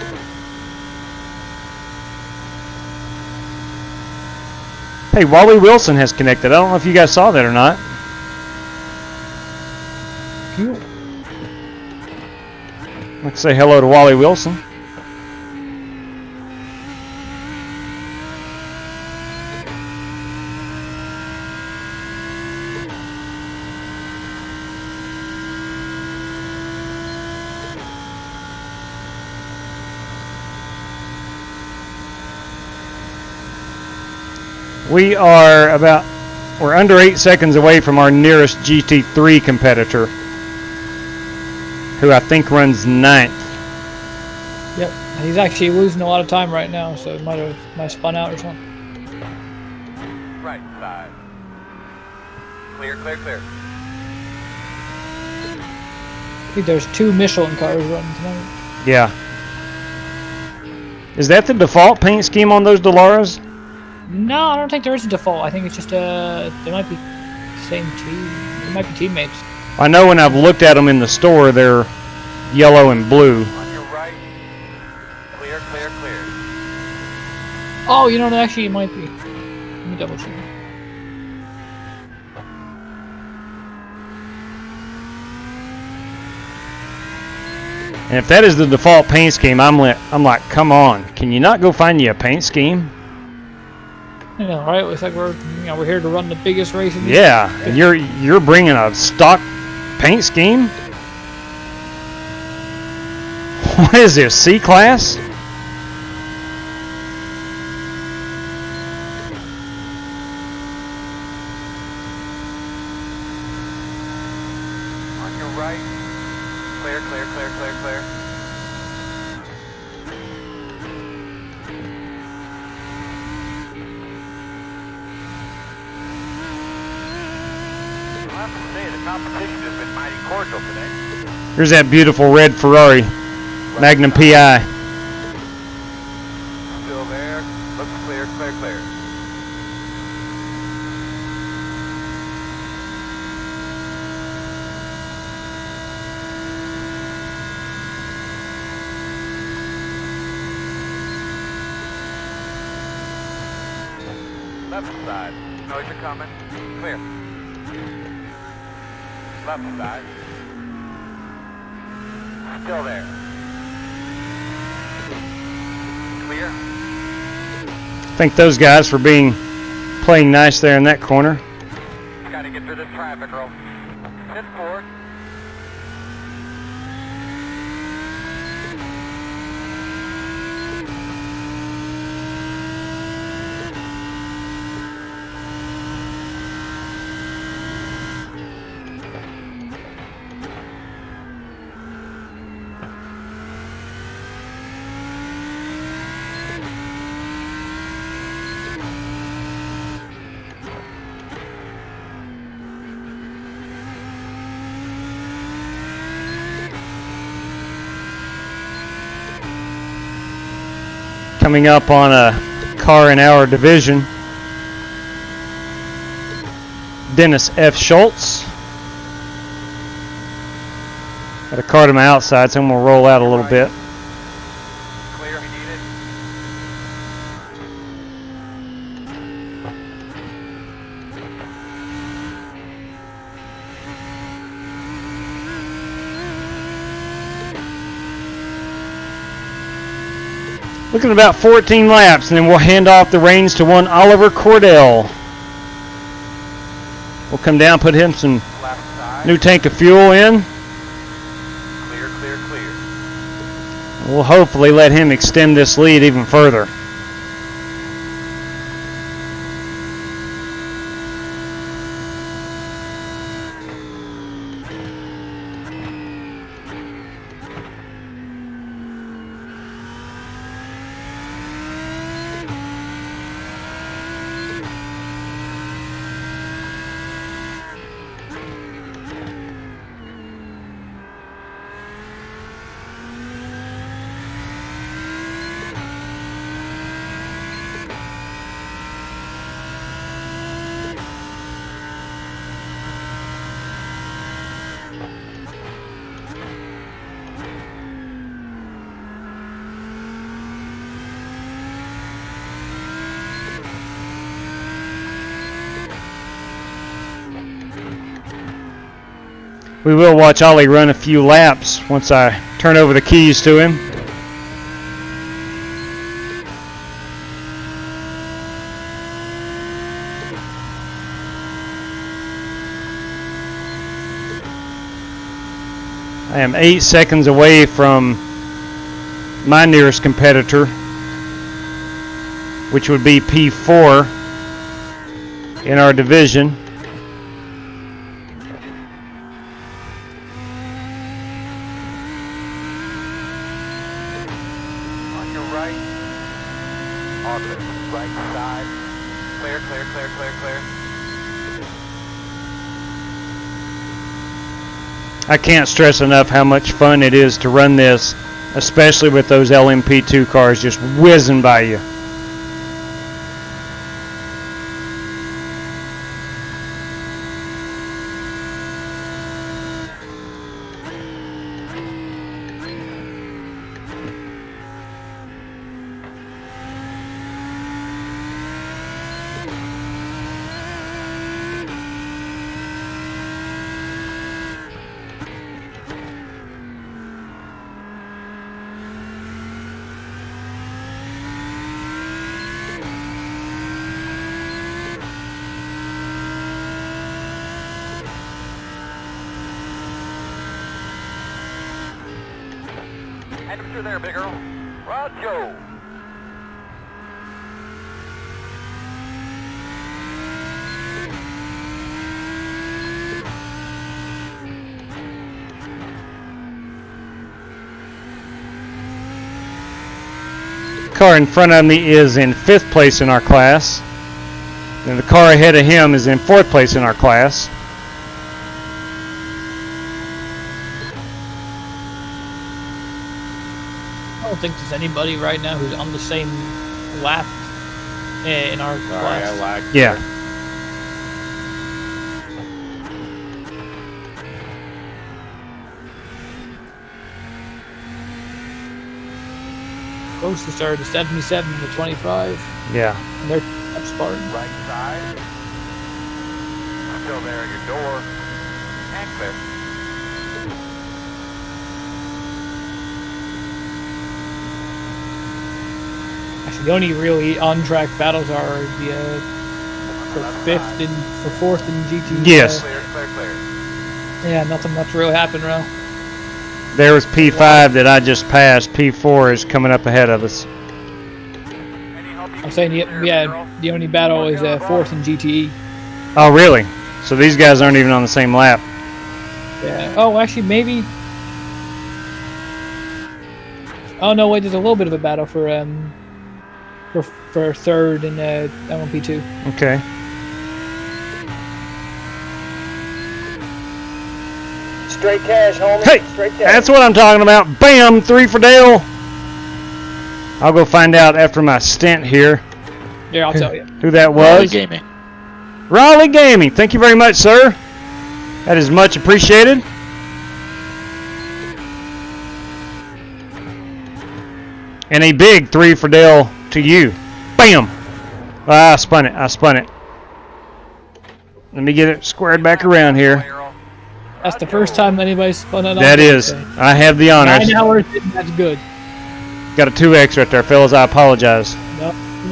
Hey, Wally Wilson has connected. I don't know if you guys saw that or not. Cool. Let's say hello to Wally Wilson. We're under 8 seconds away from our nearest GT3 competitor, who I think runs 9th. Yep, he's actually losing a lot of time right now, so it might have spun out or something. Right side. Clear, clear, clear. I think there's 2 Michelin cars running tonight. Yeah. Is that the default paint scheme on those Delaras? No, I don't think there is a default. I think it's just they might be same team. They might be teammates. I know when I've looked at them in the store, they're yellow and blue. On your right. Clear, clear, clear. Oh, you know, actually it might be. Let me double check. And if that is the default paint scheme, I'm like, come on, can you not go find you a paint scheme? I know, right? It's like we're here to run the biggest race in the Yeah, and you're bringing a stock paint scheme. What is this, C class? On your right. Clear, clear, clear, clear, clear. I have to say, the competition has been mighty cordial today. Here's that beautiful red Ferrari, Magnum PI. Still there. Looks clear, clear, clear. Left side. Noise are coming. Clear. Left side. Still there. Clear. Thank those guys for playing nice there in that corner. Gotta get through this traffic, girl. Sit forward. Coming up on a car in our division, Dennis F. Schultz. Got a car to my outside, so I'm going to roll out a little bit. Clear, we need it. Looking at about 14 laps, and then we'll hand off the reins to one Oliver Cordell. We'll come down, put him some Left side. new tank of fuel in. Clear, clear, clear. We'll hopefully let him extend this lead even further. We will watch Ollie run a few laps once I turn over the keys to him. I am 8 seconds away from my nearest competitor, which would be P4 in our division. On your right. On the right side. Clear, clear, clear, clear, clear. I can't stress enough how much fun it is to run this, especially with those LMP2 cars just whizzing by you. Hand him through there, big girl. Roger. Car in front of me is in 5th place in our class, and the car ahead of him is in 4th place in our class. I don't think there's anybody right now who's on the same lap in our class. Yeah. Close to start the 77 to 25. Yeah. And they're up Spartan. Right side. Still there at your door. And clear. Actually, the only really on-track battles are the for 5th and for 4th and GT. Yes. Clear, clear, clear. Yeah, nothing much really happened now. There was P5 that I just passed. P4 is coming up ahead of us. Any help you I'm can saying, get there, yeah, girl? the only battle is 4th and GTE. Oh, really? So these guys aren't even on the same lap. Yeah. Oh, actually, maybe. Oh no, wait. There's a little bit of a battle for 3rd and LMP2. Okay. Straight cash, homie. Hey, Straight cash. that's what I'm talking about. Bam, 3 for Dale. I'll go find out after my stint here Yeah, I'll tell you. who that Raleigh was. Gaming. Raleigh Gaming. Thank you very much, sir. That is much appreciated. And a big 3 for Dale to you. Bam! I spun it. I spun it. Let me get it squared back around here. That's the first time anybody's spun it. That is. I have the honors. 9 hours, that's good. Got a 2X right there, fellas. I apologize.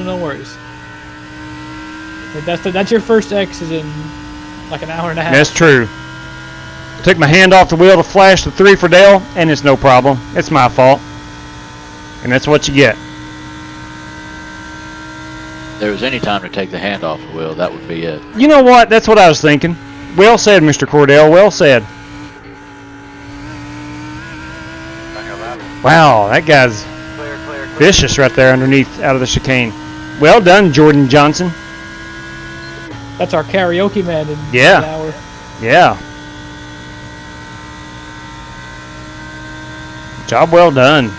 No worries. That's your first X is in like an hour and a half. That's true. Took my hand off the wheel to flash the 3 for Dale, and it's no problem. It's my fault. And that's what you get. If there was any time to take the hand off the wheel, that would be it. You know what? That's what I was thinking. Well said, Mr. Cordell. Well said. Wow, that guy's vicious right there underneath out of the chicane. Well done, Jordan Johnson. That's our karaoke man in Yeah. an hour. Yeah. Job well done.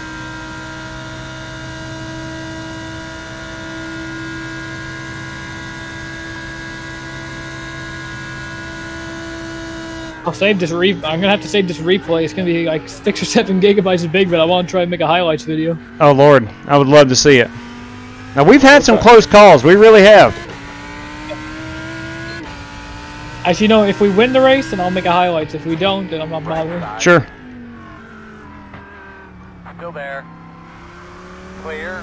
I'll save this I'm gonna have to save this replay. It's gonna be like 6 or 7 gigabytes big, but I want to try and make a highlights video. Oh, Lord. I would love to see it. Now, we've had some close calls. We really have. Actually, no, if we win the race, then I'll make a highlights. If we don't, then I'm not bothering. Sure. Still there. Clear.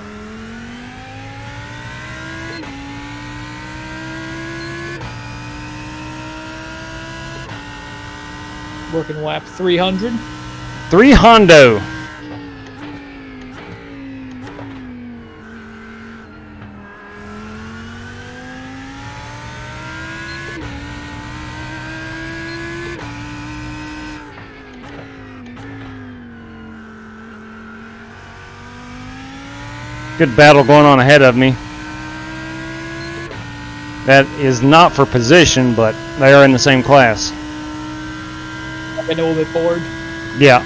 Working lap 300. 3 Hondo. Good battle going on ahead of me. That is not for position, but they are in the same class. I'm getting a little bit bored. Yeah.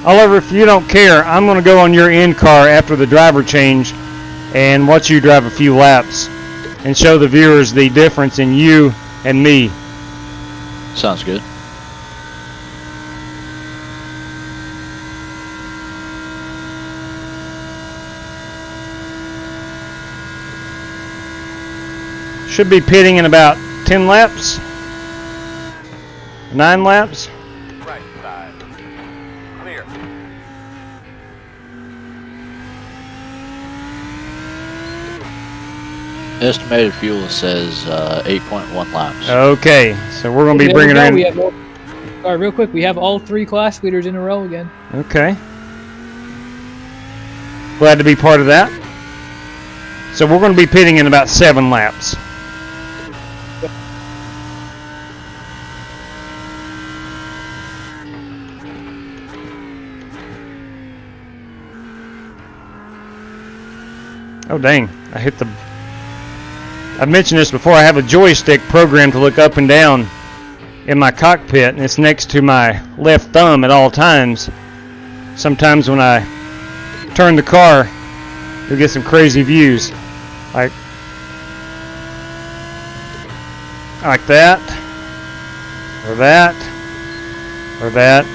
Oliver, if you don't care, I'm going to go on your in car after the driver change and watch you drive a few laps and show the viewers the difference in you and me. Sounds good. Should be pitting in about 10 laps. 9 laps. Right side. Clear. Estimated fuel says 8.1 laps. Okay, so we're going to be bringing her in. All right, real quick, we have all 3 class leaders in a row again. Okay. Glad to be part of that. So we're going to be pitting in about 7 laps. Oh dang, I hit the... I've mentioned this before, I have a joystick programmed to look up and down in my cockpit, and it's next to my left thumb at all times. Sometimes when I turn the car, you'll get some crazy views. Like that, or that, or that.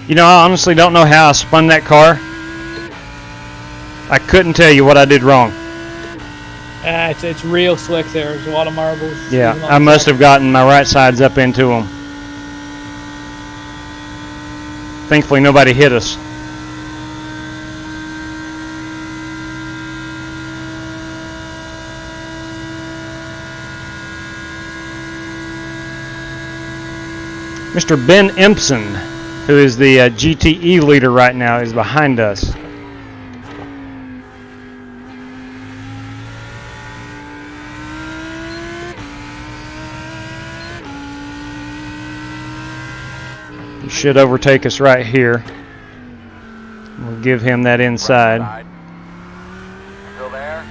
You know, I honestly don't know how I spun that car. I couldn't tell you what I did wrong. It's real slick there. There's a lot of marbles. Yeah, I must have gotten my right sides up into them. Thankfully, nobody hit us. Mr. Ben Empson, who is the GTE leader right now, is behind us. He should overtake us right here. We'll give him that inside. Still there?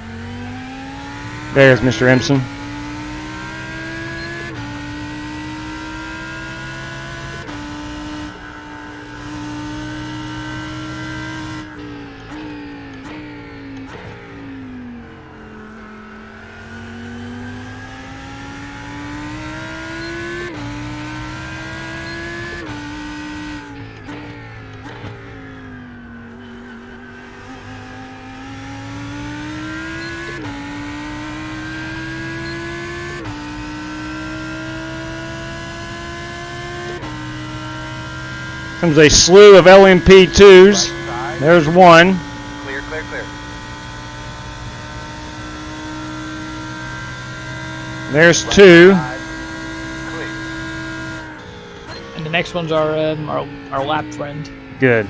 There's Mr. Empson. Comes a slew of LMP2s. There's one. Clear, clear, clear. There's two. Clear. And the next one's our lap friend. Good.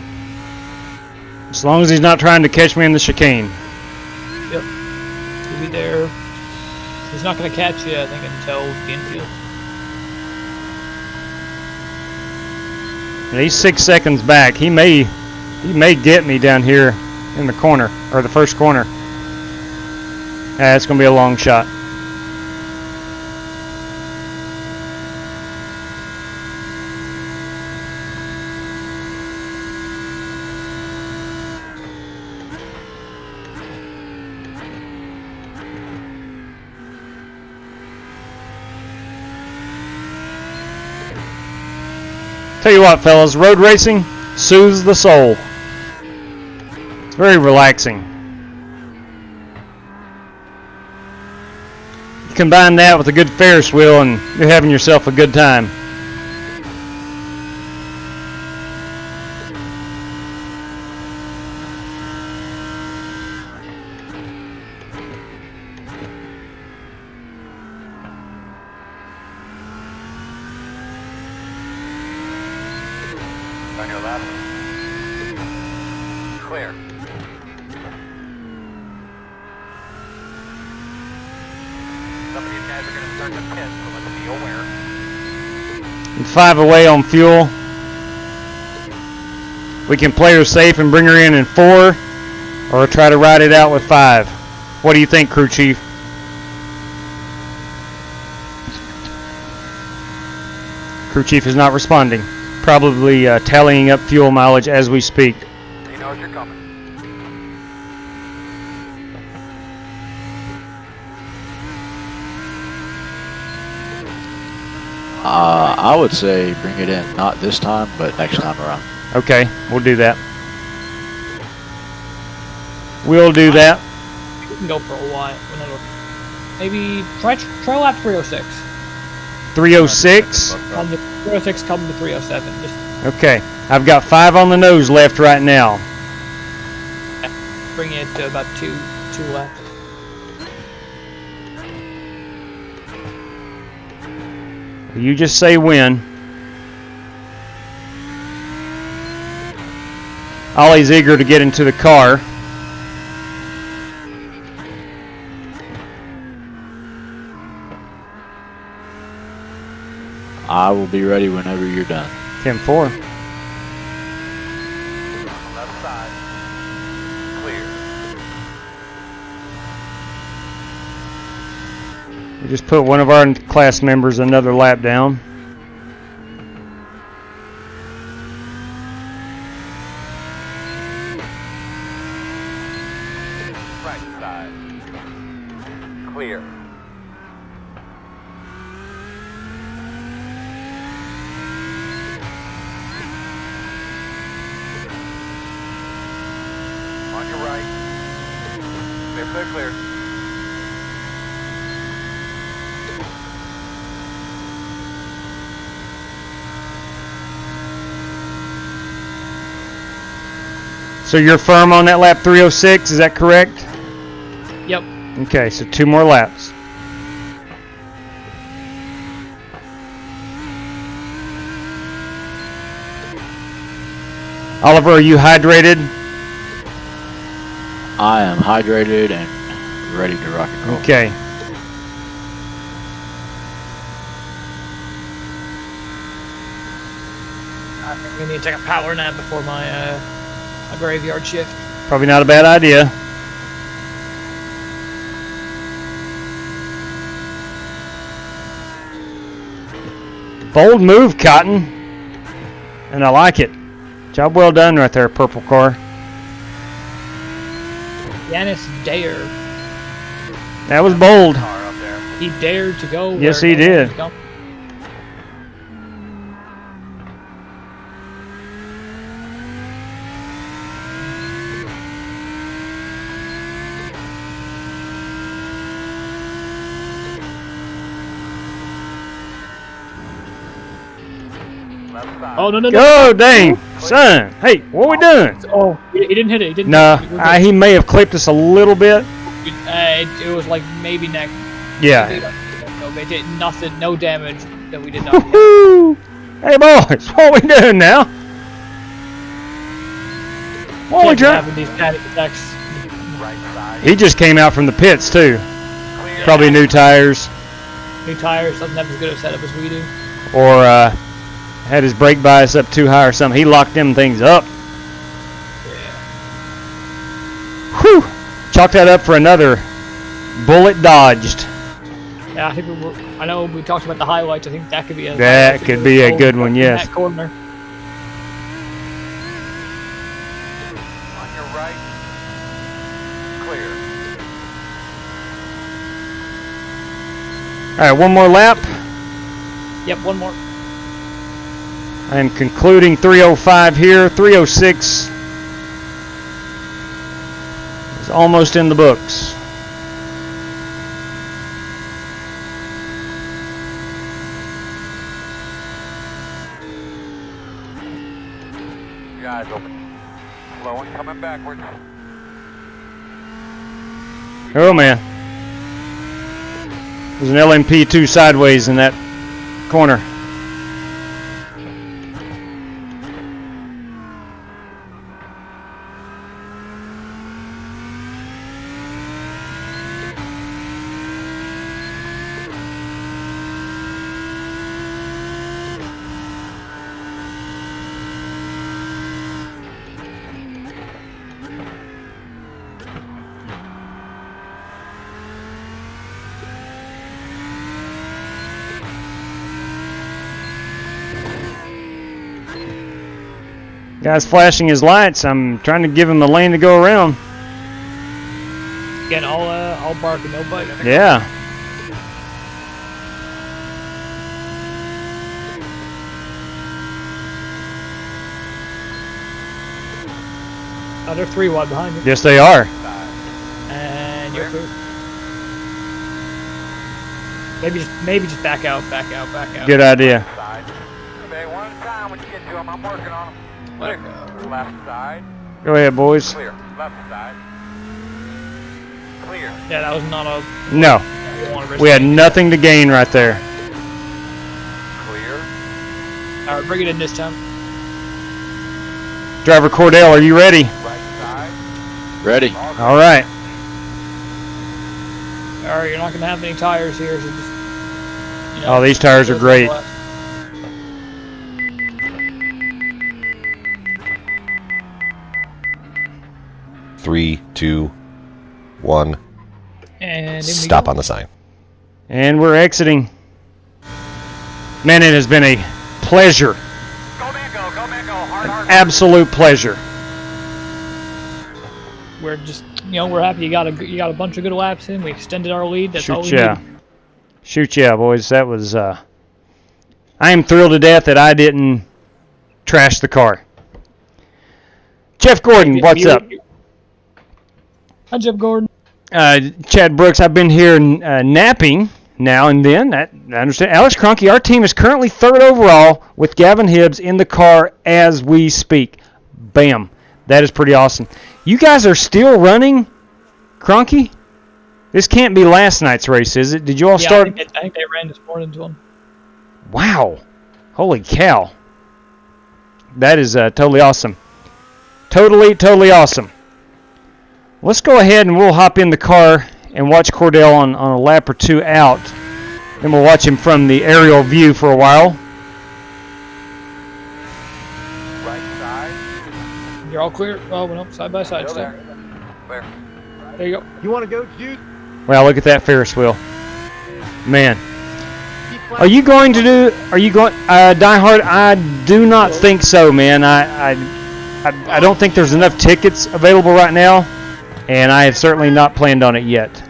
As long as he's not trying to catch me in the chicane. Yep. He'll be there. He's not going to catch you, I think, until the infield. And he's 6 seconds back. He may get me down here in the corner, or the first corner. It's going to be a long shot. Tell you what, fellas, road racing soothes the soul. It's very relaxing. You combine that with a good Ferris wheel and you're having yourself a good time. On your left. Clear. Some of these guys are going to start to pit, so let's be aware. And 5 away on fuel. We can play her safe and bring her in 4, or try to ride it out with 5. What do you think, crew chief? Crew chief is not responding. Probably tallying up fuel mileage as we speak. He knows you're coming. I would say bring it in, not this time, but next time around. Okay, we'll do that. We'll do that. We can go for a while. Maybe try lap 306. 306. Come to 306, come to 307. Just Okay, I've got 5 on the nose left right now. bring it to about two left. You just say when. Ollie's eager to get into the car. I will be ready whenever you're done. 10-4. Left side. Clear. We just put one of our class members another lap down. Right side. Clear. On your right. Clear, clear, clear. So you're firm on that lap 306, is that correct? Yep. Okay, so 2 more laps. Oliver, are you hydrated? I am hydrated and ready to rock and roll. Okay. I think we need to take a power nap before my graveyard shift. Probably not a bad idea. Bold move, Cotton. And I like it. Job well done right there, purple car. Yanis dared. That was bold. Car up there. He dared to go. Yes, where he no one did. was going. Left side. Oh, no. Go, dang. Son, hey, what we doing? Oh, he didn't hit it. He didn't. No, hit it. he may have clipped us a little bit. It was like maybe neck. Yeah. No, they did nothing. No damage that we did not. hit. Woo-hoo. Hey, boys, what we doing now? What we Can't be trying? having these panic attacks. Right side. He just came out from the pits, too. Clear. Probably new tires. New tires doesn't have as good a setup as we do. Or had his brake bias up too high or something. He locked them things up. Whew! Chalk that up for another bullet dodged. Yeah, I think I know we talked about the highlights. I think that could be a. That could be a good one, yes. In that corner. On your right. Clear. All right, one more lap. Yep, one more. I am concluding 305 here. 306 is almost in the books. Your eyes open. Slow and coming backwards. Oh, man. There's an LMP2 sideways in that corner. Guy's flashing his lights. I'm trying to give him a lane to go around. Again, all bark and no bite. Yeah. Oh, they're 3 wide behind you. Yes, they are. And you're clear. Maybe just back out. Good idea. Side. Okay, one at a time when you get to them. I'm working on them. Let it Clear. Left side. Go ahead, boys. Clear. Left side. Clear. Yeah, that was not a. No. You don't want to risk We had anything. nothing to gain right there. Clear. All right, bring it in this time. Driver Cordell, are you ready? Right side. Ready? All right. All right, you're not gonna have any tires here, so just. You know, Oh, these tires are great. left. 3, 2, 1. And in we Stop go. on the sign. And we're exiting. Man, it has been a pleasure. Go man, go. Go man, go. Hard. Absolute pleasure. We're just, we're happy you got a bunch of good laps in. We extended our lead. That's all we Shoot, yeah. need. Shoot, yeah, boys. That was, I am thrilled to death that I didn't trash the car. Jeff Gordon, what's up? Hi, Jeff Gordon. Chad Brooks, I've been here napping now and then. I understand. Alex Cronky, our team is currently 3rd overall with Gavin Hibbs in the car as we speak. Bam. That is pretty awesome. You guys are still running, Cronky? This can't be last night's race, is it? Did you all start? I think they ran this morning's one. Wow. Holy cow. That is totally awesome. Totally awesome. Let's go ahead and we'll hop in the car and watch Cordell on a lap or two out. Then we'll watch him from the aerial view for a while. Right side. You're all clear. Oh, no, side by side Go still. there. Where? There you go. You want to go, Juice? Wow, look at that Ferris wheel. Man. Are you going, Die Hard? I do not think so, man. I don't think there's enough tickets available right now, and I have certainly not planned on it yet.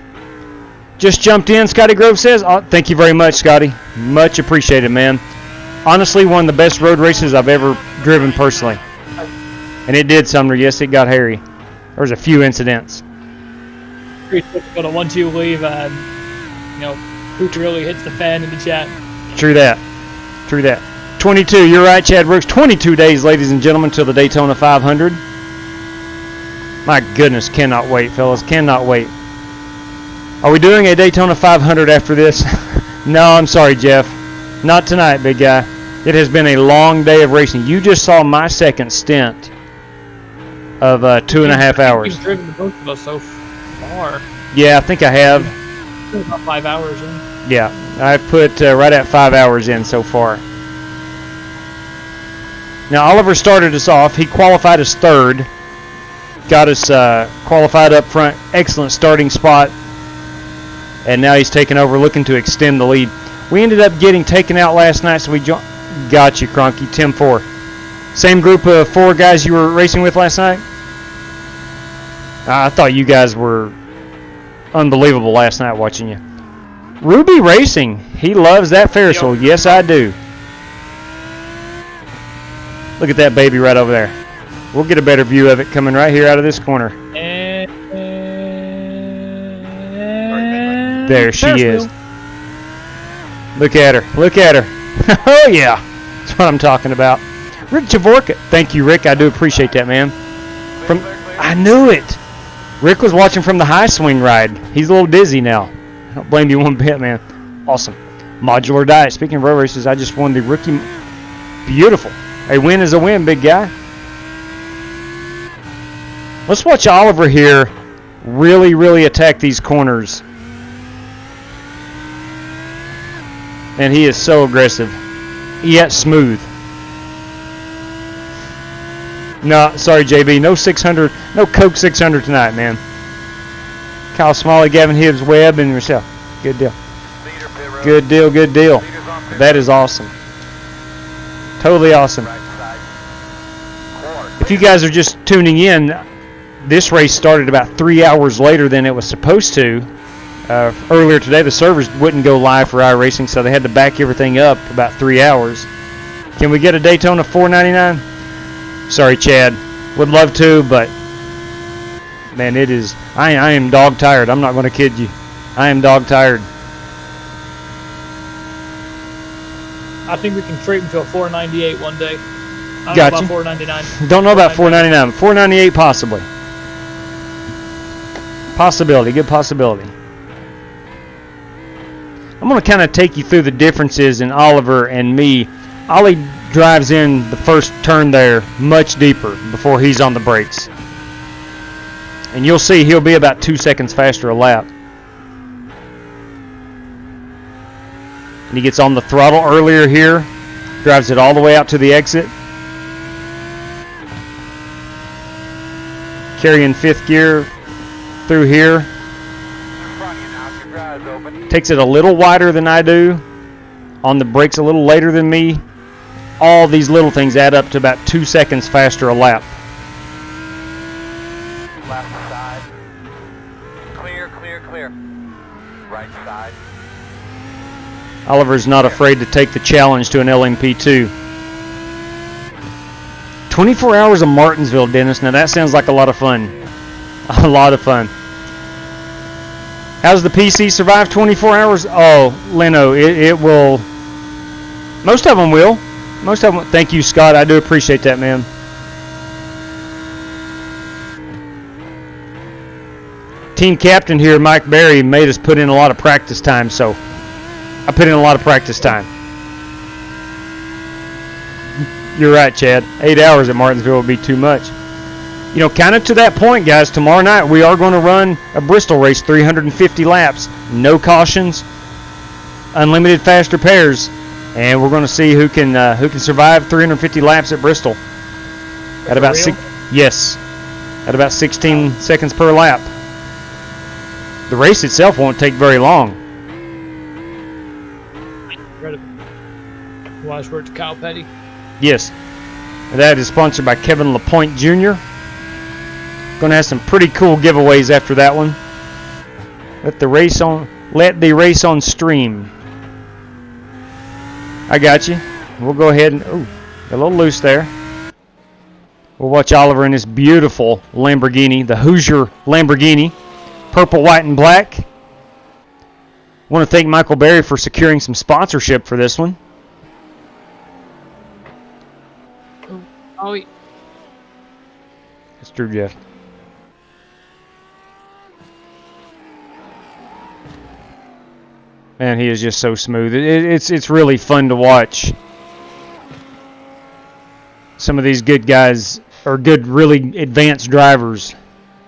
Just jumped in, Scotty Grove says. Oh, thank you very much, Scotty. Much appreciated, man. Honestly, one of the best road races I've ever driven personally. And it did, Sumner. Yes, it got hairy. There was a few incidents. Pretty difficult to 1-2 leave and, who really hits the fan in the chat. True that. 22, you're right, Chad Brooks. 22 days, ladies and gentlemen, till the Daytona 500. My goodness, cannot wait, fellas. Cannot wait. Are we doing a Daytona 500 after this? No, I'm sorry, Jeff. Not tonight, big guy. It has been a long day of racing. You just saw my second stint of 2.5 hours. You've driven both of us so far. Yeah, I think I have. About 5 hours in. Yeah, I've put right at 5 hours in so far. Now, Oliver started us off. He qualified as third. Got us qualified up front. Excellent starting spot. And now he's taken over, looking to extend the lead. We ended up getting taken out last night, so we got you, Cronky. 10-4. Same group of 4 guys you were racing with last night? I thought you guys were unbelievable last night watching you. Ruby Racing. He loves that Ferris wheel. Yes, I do. Look at that baby right over there. We'll get a better view of it coming right here out of this corner. There she is. Look at her. Look at her. Oh, yeah. That's what I'm talking about. Rick Javorka. Thank you, Rick. I do appreciate that, man. I knew it. Rick was watching from the high swing ride. He's a little dizzy now. I don't blame you one bit, man. Awesome. Modular Diet. Speaking of road races, I just won the rookie. Beautiful. A win is a win, big guy. Let's watch Oliver here really attack these corners. And he is so aggressive. Yet smooth. No, sorry, JB. No 600. No Coke 600 tonight, man. Kyle Smalley, Gavin Hibbs, Webb, and Michelle. Good deal. Good deal, good deal. That is awesome. Totally awesome. If you guys are just tuning in, this race started about 3 hours later than it was supposed to. Earlier today, the servers wouldn't go live for iRacing, so they had to back everything up about 3 hours. Can we get a Daytona 499? Sorry, Chad. Would love to, but man, it is. I am dog tired. I'm not going to kid you. I am dog tired. I think we can treat him to a 498 one day. I don't know about 499. Don't know about 499. 498 possibly. Possibility. Good possibility. I'm going to kind of take you through the differences in Oliver and me. Ollie drives in the first turn there much deeper before he's on the brakes. And you'll see he'll be about 2 seconds faster a lap. And he gets on the throttle earlier here. Drives it all the way out to the exit. Carrying 5th gear through here. Takes it a little wider than I do. On the brakes a little later than me. All these little things add up to about 2 seconds faster a lap. Left side. Clear. Right side. Oliver's not afraid to take the challenge to an LMP2. 24 hours of Martinsville, Dennis. Now that sounds like a lot of fun. A lot of fun. How's the PC survive 24 hours? Oh, Leno, it will. Most of them will. Most of them. Thank you, Scott. I do appreciate that, man. Team captain here, Mike Berry, made us put in a lot of practice time, so I put in a lot of practice time. You're right, Chad. 8 hours at Martinsville would be too much. you know, kind of to that point, guys, tomorrow night we are going to run a Bristol race, 350 laps, no cautions, unlimited fast repairs, and we're going to see who can survive 350 laps at Bristol. At about at about 16 seconds per lap. The race itself won't take very long. Wise word to Kyle Petty. Yes. That is sponsored by Kevin LaPointe Jr. Going to have some pretty cool giveaways after that one. Let the race on stream. I got you. We'll go ahead and a little loose there. We'll watch Oliver in this beautiful Lamborghini, the Hoosier Lamborghini, purple, white, and black. Want to thank Michael Berry for securing some sponsorship for this one. Oh, That's true, Jeff. Man, he is just so smooth. It's really fun to watch. Some of these good guys, or good, really advanced drivers,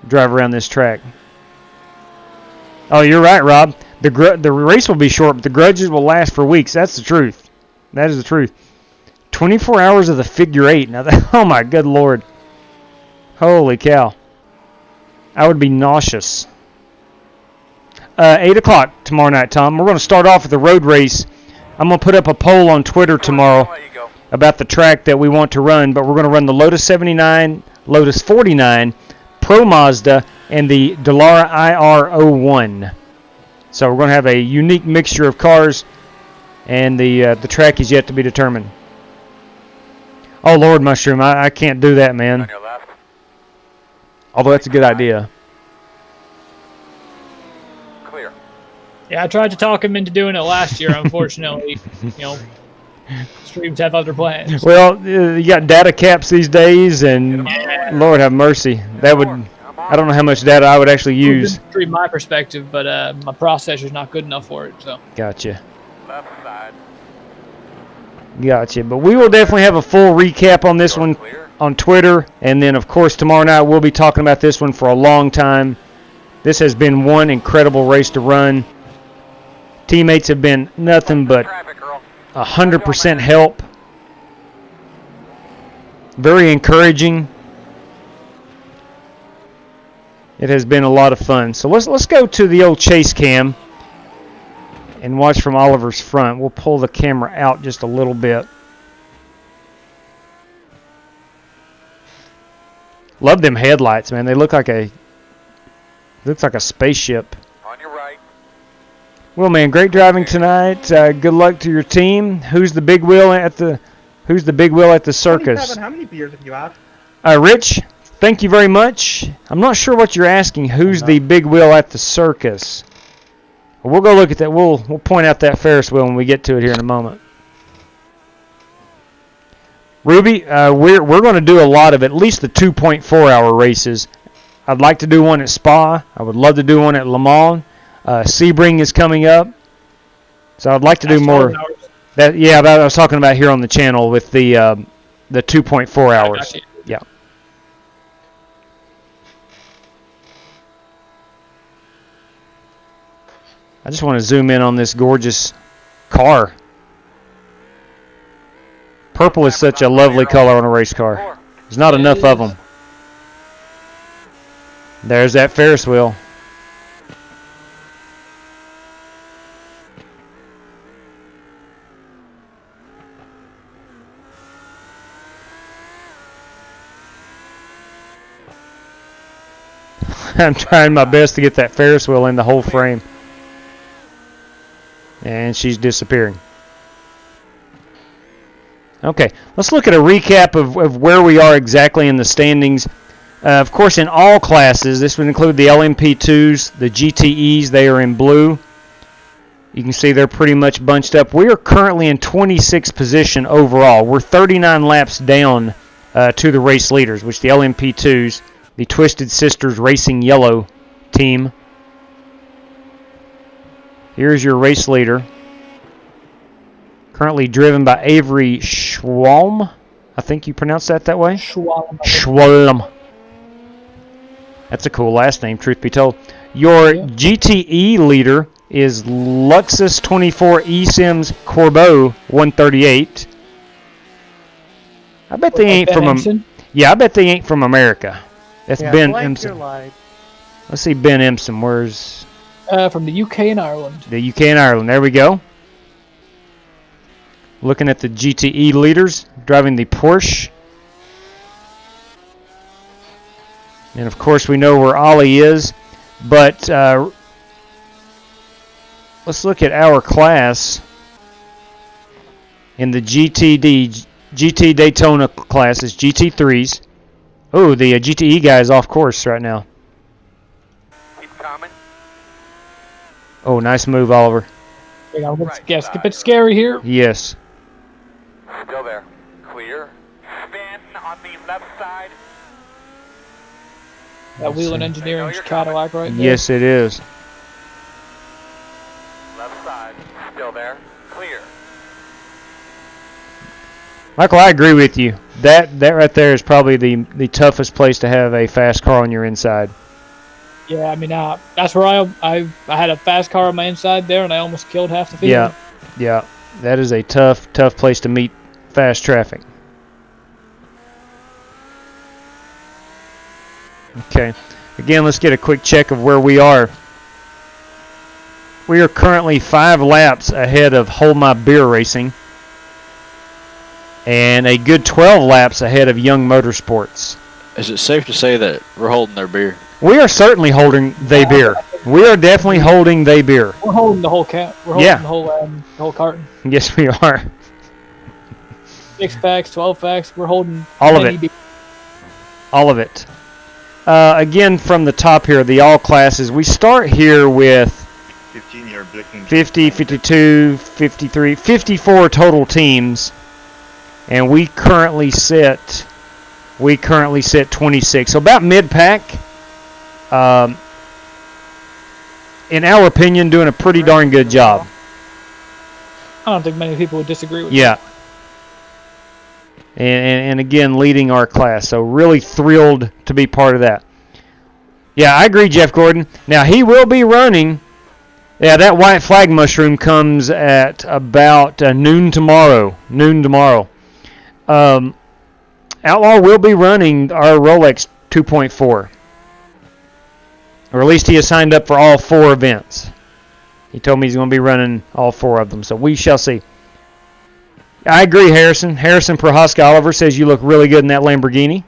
drive around this track. Oh, you're right, Rob. The race will be short, but the grudges will last for weeks. That's the truth. That is the truth. 24 hours of the figure eight. Now, oh my good Lord. Holy cow. I would be nauseous. 8 o'clock tomorrow night, Tom. We're going to start off with the road race. I'm going to put up a poll on Twitter tomorrow about the track that we want to run, but we're going to run the Lotus 79, Lotus 49, Pro Mazda, and the Dallara IR01. So we're going to have a unique mixture of cars, and the track is yet to be determined. Oh, Lord, Mushroom, I can't do that, man. On your left. Although that's a good idea. Clear. yeah, I tried to talk him into doing it last year. Unfortunately, streams have other plans. Well, you got data caps these days, and Lord have mercy. That would, I don't know how much data I would actually use. Stream my perspective, but my processor's not good enough for it. So. Gotcha. Left side. Gotcha. But we will definitely have a full recap on this one on Twitter. And then, of course, tomorrow night we'll be talking about this one for a long time. This has been one incredible race to run. Teammates have been nothing but 100% help. Very encouraging. It has been a lot of fun. So let's go to the old chase cam and watch from Oliver's front. We'll pull the camera out just a little bit. Love them headlights, man. They look like a spaceship. On your right. Well, man, great driving tonight. Good luck to your team. Who's the big wheel at the circus? How many beers have you had? Rich, thank you very much. I'm not sure what you're asking. Who's the big wheel at the circus? We'll go look at that. We'll point out that Ferris wheel when we get to it here in a moment. Ruby, we're going to do a lot of at least the 2.4 hour races. I'd like to do one at Spa. I would love to do one at Le Mans. Sebring is coming up, so I'd like to do more. I was talking about here on the channel with the 2.4 hours. Yeah. I just want to zoom in on this gorgeous car. Purple is such a lovely color on a race car. There's not enough of them. There's that Ferris wheel. I'm trying my best to get that Ferris wheel in the whole frame. And she's disappearing. Okay, let's look at a recap of where we are exactly in the standings. Of course, in all classes, this would include the LMP2s, the GTEs. They are in blue. You can see they're pretty much bunched up. We are currently in 26th position overall. We're 39 laps down to the race leaders, which the LMP2s, the Twisted Sisters Racing Yellow team. Here's your race leader. Currently driven by Avery Schwalm. I think you pronounce that way? Schwalm. Schwalm. That's a cool last name, truth be told. Your GTE leader is Luxus 24 eSims Corbeau 138. I bet they ain't from I bet they ain't from America. That's Ben Empson. Let's see Ben Empson. Where's from the UK and Ireland. The UK and Ireland. There we go. Looking at the GTE leaders driving the Porsche. And of course we know where Ollie is, but let's look at our class in the GT Daytona class. Is GT3s. Oh, the GTE guy is off course right now. Keep coming. Oh, nice move, Oliver. It's a bit scary here. Yes. Still there. Clear. Spin on the left side. That Wheeling Engineering's Cadillac right there. Yes, it is. Left side. Still there. Clear. Michael, I agree with you. That right there is probably the toughest place to have a fast car on your inside. Yeah, I mean, that's where I had a fast car on my inside there, and I almost killed half the field. Yeah. That is a tough place to meet fast traffic. Okay. Again, let's get a quick check of where we are. We are currently 5 laps ahead of Hold My Beer Racing, and a good 12 laps ahead of Young Motorsports. Is it safe to say that we're holding their beer? We are certainly holding they beer. We are definitely holding they beer. We're holding the whole can. We're holding the whole carton. Yes, we are. 6 packs, 12 packs. We're holding all of it. All of it. Again, from the top here, the all classes. We start here with 50, 52, 53, 54 total teams, and we currently sit 26. So about mid-pack. In our opinion, doing a pretty darn good job. I don't think many people would disagree with that. And again, leading our class. So really thrilled to be part of that. Yeah, I agree, Jeff Gordon. Now, he will be running. Yeah, that white flag mushroom comes at about noon tomorrow. Outlaw will be running our Rolex 2.4. Or at least he has signed up for all 4 events. He told me he's going to be running all 4 of them, so we shall see. I agree, Harrison. Harrison Prohaska Oliver says you look really good in that Lamborghini.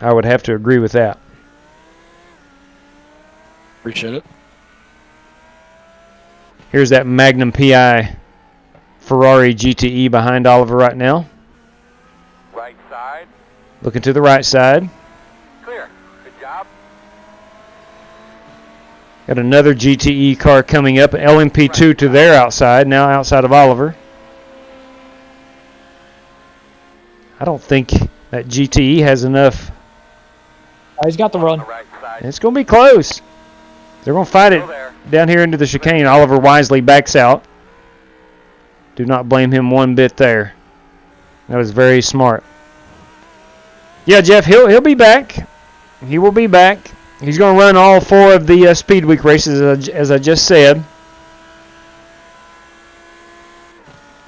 I would have to agree with that. Appreciate it. Here's that Magnum PI Ferrari GTE behind Oliver right now. Right side. Looking to the right side. Clear. Good job. Got another GTE car coming up, an LMP2 to their outside, now outside of Oliver. I don't think that GTE has enough. He's got the run. It's going to be close. They're going to fight it down here into the chicane. Oliver wisely backs out. Do not blame him one bit there. That was very smart. Yeah, Jeff, he'll be back. He will be back. He's going to run all 4 of the Speed Week races, as I just said.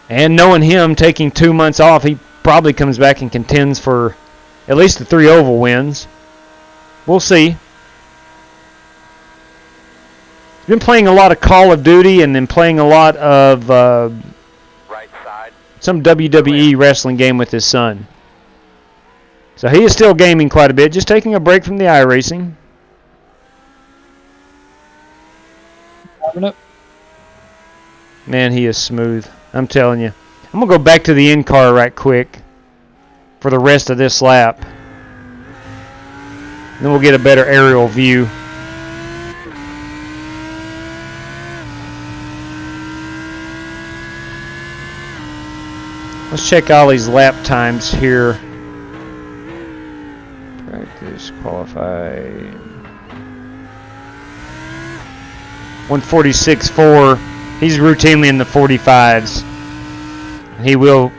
And knowing him taking 2 months off, he probably comes back and contends for at least the 3 oval wins. We'll see. He's been playing a lot of Call of Duty and then playing a lot of some WWE wrestling game with his son. So he is still gaming quite a bit, just taking a break from the iRacing. Man, he is smooth. I'm telling you. I'm going to go back to the in-car right quick for the rest of this lap. Then we'll get a better aerial view. Let's check Ollie's lap times here. Practice, qualify. 146.4. He's routinely in the 45s. He will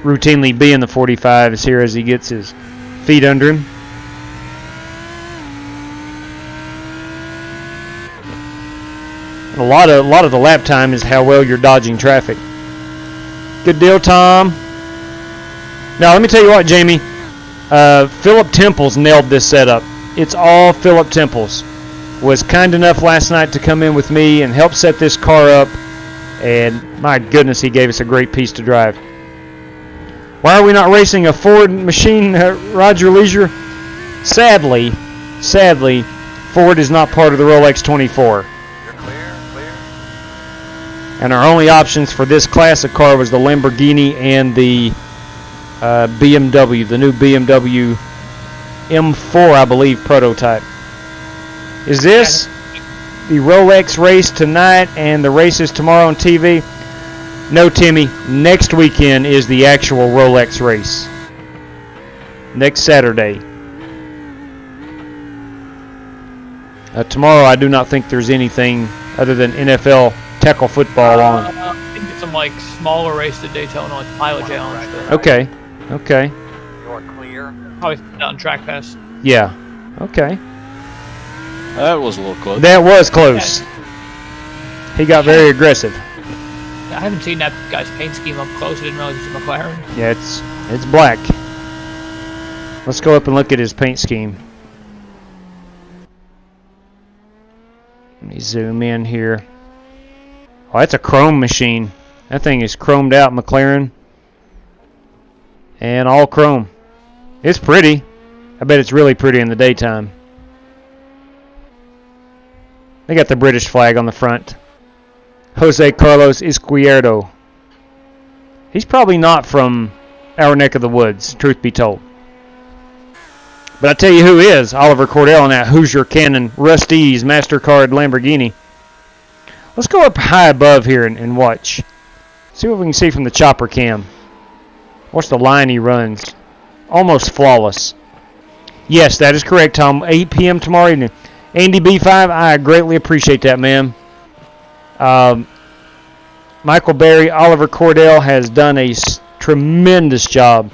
routinely be in the 45s here as he gets his feet under him. A lot of the lap time is how well you're dodging traffic. Good deal, Tom. Now, let me tell you what, Jamie. Philip Temples nailed this setup. It's all Philip Temples. Was kind enough last night to come in with me and help set this car up. And my goodness, he gave us a great piece to drive. Why are we not racing a Ford machine, Roger Leisure? Sadly, Ford is not part of the Rolex 24. You're clear. And our only options for this classic car was the Lamborghini and the BMW, the new BMW M4, I believe, prototype. Is this the Rolex race tonight and the races tomorrow on TV? No, Timmy. Next weekend is the actual Rolex race. Next Saturday. Tomorrow, I do not think there's anything other than NFL tackle football on. I think it's some like smaller race at Daytona, like Pilot Challenge. Okay. You're clear. Probably down track pass. Yeah. Okay. That was a little close. That was close. He got very aggressive. I haven't seen that guy's paint scheme up close. I didn't realize it's a McLaren. Yeah, it's black. Let's go up and look at his paint scheme. Let me zoom in here. Oh, that's a chrome machine. That thing is chromed out, McLaren. And all chrome. It's pretty. I bet it's really pretty in the daytime. They got the British flag on the front. Jose Carlos Izquierdo. He's probably not from our neck of the woods, truth be told. But I tell you who is, Oliver Cordell in that Hoosier Cannon Rusty's MasterCard Lamborghini. Let's go up high above here and watch. See what we can see from the chopper cam. Watch the line he runs. Almost flawless. Yes, that is correct, Tom. 8 p.m. tomorrow evening. Andy B5, I greatly appreciate that, man. Michael Berry, Oliver Cordell has done a tremendous job.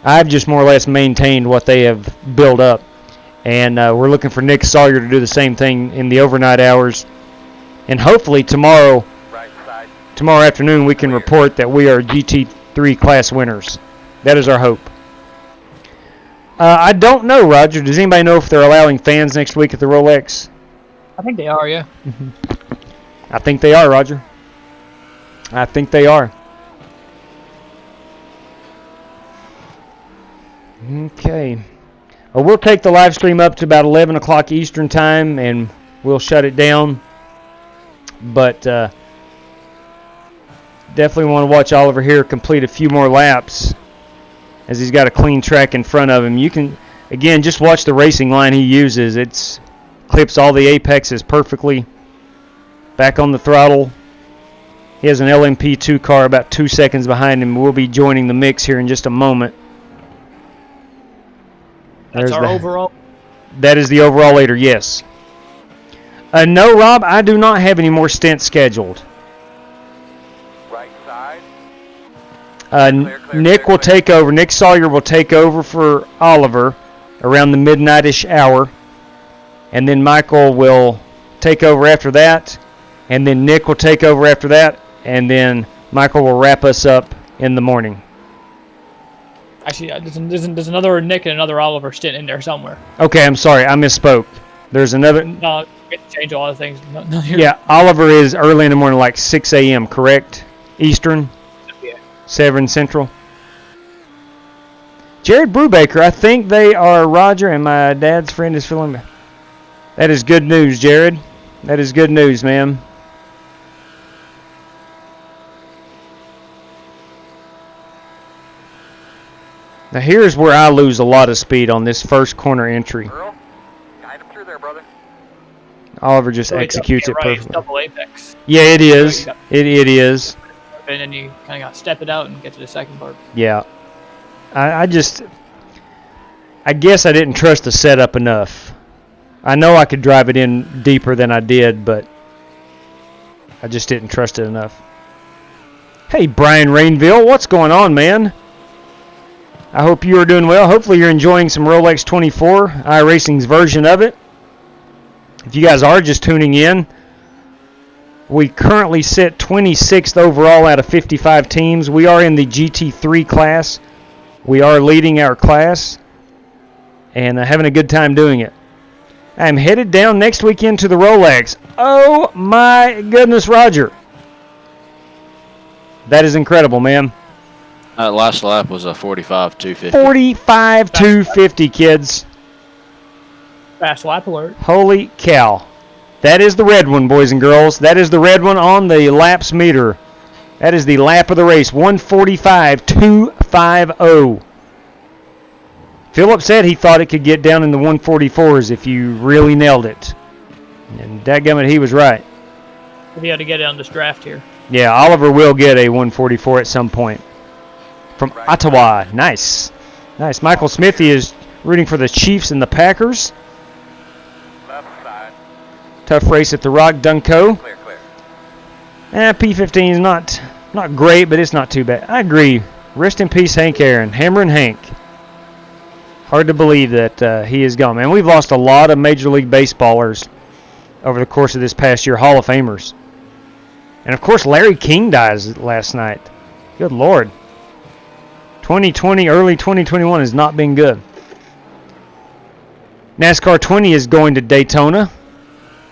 I've just more or less maintained what they have built up. And we're looking for Nick Sawyer to do the same thing in the overnight hours. And hopefully tomorrow afternoon we can report that we are GT3 class winners. That is our hope. I don't know, Roger. Does anybody know if they're allowing fans next week at the Rolex? I think they are, yeah. I think they are, Roger. I think they are. Okay. Well, we'll take the live stream up to about 11 o'clock Eastern time, and we'll shut it down. But definitely want to watch Oliver here complete a few more laps, as he's got a clean track in front of him. You can, again, just watch the racing line he uses. It clips all the apexes perfectly. Back on the throttle. He has an LMP2 car about 2 seconds behind him. We'll be joining the mix here in just a moment. That's our overall? That is the overall leader, yes. No, Rob, I do not have any more stints scheduled. Right side. Nick will take over. Nick Sawyer will take over for Oliver around the midnight-ish hour. And then Michael will take over after that. And then Nick will take over after that. And then Michael will wrap us up in the morning. Actually, there's another Nick and another Oliver stint in there somewhere. Okay, I'm sorry. I misspoke. There's another... No, we get to change a lot of things. No, yeah, Oliver is early in the morning, like 6 a.m., correct? Eastern? Yeah. 7 Central? Jared Brubaker, I think they are Roger, and my dad's friend is filling me. That is good news, Jared. That is good news, man. Now here's where I lose a lot of speed on this first corner entry. Earl, guide him through there, brother. Oliver just executes it perfectly. Double apex. Yeah, it is. It is. And then you kind of got to step it out and get to the second part. Yeah. I guess I didn't trust the setup enough. I know I could drive it in deeper than I did, but I just didn't trust it enough. Hey, Brian Rainville, what's going on, man? I hope you are doing well. Hopefully you're enjoying some Rolex 24, iRacing's version of it. If you guys are just tuning in, We currently sit 26th overall out of 55 teams. We are in the GT3 class. We are leading our class and having a good time doing it. I'm headed down next weekend to the Rolex. Oh my goodness, Roger. That is incredible, man. That last lap was a 45.250. 45.250, kids. Fast lap alert. Holy cow. That is the red one, boys and girls. That is the red one on the laps meter. That is the lap of the race. 145.250. Philip said he thought it could get down in the 144s if you really nailed it. And dadgummit, he was right. We had to get it on this draft here. Yeah, Oliver will get a 144 at some point. From Ottawa. Nice. Nice. Michael Smithy is rooting for the Chiefs and the Packers. Left side. Tough race at the Rock Dunco. Clear, clear. P15 is not great, but it's not too bad. I agree. Rest in peace, Hank Aaron. Hammerin' Hank. Hard to believe that he is gone. Man, we've lost a lot of Major League Baseballers over the course of this past year. Hall of Famers. And, of course, Larry King dies last night. Good Lord. 2020, early 2021 has not been good. NASCAR 20 is going to Daytona.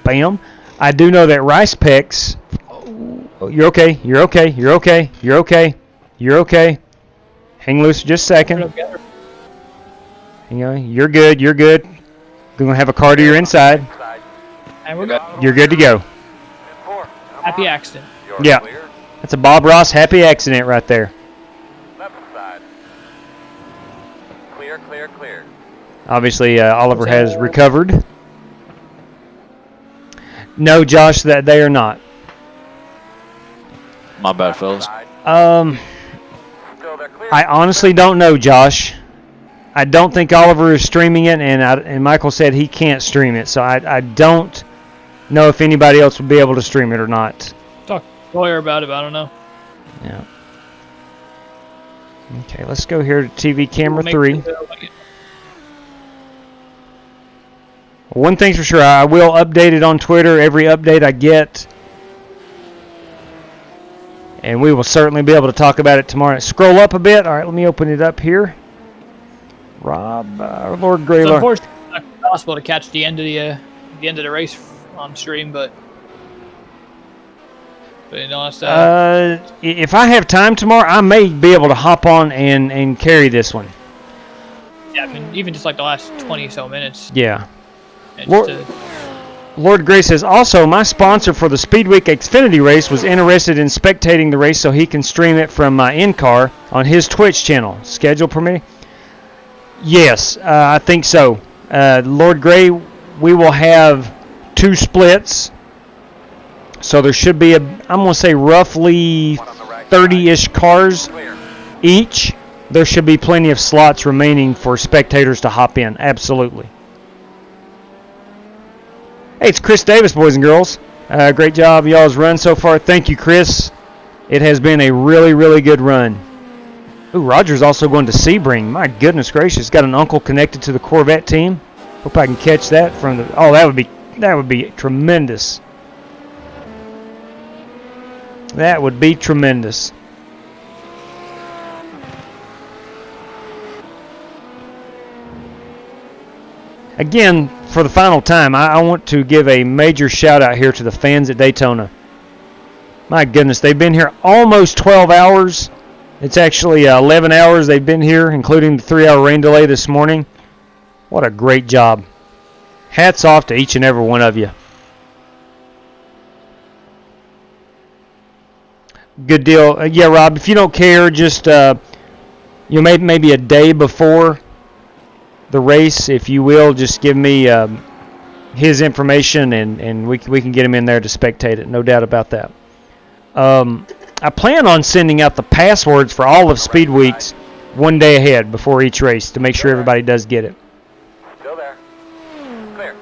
Bam. I do know that Rice Picks. Oh, you're okay. You're okay. You're okay. You're okay. You're okay. Hang loose for just a second. You're good. You're good. Going to have a car to your inside. And we're good. You're good to go. Happy accident. Yeah. That's a Bob Ross happy accident right there. Left side. Clear, clear, clear. Obviously, Oliver has recovered. No, Josh, that they are not. My bad, fellas. I honestly don't know, Josh. I don't think Oliver is streaming it, and Michael said he can't stream it, so I don't know if anybody else would be able to stream it or not. Talk to the lawyer about it, but I don't know. Yeah. Okay, let's go here to TV camera 3. One thing's for sure, I will update it on Twitter every update I get. And we will certainly be able to talk about it tomorrow. Scroll up a bit. All right, let me open it up here. Rob, Lord Graylor. So unfortunately, it's not possible to catch the end of the race on stream, but you know, it's, if I have time tomorrow, I may be able to hop on and carry this one. yeah, I mean, even just like the last 20 so minutes. Yeah. And Lord Gray says, also, my sponsor for the Speedweek Xfinity race was interested in spectating the race so he can stream it from my in-car on his Twitch channel. Schedule permitting? Yes, I think so. Lord Gray, we will have 2 splits. So there should be, I'm going to say, roughly 30-ish cars each. There should be plenty of slots remaining for spectators to hop in. Absolutely. Hey, it's Chris Davis, boys and girls. Great job y'all's run so far. Thank you, Chris. It has been a really, really good run. Ooh, Roger's also going to Sebring. My goodness gracious. Got an uncle connected to the Corvette team. Hope I can catch that from the... Oh, that would be tremendous. That would be tremendous. Again, for the final time, I want to give a major shout out here to the fans at Daytona. My goodness, they've been here almost 12 hours. It's actually 11 hours they've been here, including the 3-hour rain delay this morning. What a great job. Hats off to each and every one of you. Good deal. Yeah, Rob, if you don't care, just maybe a day before the race, if you will, just give me his information and we can get him in there to spectate it. No doubt about that. I plan on sending out the passwords for all of Speed Weeks one day ahead before each race to make sure everybody does get it. Still there. Clear.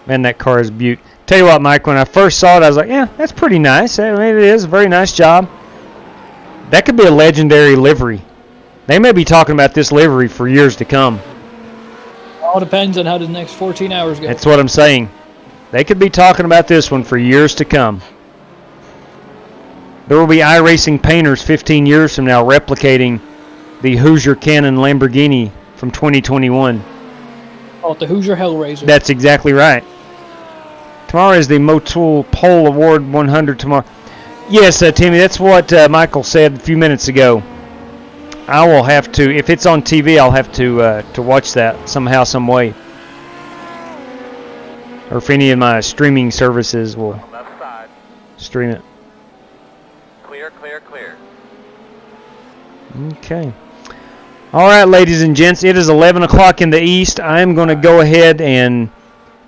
Man, that car is beaut. Tell you what, Mike, when I first saw it, I was like, yeah, that's pretty nice. I mean, it is a very nice job. That could be a legendary livery. They may be talking about this livery for years to come. All depends on how the next 14 hours go. That's what I'm saying. They could be talking about this one for years to come. There will be iRacing painters 15 years from now replicating the Hoosier Cannon Lamborghini from 2021. Call it the Hoosier Hellraiser. That's exactly right. Tomorrow is the Motul Pole Award 100 tomorrow. Yes, Timmy, that's what Michael said a few minutes ago. I will have to, if it's on TV, I'll have to watch that somehow, some way. Or if any of my streaming services will Left side. stream it. Clear, clear, clear. Okay. All right, ladies and gents, it is 11 o'clock in the east. I'm going to go ahead and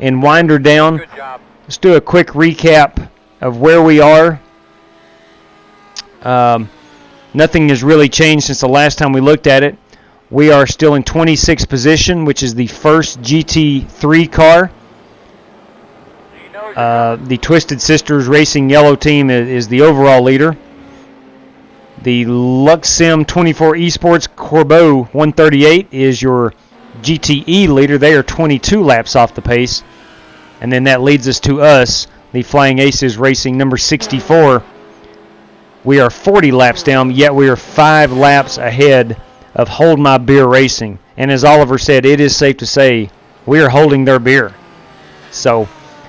wind her down. Good job. Let's do a quick recap of where we are. Nothing has really changed since the last time we looked at it. We are still in 26th position, which is the first GT3 car. The Twisted Sisters Racing Yellow Team is the overall leader. The Luxem 24 Esports Corbeau 138 is your GTE leader. They are 22 laps off the pace. And then that leads us to us, the Flying Aces Racing number 64. We are 40 laps down, yet we are 5 laps ahead of Hold My Beer Racing. And as Oliver said, it is safe to say we are holding their beer. So,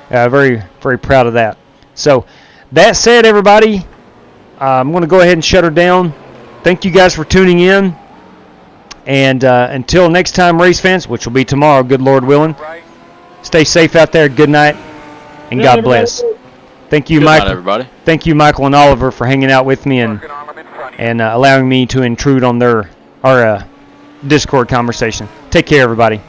very, very proud of that. So, that said, everybody, I'm going to go ahead and shut her down. Thank you guys for tuning in. And until next time, race fans, which will be tomorrow, good Lord willing, stay safe out there. Good night, and God bless. Thank you, Good Michael. night, everybody. Thank you, Michael and Oliver, for hanging out with me and allowing me to intrude on our Discord conversation. Take care, everybody.